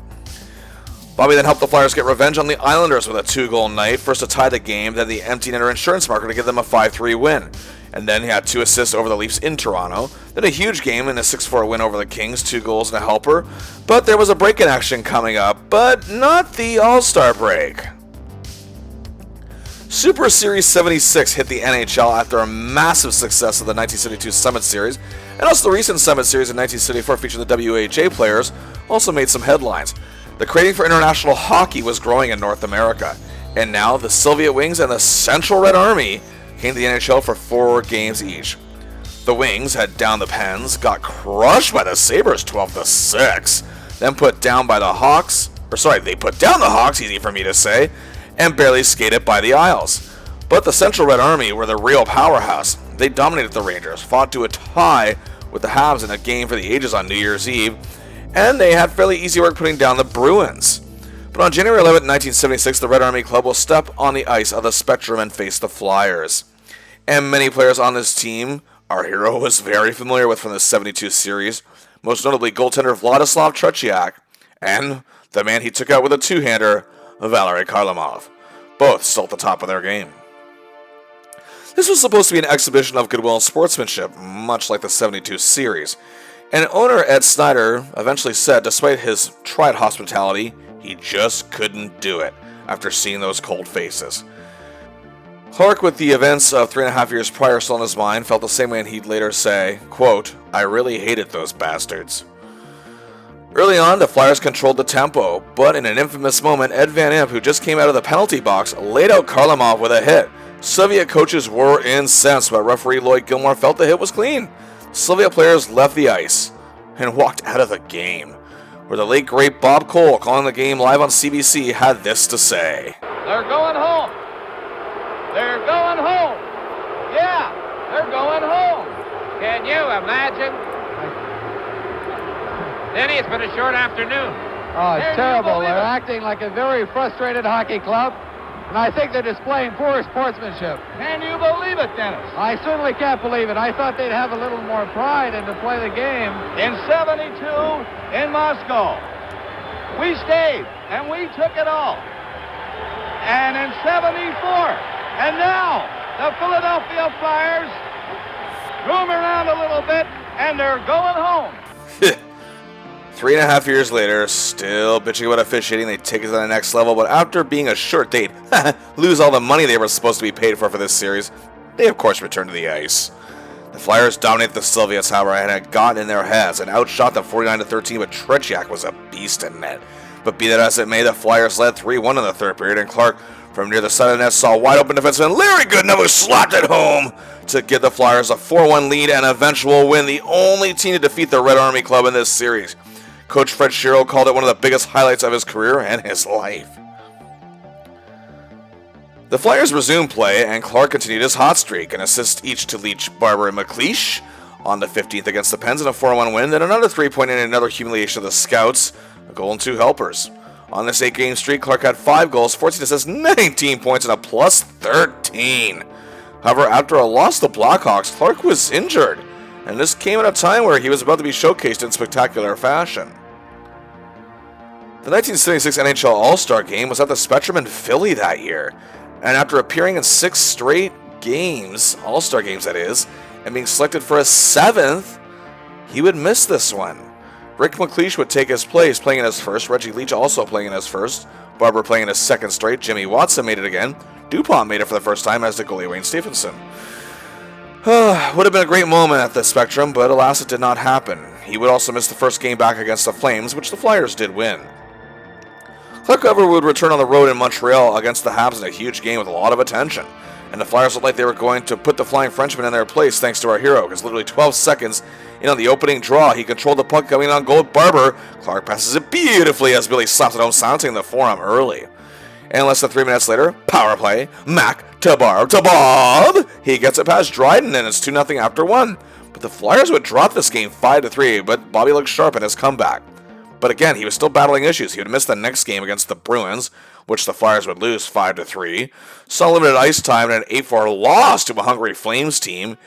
Bobby then helped the Flyers get revenge on the Islanders with a 2-goal night, first to tie the game, then the empty netter insurance marker to give them a 5-3 win. And then he had 2 assists over the Leafs in Toronto, then a huge game in a 6-4 win over the Kings, 2 goals and a helper. But there was a break in action coming up, but not the All-Star break. Super Series 76 hit the NHL after a massive success of the 1972 Summit Series, and also the recent Summit Series in 1974 featuring the WHA players also made some headlines. The craving for international hockey was growing in North America, and now the Soviet Wings and the Central Red Army came to the NHL for 4 games each. The Wings had down the Pens, got crushed by the Sabres 12-6, then put down by the Hawks, they put down the Hawks, easy for me to say, and barely skated by the Isles. But the Central Red Army were the real powerhouse. They dominated the Rangers, fought to a tie with the Habs in a game for the ages on New Year's Eve, and they had fairly easy work putting down the Bruins. But on January 11, 1976, the Red Army Club will step on the ice of the Spectrum and face the Flyers. And many players on this team our hero was very familiar with from the 72 series, most notably goaltender Vladislav Tretiak, and the man he took out with a two-hander, Valery Kharlamov, both still at the top of their game. This was supposed to be an exhibition of goodwill and sportsmanship, much like the 72 series, and owner Ed Snyder eventually said despite his tried hospitality, he just couldn't do it. after seeing those cold faces. Clarke, with the events of 3.5 years prior still in his mind, felt the same way, and he'd later say, quote, "I really hated those bastards." Early on, the Flyers controlled the tempo, but in an infamous moment, Ed Van Impe, who just came out of the penalty box, laid out Kharlamov with a hit. Soviet coaches were incensed, but referee Lloyd Gilmore felt the hit was clean. Soviet players left the ice and walked out of the game, where the late great Bob Cole, calling the game live on CBC, had this to say. They're going home. They're going home. Yeah, they're going home. Can you imagine? Denny, it's been a short afternoon. Oh, it's terrible. They're acting like a very frustrated hockey club, and I think they're displaying poor sportsmanship. Can you believe it, Dennis? I certainly can't believe it. I thought they'd have a little more pride and to play the game. In 72, in Moscow, we stayed, and we took it all. And in 74, and now, the Philadelphia Flyers roam around a little bit, and they're going home. 3.5 years later, still bitching about officiating, they take it to the next level, but after being assured they'd lose all the money they were supposed to be paid for this series, they of course returned to the ice. The Flyers dominated the Soviets, however, and had gotten in their heads and outshot them 49-13, but Tretiak was a beast in net. But be that as it may, the Flyers led 3-1 in the third period, and Clarke, from near the side of the net, saw wide open defenseman Larry Goodenough, who slapped it home to give the Flyers a 4-1 lead and eventual win, the only team to defeat the Red Army Club in this series. Coach Fred Shero called it one of the biggest highlights of his career and his life. The Flyers resumed play, and Clarke continued his hot streak, an assist each to Leach, Barber, and McLeish on the 15th against the Pens in a 4-1 win, then another 3-point and another humiliation of the Scouts, a goal and 2 helpers. On this 8-game streak, Clarke had 5 goals, 14 assists, 19 points, and a plus 13. However, after a loss to the Blackhawks, Clarke was injured, and this came at a time where he was about to be showcased in spectacular fashion. The 1976 NHL All-Star Game was at the Spectrum in Philly that year, and after appearing in 6 straight games, All-Star games that is, and being selected for a 7th, he would miss this one. Rick McLeish would take his place, playing in his first, Reggie Leach also playing in his first, Barber playing in his second straight, Jimmy Watson made it again, DuPont made it for the first time, as did goalie Wayne Stephenson. Would have been a great moment at the Spectrum, but alas it did not happen. He would also miss the first game back against the Flames, which the Flyers did win. Clarke, however, would return on the road in Montreal against the Habs in a huge game with a lot of attention, and the Flyers looked like they were going to put the Flying Frenchman in their place thanks to our hero, because literally 12 seconds in on the opening draw, he controlled the puck coming on goal with Barber. Clarke passes it beautifully as Billy slaps it home, silencing the forearm early. And less than 3 minutes later, power play, Mac to Bob. He gets it past Dryden, and it's 2-0 after 1. But the Flyers would drop this game 5-3, but Bobby looked sharp in his comeback. But again, he was still battling issues. He would miss the next game against the Bruins, which the Flyers would lose 5-3. Saw limited ice time and an 8-4 loss to a hungry Flames team.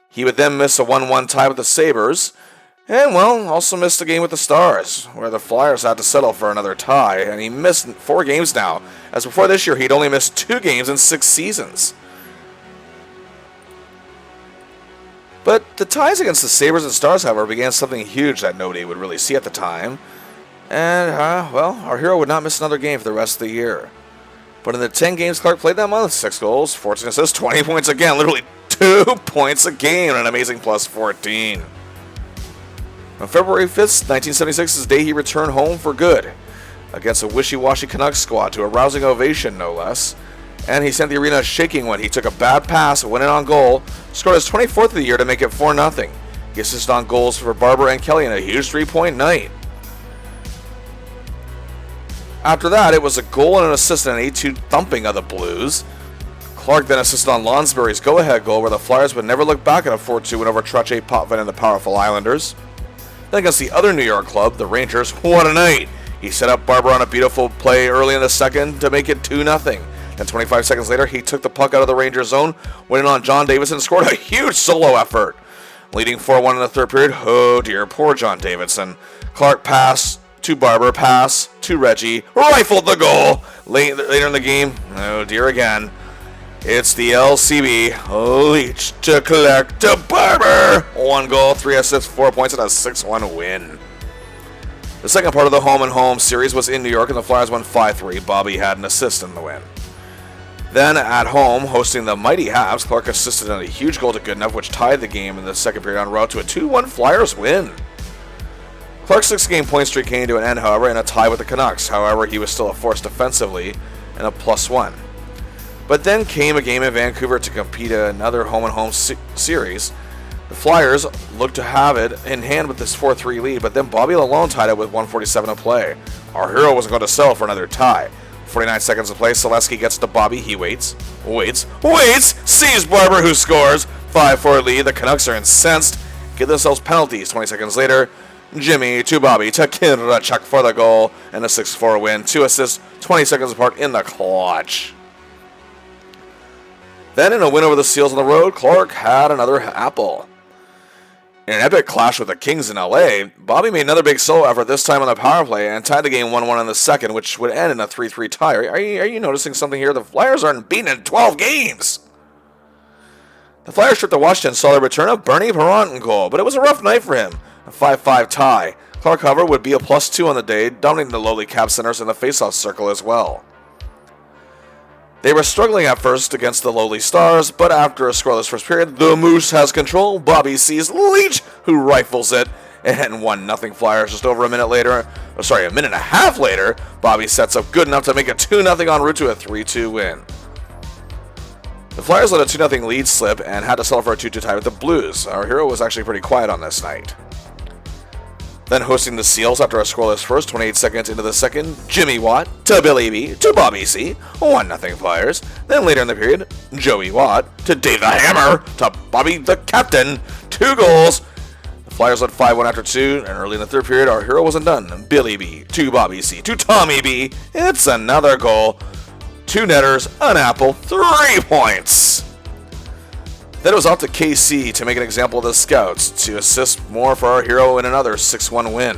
He would then miss a 1-1 tie with the Sabres. And, well, also missed a game with the Stars, where the Flyers had to settle for another tie. And he missed 4 games now, as before this year he'd only missed 2 games in 6 seasons. But the ties against the Sabres and Stars, however, began something huge that nobody would really see at the time. And, well, our hero would not miss another game for the rest of the year. But in the 10 games Clarke played that month, 6 goals, 14 assists, 20 points again, literally 2 points a game, and an amazing plus 14. On February 5th, 1976 is the day he returned home for good, against a wishy-washy Canucks squad to a rousing ovation, no less. And he sent the arena shaking when he took a bad pass, went in on goal, scored his 24th of the year to make it 4-0. He assisted on goals for Barber and Kelly in a huge 3-point night. After that, it was a goal and an assist and an 8-2 thumping of the Blues. Clarke then assisted on Lonsbury's go-ahead goal, where the Flyers would never look back at a 4-2 win over Trottier, Potvin, and the powerful Islanders. Then against the other New York club, the Rangers, what a night! He set up Barber on a beautiful play early in the second to make it 2-0. Then 25 seconds later, he took the puck out of the Rangers zone, went in on John Davidson, and scored a huge solo effort. Leading 4-1 in the third period, oh dear, poor John Davidson. Clarke passed to Barber, pass to Reggie, rifled the goal. Later in the game, oh dear again, it's the LCB, Leach to collect to Barber. 1 goal, 3 assists, 4 points, and a 6-1 win. The second part of the home-and-home series was in New York, and the Flyers won 5-3. Bobby had an assist in the win. Then at home, hosting the mighty Habs, Clarke assisted on a huge goal to Goodenough, which tied the game in the second period en route to a 2-1 Flyers win. Clarke's 6-game point streak came to an end, however, in a tie with the Canucks. However, he was still a force defensively and a +1. But then came a game in Vancouver to compete in another home-and-home series. The Flyers looked to have it in hand with this 4-3 lead, but then Bobby alone tied it with 1:47 to play. Our hero wasn't going to settle for another tie. 49 seconds to play, Selesky gets to Bobby, he waits, sees Barber, who scores. 5-4 lead, the Canucks are incensed, give themselves penalties. 20 seconds later, Jimmy to Bobby to Kirachuk for the goal, and a 6-4 win. 2 assists, 20 seconds apart in the clutch. Then in a win over the Seals on the road, Clarke had another apple. In an epic clash with the Kings in LA, Bobby made another big solo effort, this time on the power play, and tied the game 1-1 in the second, which would end in a 3-3 tie. Are you noticing something here? The Flyers aren't beaten in 12 games! The Flyers tripped to Washington saw the return of Bernie Parent in goal, but it was a rough night for him. A 5-5 tie. Clarke, however, would be a +2 on the day, dominating the lowly Cap Centers in the faceoff circle as well. They were struggling at first against the lowly Stars, but after a scoreless first period, the Moose has control. Bobby sees Leach, who rifles it, and 1-0 Flyers just over a minute and a half later. Bobby sets up Goodenough to make it 2-0 en route to a 3-2 win. The Flyers let a 2-0 lead slip and had to settle for a 2-2 tie with the Blues. Our hero was actually pretty quiet on this night. Then hosting the Seals after a scoreless first, 28 seconds into the second, Jimmy Watt to Billy B to Bobby C, 1-0 Flyers. Then later in the period, Joey Watt to Dave the Hammer to Bobby the Captain, 2 goals. The Flyers led 5-1 after 2, and early in the third period, our hero wasn't done. Billy B to Bobby C to Tommy B, it's another goal. 2 netters, an apple, 3 points. Then it was off to KC to make an example of the Scouts, to assist more for our hero in another 6-1 win.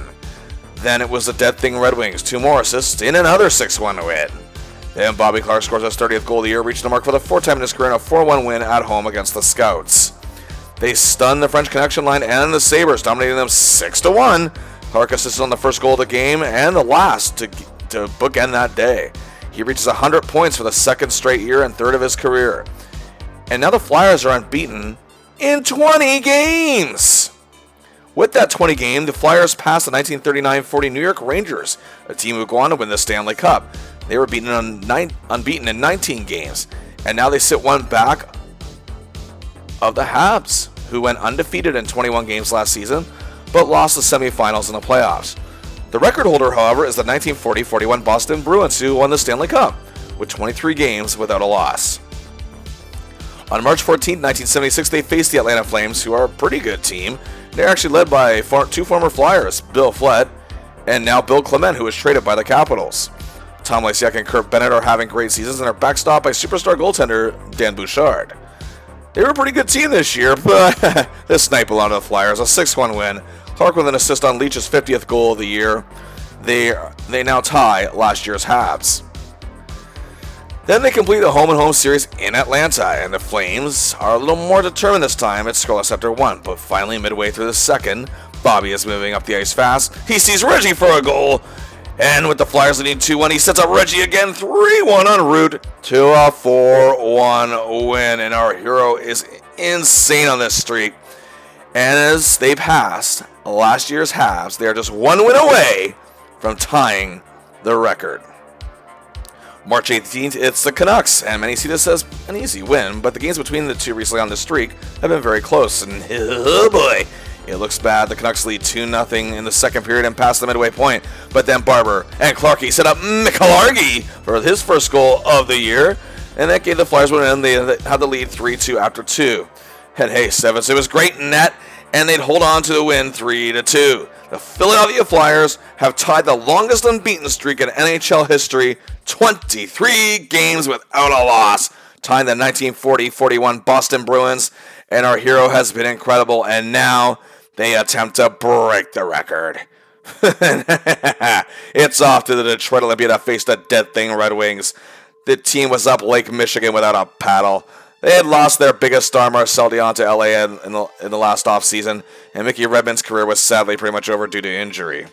Then it was the Dead Thing Red Wings, 2 more assists in another 6-1 win. Then Bobby Clarke scores his 30th goal of the year, reaching the mark for the 4th time in his career in a 4-1 win at home against the Scouts. They stunned the French Connection line and the Sabres, dominating them 6-1. Clarke assisted on the first goal of the game and the last to bookend that day. He reaches 100 points for the 2nd straight year and 3rd of his career. And now the Flyers are unbeaten in 20 games. With that 20 game, the Flyers passed the 1939-40 New York Rangers, a team who would go on to win the Stanley Cup. They were unbeaten in 19 games, and now they sit one back of the Habs, who went undefeated in 21 games last season, but lost the semifinals in the playoffs. The record holder, however, is the 1940-41 Boston Bruins, who won the Stanley Cup, with 23 games without a loss. On March 14, 1976, they faced the Atlanta Flames, who are a pretty good team. They're actually led by 2 former Flyers, Bill Flett, and now Bill Clement, who was traded by the Capitals. Tom Lysiak and Kurt Bennett are having great seasons and are backstopped by superstar goaltender Dan Bouchard. They were a pretty good team this year, but this night belonged to the Flyers, a 6-1 win. Clarke with an assist on Leach's 50th goal of the year. They now tie last year's Habs. Then they complete the home-and-home series in Atlanta, and the Flames are a little more determined this time. It's scoreless after 1, but finally midway through the second, Bobby is moving up the ice fast. He sees Reggie for a goal, and with the Flyers leading 2-1, he sets up Reggie again, 3-1 en route to a 4-1 win, and our hero is insane on this streak. And as they passed last year's Habs, they are just 1 win away from tying the record. March 18th, it's the Canucks, and many see this as an easy win, but the games between the two recently on the streak have been very close, and oh boy, it looks bad. The Canucks lead 2-0 in the second period and past the midway point, but then Barber and Clarke set up Mikalargi for his first goal of the year, and that gave the Flyers one in. They had the lead 3-2 after 2. And hey, Sevens, it was great net, and they'd hold on to the win 3-2. The Philadelphia Flyers have tied the longest unbeaten streak in NHL history, 23 games without a loss, tying the 1940-41 Boston Bruins, and our hero has been incredible, and now they attempt to break the record. It's off to the Detroit Olympia to face the Dead Thing Red Wings. The team was up Lake Michigan without a paddle. They had lost their biggest star, Marcel Dion, to LA in the last offseason, and Mickey Redmond's career was sadly pretty much over due to injury.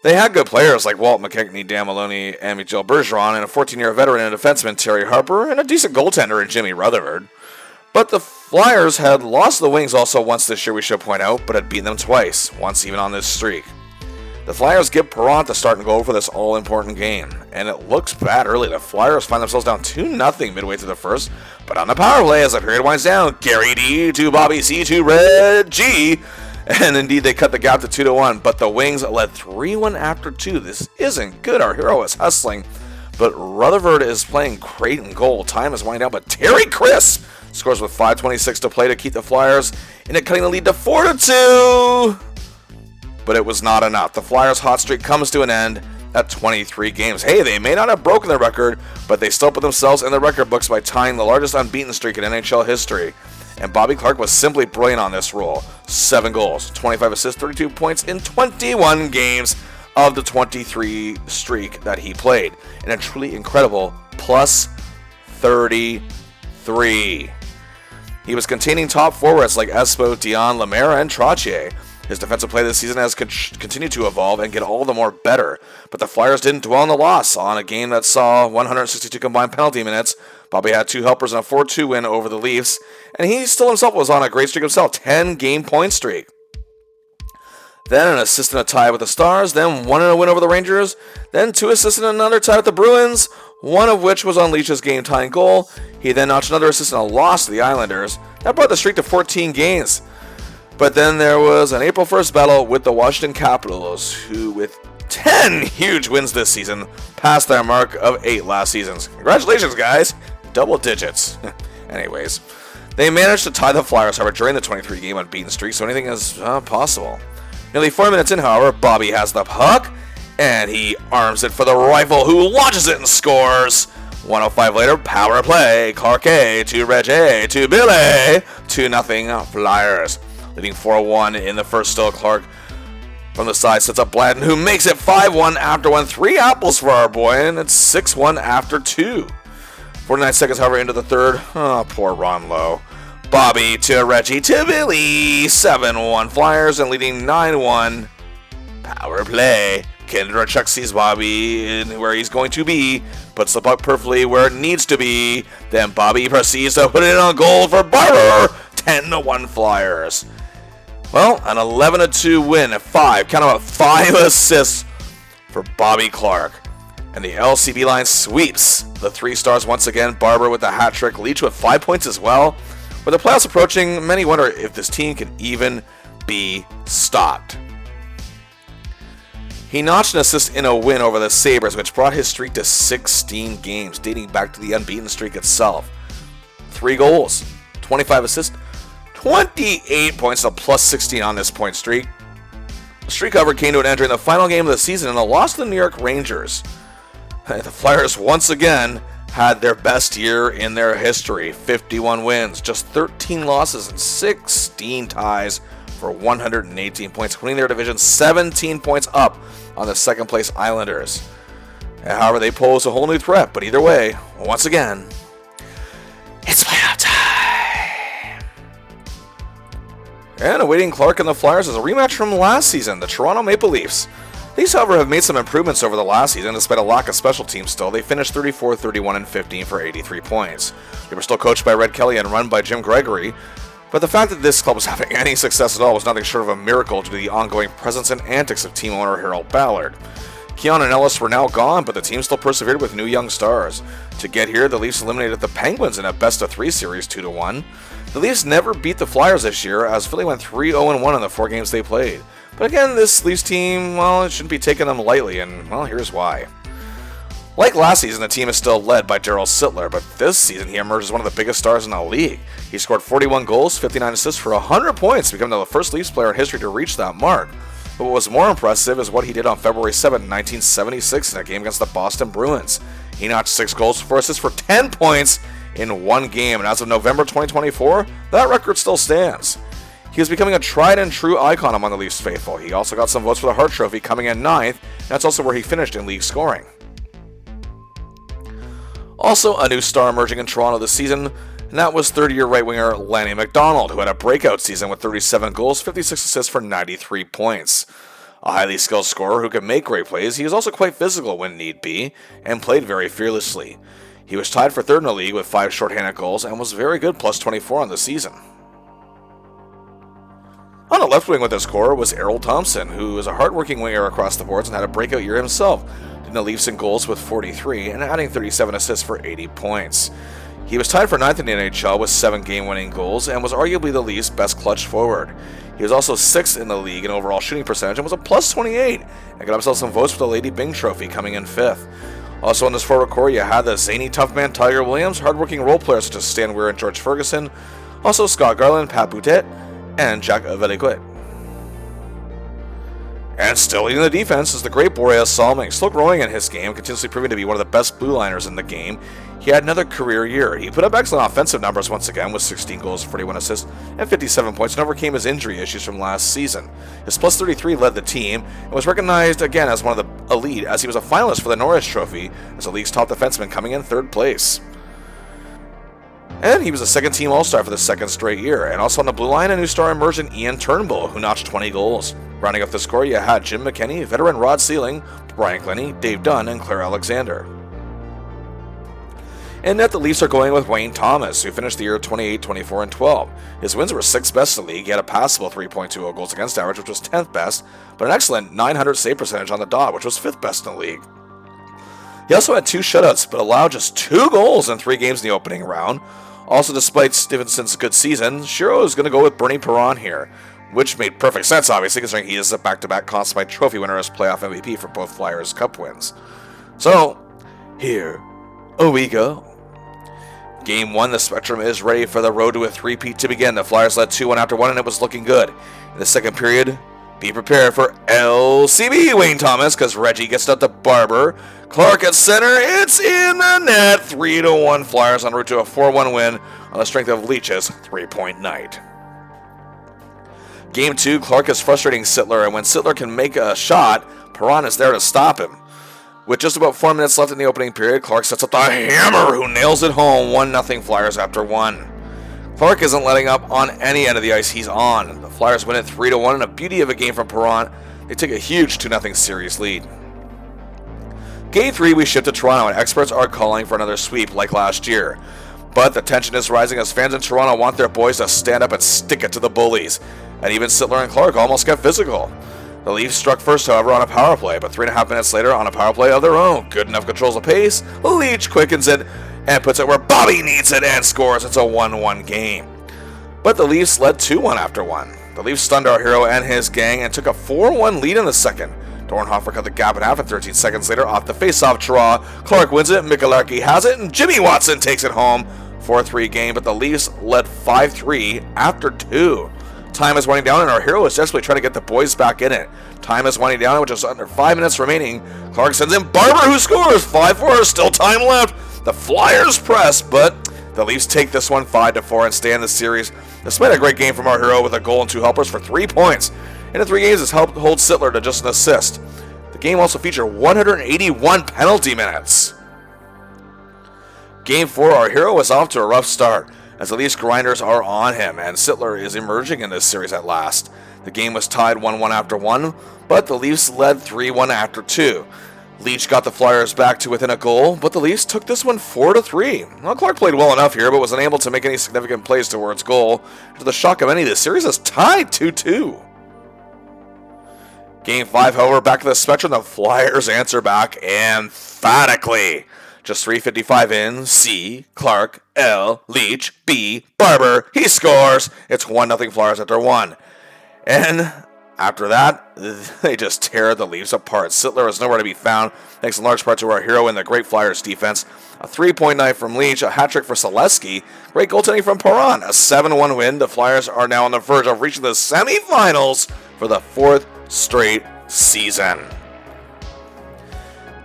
They had good players like Walt McKechnie, Dan Maloney, and Miguel Bergeron, and a 14-year veteran and defenseman Terry Harper, and a decent goaltender in Jimmy Rutherford. But the Flyers had lost the Wings also once this year, we should point out, but had beaten them twice, once even on this streak. The Flyers give Perron the start and goal for this all-important game, and it looks bad early. The Flyers find themselves down 2-0 midway through the first, but on the power play as the period winds down, Gary D to Bobby C to Red G, and indeed they cut the gap to 2-1, but the Wings led 3-1 after 2. This isn't good. Our hero is hustling, but Rutherford is playing great in goal. Time is winding down, but Terry Crisp scores with 5:26 to play to keep the Flyers in it, cutting the lead to 4-2. But it was not enough. The Flyers' hot streak comes to an end at 23 games. Hey, they may not have broken the record, but they still put themselves in the record books by tying the largest unbeaten streak in NHL history. And Bobby Clarke was simply brilliant on this role. 7 goals, 25 assists, 32 points in 21 games of the 23 streak that he played. And a truly incredible plus 33. He was containing top forwards like Espo, Dion, Lemaire, and Trottier. His defensive play this season has continued to evolve and get all the more better, but the Flyers didn't dwell on the loss. On a game that saw 162 combined penalty minutes, Bobby had 2 helpers and a 4-2 win over the Leafs, and he still himself was on a great streak himself, 10-game point streak. Then an assist and a tie with the Stars, then 1 and a win over the Rangers, then 2 assists and another tie with the Bruins, one of which was on Leach's game-tying goal. He then notched another assist and a loss to the Islanders. That brought the streak to 14 games. But then there was an April 1st battle with the Washington Capitals, who with 10 huge wins this season passed their mark of 8 last seasons. Congratulations, guys. Double digits. Anyways, they managed to tie the Flyers, however, during the 23-game unbeaten streak, so anything is possible. Nearly 4 minutes in, however, Bobby has the puck, and he arms it for the rifle, who launches it and scores. 105 later, power play. Clarke to Reggie to Billy. 2-0 Flyers. Leading 4-1 in the first still. Clarke from the side sets up Bladden, who makes it 5-1 after 1. 3 apples for our boy, and it's 6-1 after 2. 49 seconds, however, into the third. Oh, poor Ron Lowe. Bobby to Reggie to Billy. 7-1 Flyers, and leading 9-1. Power play. Kendrachuk sees Bobby in where he's going to be, puts the puck perfectly where it needs to be. Then Bobby proceeds to put it in on goal for Barber. 10-1 Flyers. Well, an 11-2 win, 5 assists for Bobby Clarke. And the LCB line sweeps the 3 stars once again. Barber with the hat trick, Leach with 5 points as well. With the playoffs approaching, many wonder if this team can even be stopped. He notched an assist in a win over the Sabres, which brought his streak to 16 games, dating back to the unbeaten streak itself. 3 goals, 25 assists, 28 points, a plus 16 on this point streak. The streak, however, came to an end during the final game of the season in a loss to the New York Rangers. The Flyers once again had their best year in their history. 51 wins, just 13 losses, and 16 ties for 118 points, winning their division 17 points up on the second place Islanders. However, they pose a whole new threat, but either way, once again, it's playoff time. And awaiting Clarke and the Flyers is a rematch from last season, the Toronto Maple Leafs. These, however, have made some improvements over the last season, despite a lack of special teams still. They finished 34, 31, and 15 for 83 points. They were still coached by Red Kelly and run by Jim Gregory, but the fact that this club was having any success at all was nothing short of a miracle due to the ongoing presence and antics of team owner Harold Ballard. Keon and Ellis were now gone, but the team still persevered with new young stars. To get here, the Leafs eliminated the Penguins in a best-of-3 series 2-1. The Leafs never beat the Flyers this year, as Philly went 3-0-1 in the 4 games they played. But again, this Leafs team, well, it shouldn't be taking them lightly, and, well, here's why. Like last season, the team is still led by Darryl Sittler, but this season he emerged as one of the biggest stars in the league. He scored 41 goals, 59 assists for 100 points, becoming the first Leafs player in history to reach that mark. But what was more impressive is what he did on February 7, 1976 in a game against the Boston Bruins. He notched 6 goals, 4 assists for 10 points in 1 game, and as of November 2024, that record still stands. He is becoming a tried and true icon among the Leafs faithful. He also got some votes for the Hart Trophy, coming in 9th, and that's also where he finished in league scoring. Also, a new star emerging in Toronto this season, and that was 30-year right-winger Lanny McDonald, who had a breakout season with 37 goals, 56 assists for 93 points. A highly skilled scorer who could make great plays, he was also quite physical when need be, and played very fearlessly. He was tied for third in the league with 5 shorthanded goals and was very good, plus 24 on the season. On the left wing with his core was Errol Thompson, who is a hard-working winger across the boards and had a breakout year himself, leading the Leafs in goals with 43 and adding 37 assists for 80 points. He was tied for 9th in the NHL with 7 game-winning goals and was arguably the Leafs' best clutch forward. He was also 6th in the league in overall shooting percentage and was a plus 28 and got himself some votes for the Lady Byng Trophy, coming in 5th. Also in this forward core, you had the zany tough man Tiger Williams, hard-working role players such as Stan Weir and George Ferguson, also Scott Garland, Pat Boutet, and Jack Veliguet. And still leading the defense is the great Boreas Salming, still growing in his game, continuously proving to be one of the best blue liners in the game. He had another career year. He put up excellent offensive numbers once again with 16 goals, 41 assists, and 57 points, and overcame his injury issues from last season. His plus 33 led the team, and was recognized again as one of the elite, as he was a finalist for the Norris Trophy as the league's top defenseman, coming in 3rd place. And he was a second-team All-Star for the 2nd straight year. And also on the blue line, a new star emerged in Ian Turnbull, who notched 20 goals. Rounding up the score, you had Jim McKinney, veteran Rod Sealing, Brian Clenny, Dave Dunn, and Claire Alexander. And net, the Leafs are going with Wayne Thomas, who finished the year 28, 24, and 12. His wins were 6th best in the league. He had a passable 3.20 goals against average, which was 10th best, but an excellent 900 save percentage on the dot, which was 5th best in the league. He also had 2 shutouts, but allowed just 2 goals in 3 games in the opening round. Also, despite Stevenson's good season, Shiro is going to go with Bernie Perron here, which made perfect sense, obviously, considering he is a back-to-back Conn Smythe Trophy winner as playoff MVP for both Flyers Cup wins. So, here we go. Game 1, the Spectrum is ready for the road to a three-peat to begin. The Flyers led 2-1 after 1, and it was looking good. In the second period, be prepared for LCB Wayne Thomas, because Reggie gets up to Barber. Clarke at center, it's in the net. 3-1 Flyers en route to a 4-1 win on the strength of Leach's 3-point night. Game 2, Clarke is frustrating Sittler, and when Sittler can make a shot, Perron is there to stop him. With just about 4 minutes left in the opening period, Clarke sets up the hammer, who nails it home. 1-0 Flyers after 1. Clarke isn't letting up on any end of the ice he's on. The Flyers win it 3-1, and a beauty of a game from Perron. They take a huge 2-0 series lead. Game 3, we shift to Toronto, and experts are calling for another sweep like last year. But the tension is rising as fans in Toronto want their boys to stand up and stick it to the Bullies. And even Sittler and Clarke almost get physical. The Leafs struck first, however, on a power play, but 3.5 minutes later on a power play of their own. Good enough controls the pace, Leach quickens it and puts it where Bobby needs it and scores. It's a 1-1 game. But the Leafs led 2-1 after 1. The Leafs stunned our hero and his gang and took a 4-1 lead in the second. Dornhofer cut the gap in half, and 13 seconds later, off the face-off draw, Clarke wins it, Mikularki has it, and Jimmy Watson takes it home. 4-3 game, but the Leafs led 5-3 after 2. Time is winding down, and our hero is desperately trying to get the boys back in it. Time is winding down, which is under 5 minutes remaining. Clarke sends in Barber, who scores. 5-4, still time left. The Flyers press, but the Leafs take this one 5-4 and stay in the series. Despite a great game from our hero with a goal and 2 helpers for 3 points. In the 3 games, it's helped hold Sittler to just an assist. The game also featured 181 penalty minutes. Game 4, our hero is off to a rough start, as the Leafs grinders are on him, and Sittler is emerging in this series at last. The game was tied 1-1 after 1, but the Leafs led 3-1 after 2. Leach got the Flyers back to within a goal, but the Leafs took this one 4-3. Well, Clarke played well enough here, but was unable to make any significant plays towards goal. To the shock of many, the series is tied 2-2. Game 5, however, back to the Spectrum, the Flyers answer back emphatically. Just 3:55 in, C, Clarke, L, Leach, B, Barber, he scores. It's 1-0 Flyers after 1. And after that, they just tear the Leafs apart. Sittler is nowhere to be found, thanks in large part to our hero in the great Flyers defense. A 3-point night from Leach, a hat-trick for Selesky, great goaltending from Perron, a 7-1 win. The Flyers are now on the verge of reaching the semifinals for the 4th straight season.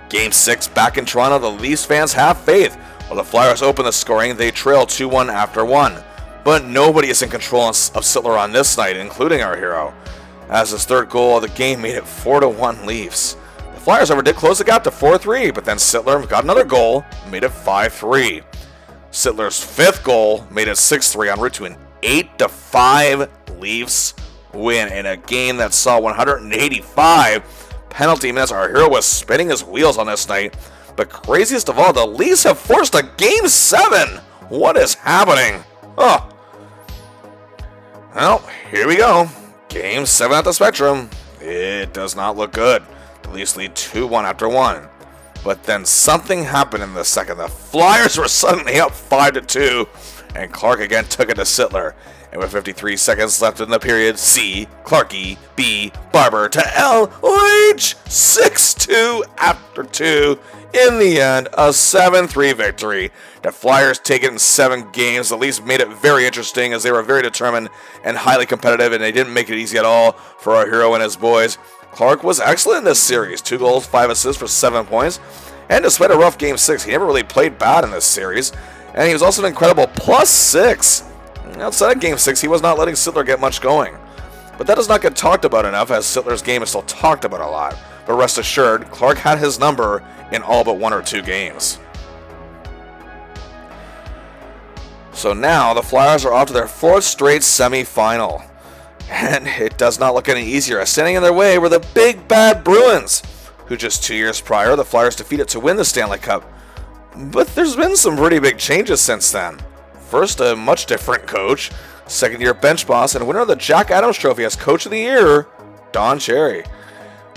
Game 6, back in Toronto, the Leafs fans have faith. While the Flyers open the scoring, they trail 2-1 after 1. But nobody is in control of Sittler on this night, including our hero, as his 3rd goal of the game made it 4-1 Leafs. The Flyers, however, did close the gap to 4-3, but then Sittler got another goal and made it 5-3. Sittler's 5th goal made it 6-3 en route to an 8-5 Leafs win in a game that saw 185 penalty minutes. Our hero was spinning his wheels on this night. But craziest of all, the Leafs have forced a Game 7. What is happening? Oh. Well, here we go. Game 7 at the Spectrum. It does not look good. The Leafs lead 2-1 after 1. But then something happened in the second. The Flyers were suddenly up 5-2, and Clarke again took it to Sittler. And with 53 seconds left in the period, C, Clarke, B, Barber to L, H, 6-2 after 2. In the end, a 7-3 victory. The Flyers take it in 7 games. The Leafs made it very interesting as they were very determined and highly competitive, and they didn't make it easy at all for our hero and his boys. Clarke was excellent in this series. 2 goals, 5 assists for 7 points. And despite a rough Game 6, he never really played bad in this series. And he was also an incredible +6. Outside of Game 6, he was not letting Sittler get much going. But that does not get talked about enough, as Sittler's game is still talked about a lot. But rest assured, Clarke had his number in all but 1 or 2 games. So now, the Flyers are off to their 4th straight semi-final. And it does not look any easier, as standing in their way were the big bad Bruins, who just 2 years prior, the Flyers defeated to win the Stanley Cup. But there's been some pretty big changes since then. First, a much different coach, second-year bench boss, and winner of the Jack Adams Trophy as Coach of the Year, Don Cherry.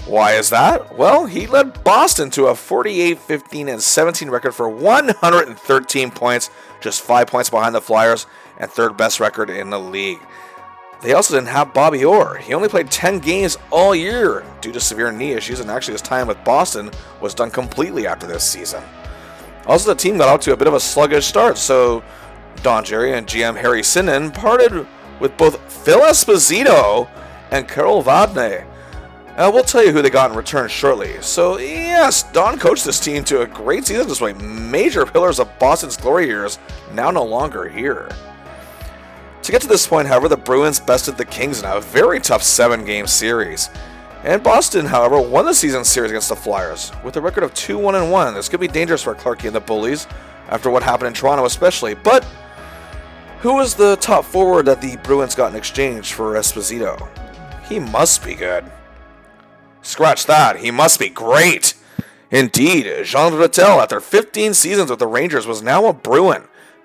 Why is that? Well, he led Boston to a 48-15-17 record for 113 points, just 5 points behind the Flyers, and third best record in the league. They also didn't have Bobby Orr. He only played 10 games all year due to severe knee issues, and actually his time with Boston was done completely after this season. Also, the team got out to a bit of a sluggish start, so Don Cherry and GM Harry Sinnen parted with both Phil Esposito and Carol Vadnais. We'll tell you who they got in return shortly. So yes, Don coached this team to a great season despite major pillars of Boston's glory years now no longer here. To get to this point, however, the Bruins bested the Kings in a very tough 7-game series. And Boston, however, won the season series against the Flyers with a record of 2-1-1. This could be dangerous for Clarke and the Bullies after what happened in Toronto especially. But who was the top forward that the Bruins got in exchange for Esposito? He must be good. Scratch that, he must be great. Indeed, Jean Rattel, after 15 seasons with the Rangers, was now a Bruin.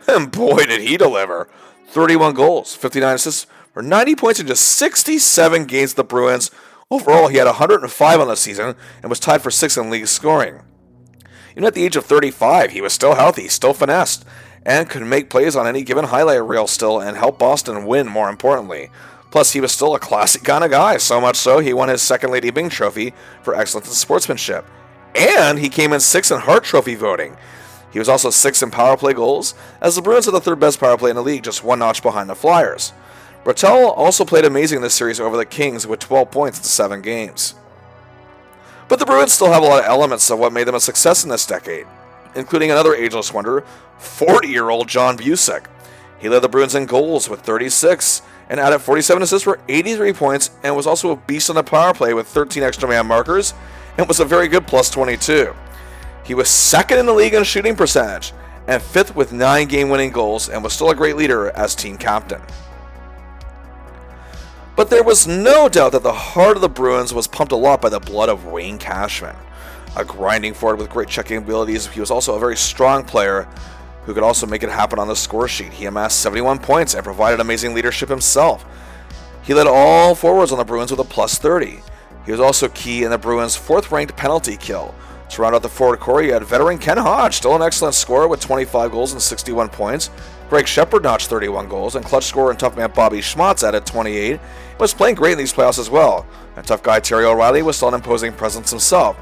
And boy, did he deliver. 31 goals, 59 assists, for 90 points in just 67 games with the Bruins. Overall, he had 105 on the season and was tied for 6th in league scoring. Even at the age of 35, he was still healthy, still finessed, and could make plays on any given highlight reel still and help Boston win, more importantly. Plus, he was still a classic kind of guy, so much so he won his second Lady Byng Trophy for excellence in sportsmanship. And he came in 6th in Hart Trophy voting. He was also 6th in power play goals, as the Bruins are the 3rd best power play in the league, just 1 notch behind the Flyers. Rattel also played amazing in this series over the Kings with 12 points in 7 games. But the Bruins still have a lot of elements of what made them a success in this decade, including another ageless wonder, 40-year-old John Busick. He led the Bruins in goals with 36 and added 47 assists for 83 points, and was also a beast on the power play with 13 extra man markers and was a very good +22. He was 2nd in the league in shooting percentage and 5th with 9 game-winning goals, and was still a great leader as team captain. But there was no doubt that the heart of the Bruins was pumped a lot by the blood of Wayne Cashman. A grinding forward with great checking abilities, he was also a very strong player who could also make it happen on the score sheet. He amassed 71 points and provided amazing leadership himself. He led all forwards on the Bruins with a +30. He was also key in the Bruins' 4th-ranked penalty kill. To round out the forward core, you had veteran Ken Hodge, still an excellent scorer with 25 goals and 61 points. Greg Shepard notched 31 goals, and clutch scorer and tough man Bobby Schmotz added 28. He was playing great in these playoffs as well. And tough guy Terry O'Reilly was still an imposing presence himself.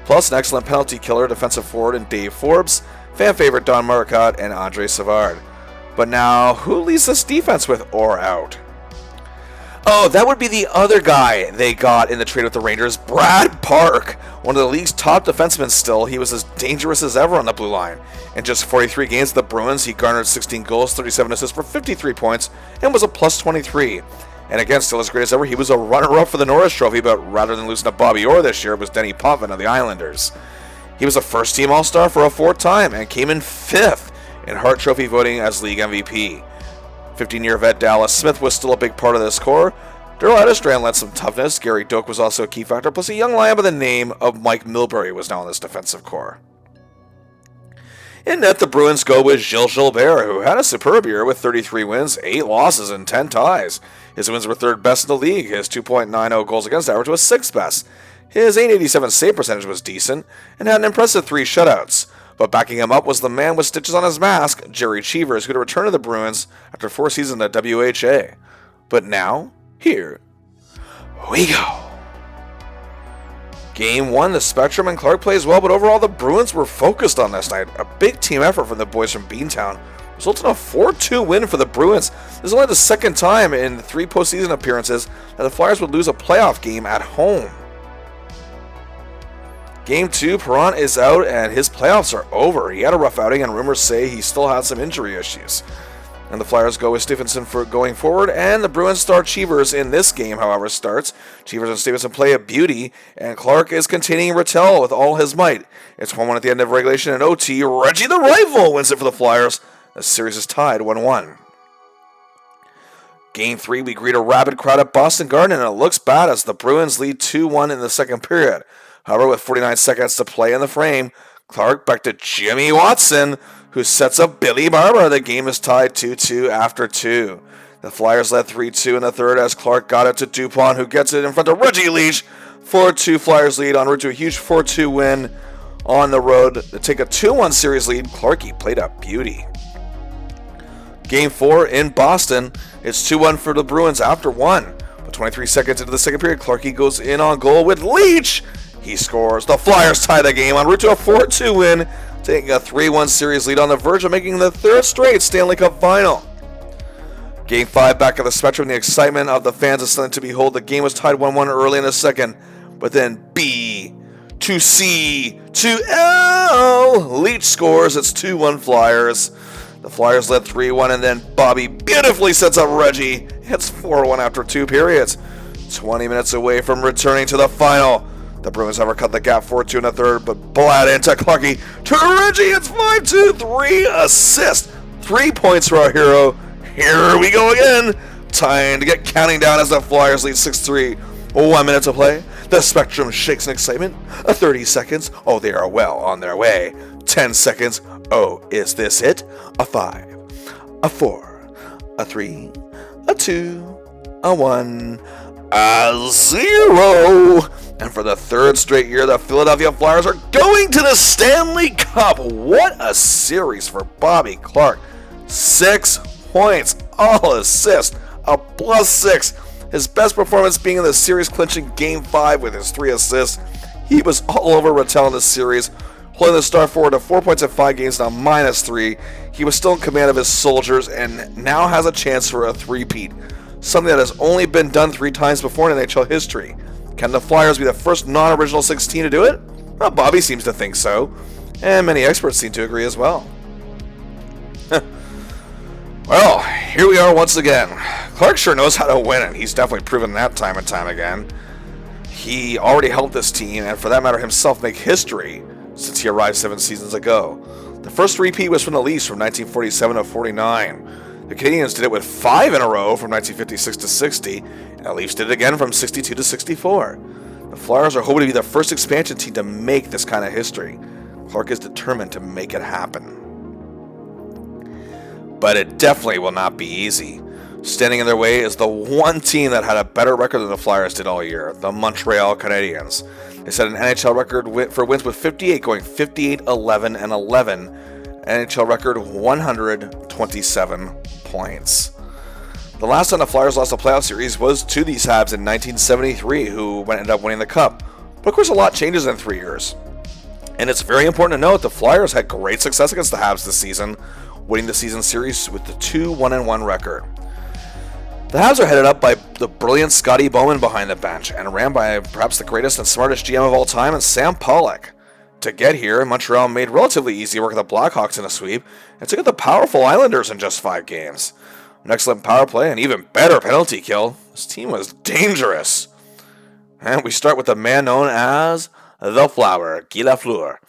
Plus an excellent penalty killer, defensive forward in Dave Forbes, fan favorite Don Murcott, and Andre Savard. But now, who leads this defense with Orr out? Oh, that would be the other guy they got in the trade with the Rangers, Brad Park. One of the league's top defensemen still. He was as dangerous as ever on the blue line. In just 43 games with the Bruins, he garnered 16 goals, 37 assists for 53 points, and was a +23. And again, still as great as ever, he was a runner-up for the Norris Trophy, but rather than losing to Bobby Orr this year, it was Denny Potvin of the Islanders. He was a first-team All-Star for a 4th time and came in 5th in Hart Trophy voting as league MVP. 15-year vet Dallas Smith was still a big part of this core. Darrell Edestran lent some toughness. Gary Doak was also a key factor, plus a young lion by the name of Mike Milbury was now in this defensive core. In net, the Bruins go with Gilles Gilbert, who had a superb year with 33 wins, 8 losses, and 10 ties. His wins were third best in the league. His 2.90 goals against average was sixth best. His .887 save percentage was decent, and had an impressive 3 shutouts. But backing him up was the man with stitches on his mask, Jerry Cheevers, who had returned to the Bruins after 4 seasons at WHA. But now, here we go. Game 1, the Spectrum and Clarke plays well, but overall the Bruins were focused on this night. A big team effort from the boys from Beantown resulted in a 4-2 win for the Bruins. This is only the second time in 3 postseason appearances that the Flyers would lose a playoff game at home. Game 2, Perron is out and his playoffs are over. He had a rough outing and rumors say he still had some injury issues. And the Flyers go with Stephenson for going forward, and the Bruins start Cheevers in this game, however, starts. Cheevers and Stephenson play a beauty, and Clarke is containing Rattel with all his might. It's 1-1 at the end of regulation and OT. Reggie the Rifle wins it for the Flyers. The series is tied 1-1. Game 3, we greet a rabid crowd at Boston Garden, and it looks bad as the Bruins lead 2-1 in the second period. However, with 49 seconds to play in the frame, Clarke back to Jimmy Watson, who sets up Billy Barber. The game is tied 2-2 after 2. The Flyers led 3-2 in the third as Clarke got it to Dupont, who gets it in front of Reggie Leach. 4-2 Flyers lead en route to a huge 4-2 win on the road to take a 2-1 series lead. Clarke played a beauty. Game 4 in Boston. It's 2-1 for the Bruins after 1. But 23 seconds into the second period, Clarke goes in on goal with Leach. He scores. The Flyers tie the game en route to a 4-2 win, taking a 3-1 series lead on the verge of making the third straight Stanley Cup final. Game 5 back at the Spectrum. The excitement of the fans is something to behold. The game was tied 1-1 early in the second, but then B to C to L. Leach scores. It's 2-1 Flyers. The Flyers led 3-1, and then Bobby beautifully sets up Reggie. It's 4-1 after 2 periods. 20 minutes away from returning to the final. The Bruins never cut the gap 4-2 in the third, but Blatt into Clarke to Reggie. It's 5-2, 3 assists, 3 points for our hero. Here we go again. Time to get counting down as the Flyers lead 6-3. 1 minute to play. The Spectrum shakes in excitement. 30 seconds. Oh, they are well on their way. 10 seconds. Oh, is this it? A 5, a 4, a 3, a 2, a 1, a 0. And for the third straight year, the Philadelphia Flyers are going to the Stanley Cup. What a series for Bobby Clarke. 6 points, all assists, a +6. His best performance being in the series-clinching Game 5 with his 3 assists. He was all over Rattel in this series, holding the star forward to 4 points in 5 games, now -3. He was still in command of his soldiers and now has a chance for a three-peat, something that has only been done 3 times before in NHL history. Can the Flyers be the first non-original 16 to do it? Well, Bobby seems to think so, and many experts seem to agree as well. Well, here we are once again. Clarke sure knows how to win, and he's definitely proven that time and time again. He already helped this team, and for that matter himself, make history since he arrived 7 seasons ago. The first repeat was from the Leafs from 1947 to 49. The Canadiens did it with 5 in a row from 1956 to 60, and the Leafs did it again from 62 to 64. The Flyers are hoping to be the first expansion team to make this kind of history. Clarke is determined to make it happen. But it definitely will not be easy. Standing in their way is the one team that had a better record than the Flyers did all year, the Montreal Canadiens. They set an NHL record for wins with 58, going 58, 11, and 11. NHL record 127 points. The last time the Flyers lost a playoff series was to these Habs in 1973, who ended up winning the Cup. But of course, a lot changes in 3 years. And it's very important to note the Flyers had great success against the Habs this season, winning the season series with the 2-1-1 record. The Habs are headed up by the brilliant Scotty Bowman behind the bench and ran by perhaps the greatest and smartest GM of all time, and Sam Pollock. To get here, Montreal made relatively easy work of the Blackhawks in a sweep and took out the powerful Islanders in just 5 games. An excellent power play and even better penalty kill. This team was dangerous. And we start with the man known as the Flower, Guy Lafleur.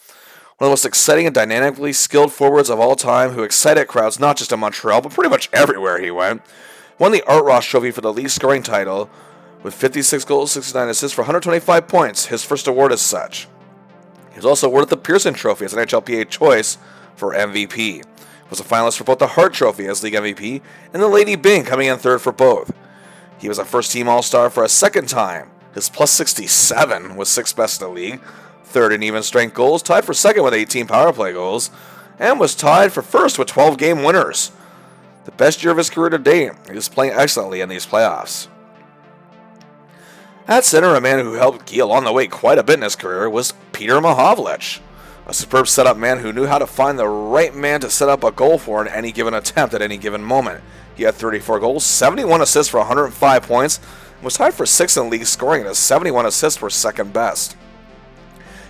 One of the most exciting and dynamically skilled forwards of all time who excited crowds not just in Montreal, but pretty much everywhere he went. Won the Art Ross Trophy for the least scoring title, with 56 goals, 69 assists for 125 points, his first award as such. He was also awarded the Pearson Trophy as an NHLPA choice for MVP. He was a finalist for both the Hart Trophy as league MVP and the Lady Byng coming in third for both. He was a first-team All-Star for a second time. His plus 67 was sixth best in the league, third in even strength goals, tied for second with 18 power play goals, and was tied for first with 12 game winners. The best year of his career to date. He was playing excellently in these playoffs. At center, a man who helped Giel on the way quite a bit in his career was Peter Mahovlich, a superb setup man who knew how to find the right man to set up a goal for in any given attempt at any given moment. He had 34 goals, 71 assists for 105 points, and was tied for sixth in league scoring, and his 71 assists were second best.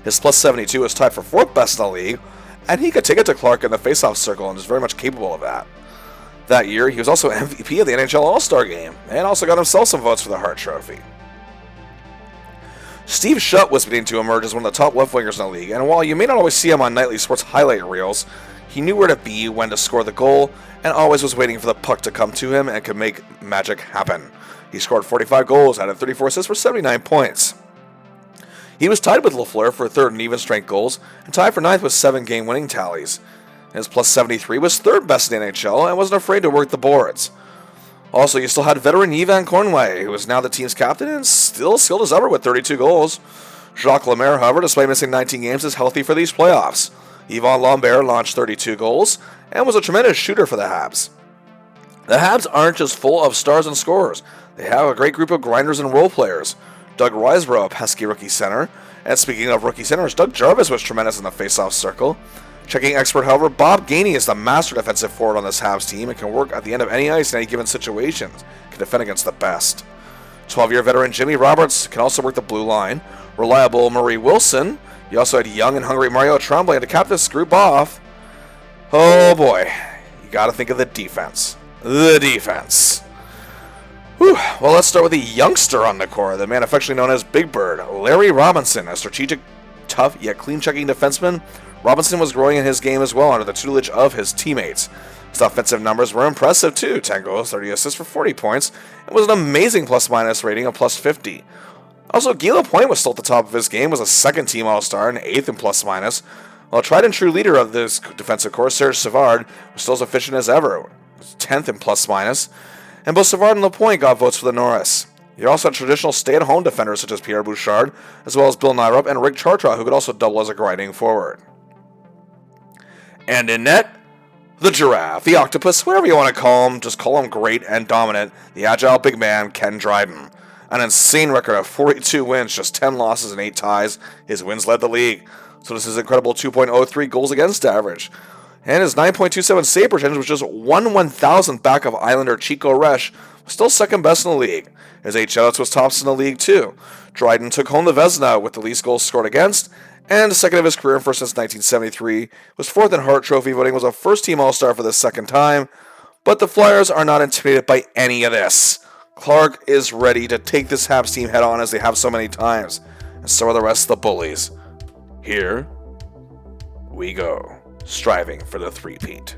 His plus 72 was tied for fourth best in the league, and he could take it to Clarke in the faceoff circle and is very much capable of that. That year, he was also MVP of the NHL All-Star Game, and also got himself some votes for the Hart Trophy. Steve Shutt was beginning to emerge as one of the top left wingers in the league, and while you may not always see him on nightly sports highlight reels, he knew where to be when to score the goal, and always was waiting for the puck to come to him and could make magic happen. He scored 45 goals, added 34 assists for 79 points. He was tied with Lafleur for third in even strength goals, and tied for ninth with 7 game winning tallies. His plus 73 was third best in the NHL and wasn't afraid to work the boards. Also, you still had veteran Yvan Cornway, who is now the team's captain and still skilled as ever with 32 goals. Jacques Lemaire, however, despite missing 19 games, is healthy for these playoffs. Yvon Lambert launched 32 goals and was a tremendous shooter for the Habs. The Habs aren't just full of stars and scorers. They have a great group of grinders and role players. Doug Riseborough, a pesky rookie center. And speaking of rookie centers, Doug Jarvis was tremendous in the faceoff circle. Checking expert, however, Bob Gainey is the master defensive forward on this Habs team and can work at the end of any ice in any given situation. Can defend against the best. 12-year veteran Jimmy Roberts can also work the blue line. Reliable Murray Wilson. You also had young and hungry Mario Tremblay to cap this group off. Oh boy, you got to think of the defense. The defense. Whew. Well, let's start with the youngster on the core, the man affectionately known as Big Bird, Larry Robinson, a strategic, tough, yet clean-checking defenseman. Robinson was growing in his game as well under the tutelage of his teammates. His offensive numbers were impressive too, 10 goals, 30 assists for 40 points, and was an amazing plus-minus rating of plus 50. Also, Guy Lapointe was still at the top of his game, was a second-team All-Star and 8th in plus-minus, while tried-and-true leader of this defensive corps, Serge Savard, was still as efficient as ever, 10th in plus-minus, and both Savard and Lapointe got votes for the Norris. You also had traditional stay-at-home defenders such as Pierre Bouchard, as well as Bill Nyrup and Rick Chartra, who could also double as a grinding forward. And in net, the Giraffe, the Octopus, whatever you want to call him, just call him great and dominant, the agile big man, Ken Dryden. An insane record of 42 wins, just 10 losses and 8 ties. His wins led the league. So does his incredible 2.03 goals against average. And his 9.27 save percentage was just 1/1000th back of Islander Chico Resch, still second best in the league. His 8 shutouts was tops in the league too. Dryden took home the Vezina with the least goals scored against, and second of his career and first since 1973, was fourth in Hart Trophy voting, was a first-team All-Star for the second time, but the Flyers are not intimidated by any of this. Clarke is ready to take this Habs team head-on as they have so many times, and so are the rest of the Bullies. Here we go, striving for the three-peat.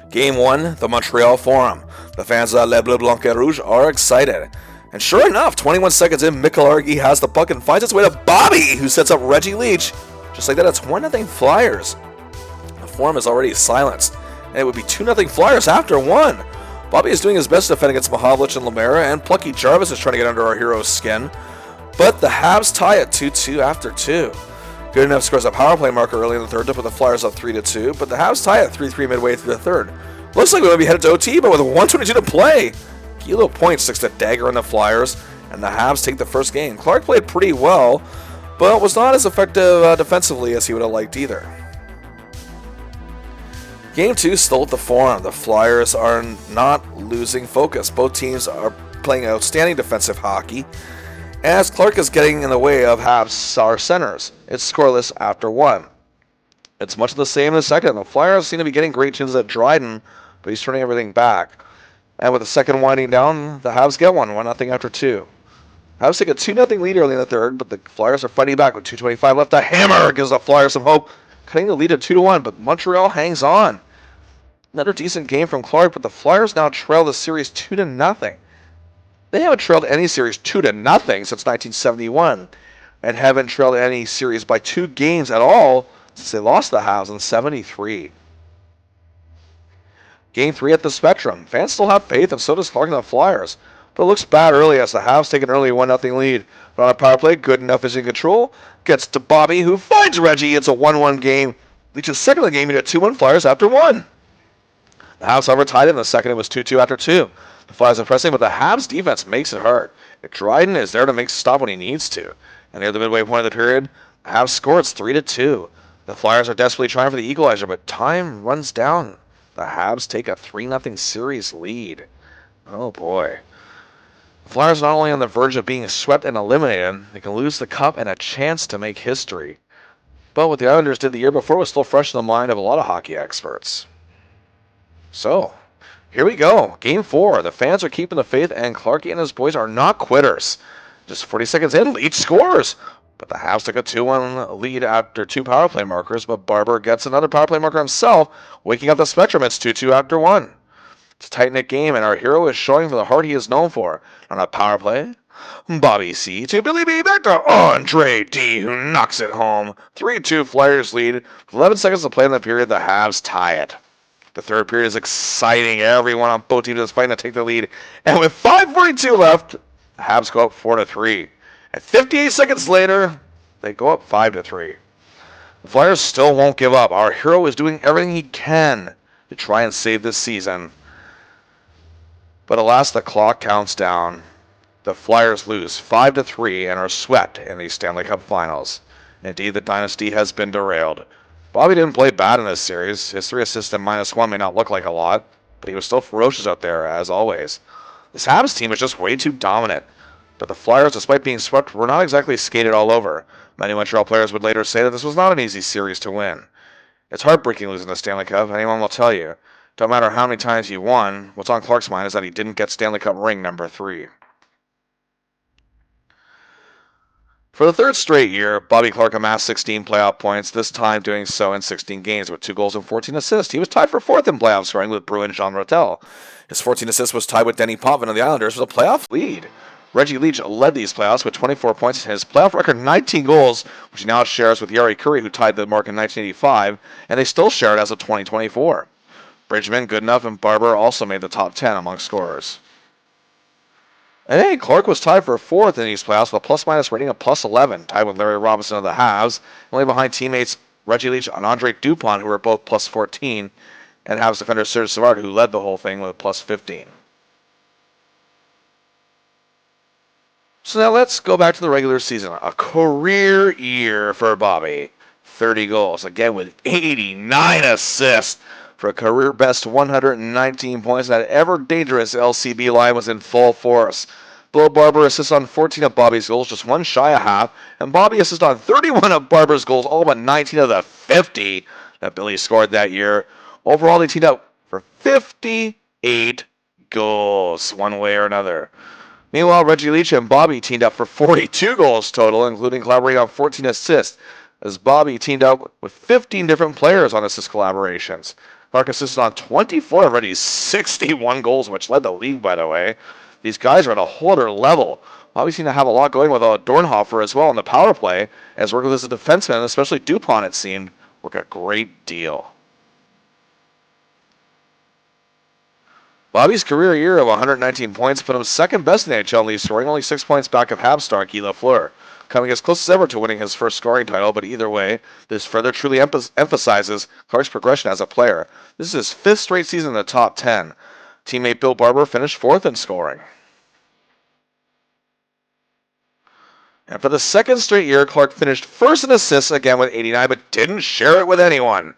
Game 1, the Montreal Forum. The fans of Les Bleus Blancs et Rouges are excited. And sure enough, 21 seconds in, Mikulargi has the puck and finds its way to Bobby, who sets up Reggie Leach. Just like that, it's 1-0 Flyers. The Forum is already silenced, and it would be 2-0 Flyers after 1. Bobby is doing his best to defend against Mahovlich and Lemaire, and Plucky Jarvis is trying to get under our hero's skin. But the Habs tie at 2-2 after 2. Good enough scores a power play marker early in the third to put the Flyers up 3-2, but the Habs tie at 3-3 midway through the third. Looks like we might be headed to OT, but with 1:22 to play, Guy Lapointe sticks the dagger on the Flyers, and the Habs take the first game. Clarke played pretty well, but was not as effective defensively as he would have liked either. Game 2 still at the Forum. The Flyers are not losing focus. Both teams are playing outstanding defensive hockey, as Clarke is getting in the way of Habs our centers. It's scoreless after 1. It's much the same in the second. The Flyers seem to be getting great chances at Dryden, but he's turning everything back. And with the second winding down, the Habs get 1-0 after 2. Habs take a 2-0 lead early in the third, but the Flyers are fighting back with 2:25 left. A hammer gives the Flyers some hope, cutting the lead to 2-1, but Montreal hangs on. Another decent game from Clarke, but the Flyers now trail the series 2-0. They haven't trailed any series 2-0 since 1971, and haven't trailed any series by 2 games at all since they lost the Habs in '73. Game 3 at the Spectrum. Fans still have faith, and so does Clarke and the Flyers. But it looks bad early as the Habs take an early 1-0 lead. But on a power play, good enough is in control. Gets to Bobby, who finds Reggie. It's a 1-1 game. Leach's second of the game, he had 2-1 Flyers after 1. The Habs, however, tied it in the second. It was 2-2 after 2. The Flyers are pressing, but the Habs defense makes it hard. Dryden is there to make stop when he needs to. And near the midway point of the period, the Habs score. It's 3-2. The Flyers are desperately trying for the equalizer, but time runs down. The Habs take a 3-0 series lead. Oh boy. The Flyers are not only on the verge of being swept and eliminated, they can lose the cup and a chance to make history. But what the Islanders did the year before was still fresh in the mind of a lot of hockey experts. So, here we go. Game 4. The fans are keeping the faith, and Clarke and his boys are not quitters. Just 40 seconds in, Leach scores. But the Habs took a 2-1 lead after 2 power play markers, but Barber gets another power play marker himself, waking up the Spectrum. It's 2-2 after 1. It's a tight-knit game, and our hero is showing for the heart he is known for. On a power play, Bobby C to Billy B, back to Andre D, who knocks it home. 3-2 Flyers lead. With 11 seconds to play in the period, the Habs tie it. The third period is exciting. Everyone on both teams is fighting to take the lead. And with 5:42 left, the Habs go up 4-3. And 58 seconds later, they go up 5-3. The Flyers still won't give up. Our hero is doing everything he can to try and save this season. But alas, the clock counts down. The Flyers lose 5-3 and are swept in the Stanley Cup Finals. Indeed, the dynasty has been derailed. Bobby didn't play bad in this series. His 3 assists and -1 may not look like a lot, but he was still ferocious out there, as always. This Habs team is just way too dominant. But the Flyers, despite being swept, were not exactly skated all over. Many Montreal players would later say that this was not an easy series to win. It's heartbreaking losing the Stanley Cup, anyone will tell you. Don't matter how many times you won, what's on Clarke's mind is that he didn't get Stanley Cup ring number 3. For the third straight year, Bobby Clarke amassed 16 playoff points, this time doing so in 16 games with 2 goals and 14 assists. He was tied for 4th in playoff scoring with Bruin Jean Rotel. His 14 assists was tied with Denny Potvin of the Islanders with a playoff lead. Reggie Leach led these playoffs with 24 points and his playoff record 19 goals, which he now shares with Yari Curry, who tied the mark in 1985, and they still share it as of 2024. Bridgman, Goodenough, and Barber also made the top 10 among scorers. And hey, Clarke was tied for 4th in these playoffs with a plus-minus rating of +11, tied with Larry Robinson of the Habs, only behind teammates Reggie Leach and Andre Dupont, who were both +14, and Habs defender Serge Savard, who led the whole thing with +15. So now let's go back to the regular season. A career year for Bobby. 30 goals, again with 89 assists for a career best 119 points. That ever-dangerous LCB line was in full force. Bill Barber assists on 14 of Bobby's goals, just one shy of half, and Bobby assists on 31 of Barber's goals, all but 19 of the 50 that Billy scored that year. Overall, they teamed up for 58 goals, one way or another. Meanwhile, Reggie Leach and Bobby teamed up for 42 goals total, including collaborating on 14 assists, as Bobby teamed up with 15 different players on assist collaborations. Clarke assisted on 24 of Reggie's 61 goals, which led the league, by the way. These guys are at a whole other level. Bobby seemed to have a lot going with Dornhofer as well on the power play, as working as a defenseman, especially Dupont, it seemed, worked a great deal. Bobby's career year of 119 points put him second best in the NHL league scoring, only 6 points back of Habs star Guy Lafleur, coming as close as ever to winning his first scoring title, but either way, this further truly emphasizes Clarke's progression as a player. This is his 5th straight season in the top 10. Teammate Bill Barber finished 4th in scoring. And for the 2nd straight year, Clarke finished 1st in assists, again with 89, but didn't share it with anyone.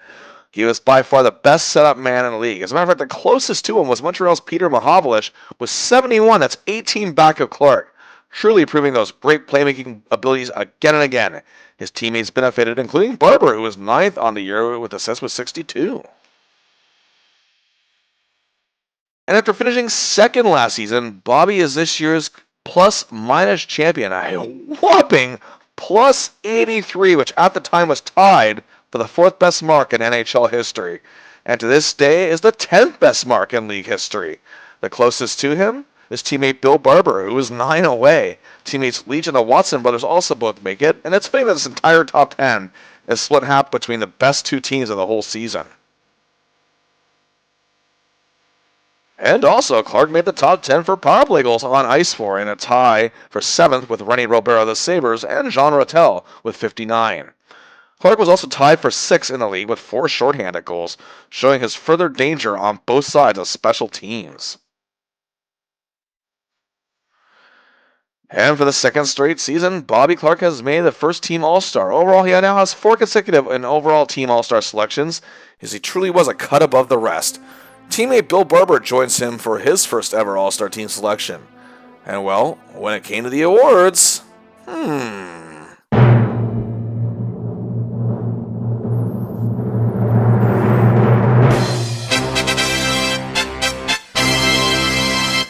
He was by far the best set-up man in the league. As a matter of fact, the closest to him was Montreal's Peter Mahovlich with 71. That's 18 back of Clarke, truly proving those great playmaking abilities again and again. His teammates benefited, including Barber, who was 9th on the year with assists with 62. And after finishing 2nd last season, Bobby is this year's plus-minus champion, a whopping plus 83, which at the time was tied for the 4th best mark in NHL history, and to this day is the 10th best mark in league history. The closest to him His teammate Bill Barber, who was 9 away. Teammates Leach and the Watson brothers also both make it, and it's fitting that this entire top 10 is split half between the best two teams of the whole season. And also, Clarke made the top 10 for power play goals on ice for, in a tie for 7th with Rennie Robert of the Sabres and Jean Rattel with 59. Clarke was also tied for 6th in the league with 4 shorthanded goals, showing his further danger on both sides of special teams. And for the second straight season, Bobby Clarke has made the first team All-Star. Overall, he now has 4 consecutive in overall team All-Star selections, as he truly was a cut above the rest. Teammate Bill Barber joins him for his first ever All-Star team selection. And well, when it came to the awards,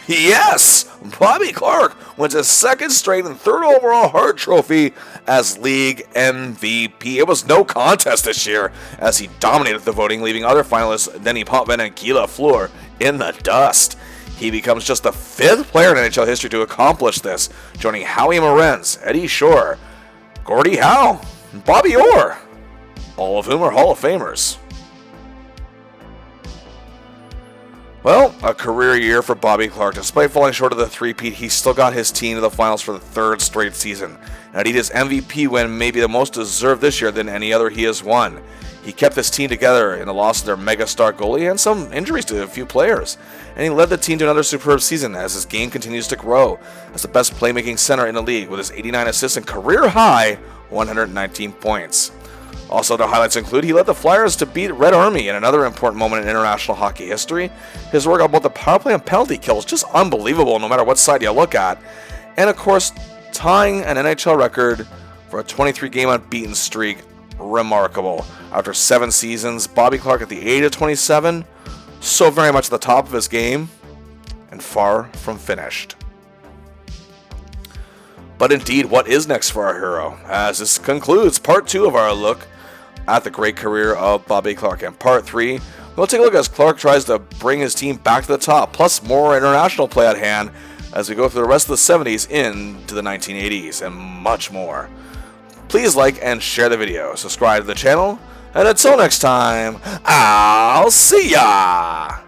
Yes! Bobby Clarke wins his second straight and third overall Hart Trophy as league MVP. It was no contest this year as he dominated the voting, leaving other finalists Denny Potvin and Guy Lafleur in the dust. He becomes just the 5th player in NHL history to accomplish this, joining Howie Morenz, Eddie Shore, Gordie Howe, and Bobby Orr, all of whom are Hall of Famers. Well, a career year for Bobby Clarke. Despite falling short of the three-peat, he still got his team to the finals for the 3rd straight season. And his MVP win may be the most deserved this year than any other he has won. He kept his team together in the loss of their mega-star goalie and some injuries to a few players. And he led the team to another superb season as his game continues to grow as the best playmaking center in the league with his 89 assists and career-high 119 points. Also, the highlights include he led the Flyers to beat Red Army in another important moment in international hockey history. His work on both the power play and penalty kill is just unbelievable no matter what side you look at. And of course, tying an NHL record for a 23-game unbeaten streak, remarkable. After 7 seasons, Bobby Clarke at the age of 27, so very much at the top of his game, and far from finished. But indeed, what is next for our hero? As this concludes part 2 of our look at the great career of Bobby Clarke. And part 3, we'll take a look as Clarke tries to bring his team back to the top, plus more international play at hand as we go through the rest of the 70s into the 1980s, and much more. Please like and share the video, subscribe to the channel, and until next time, I'll see ya!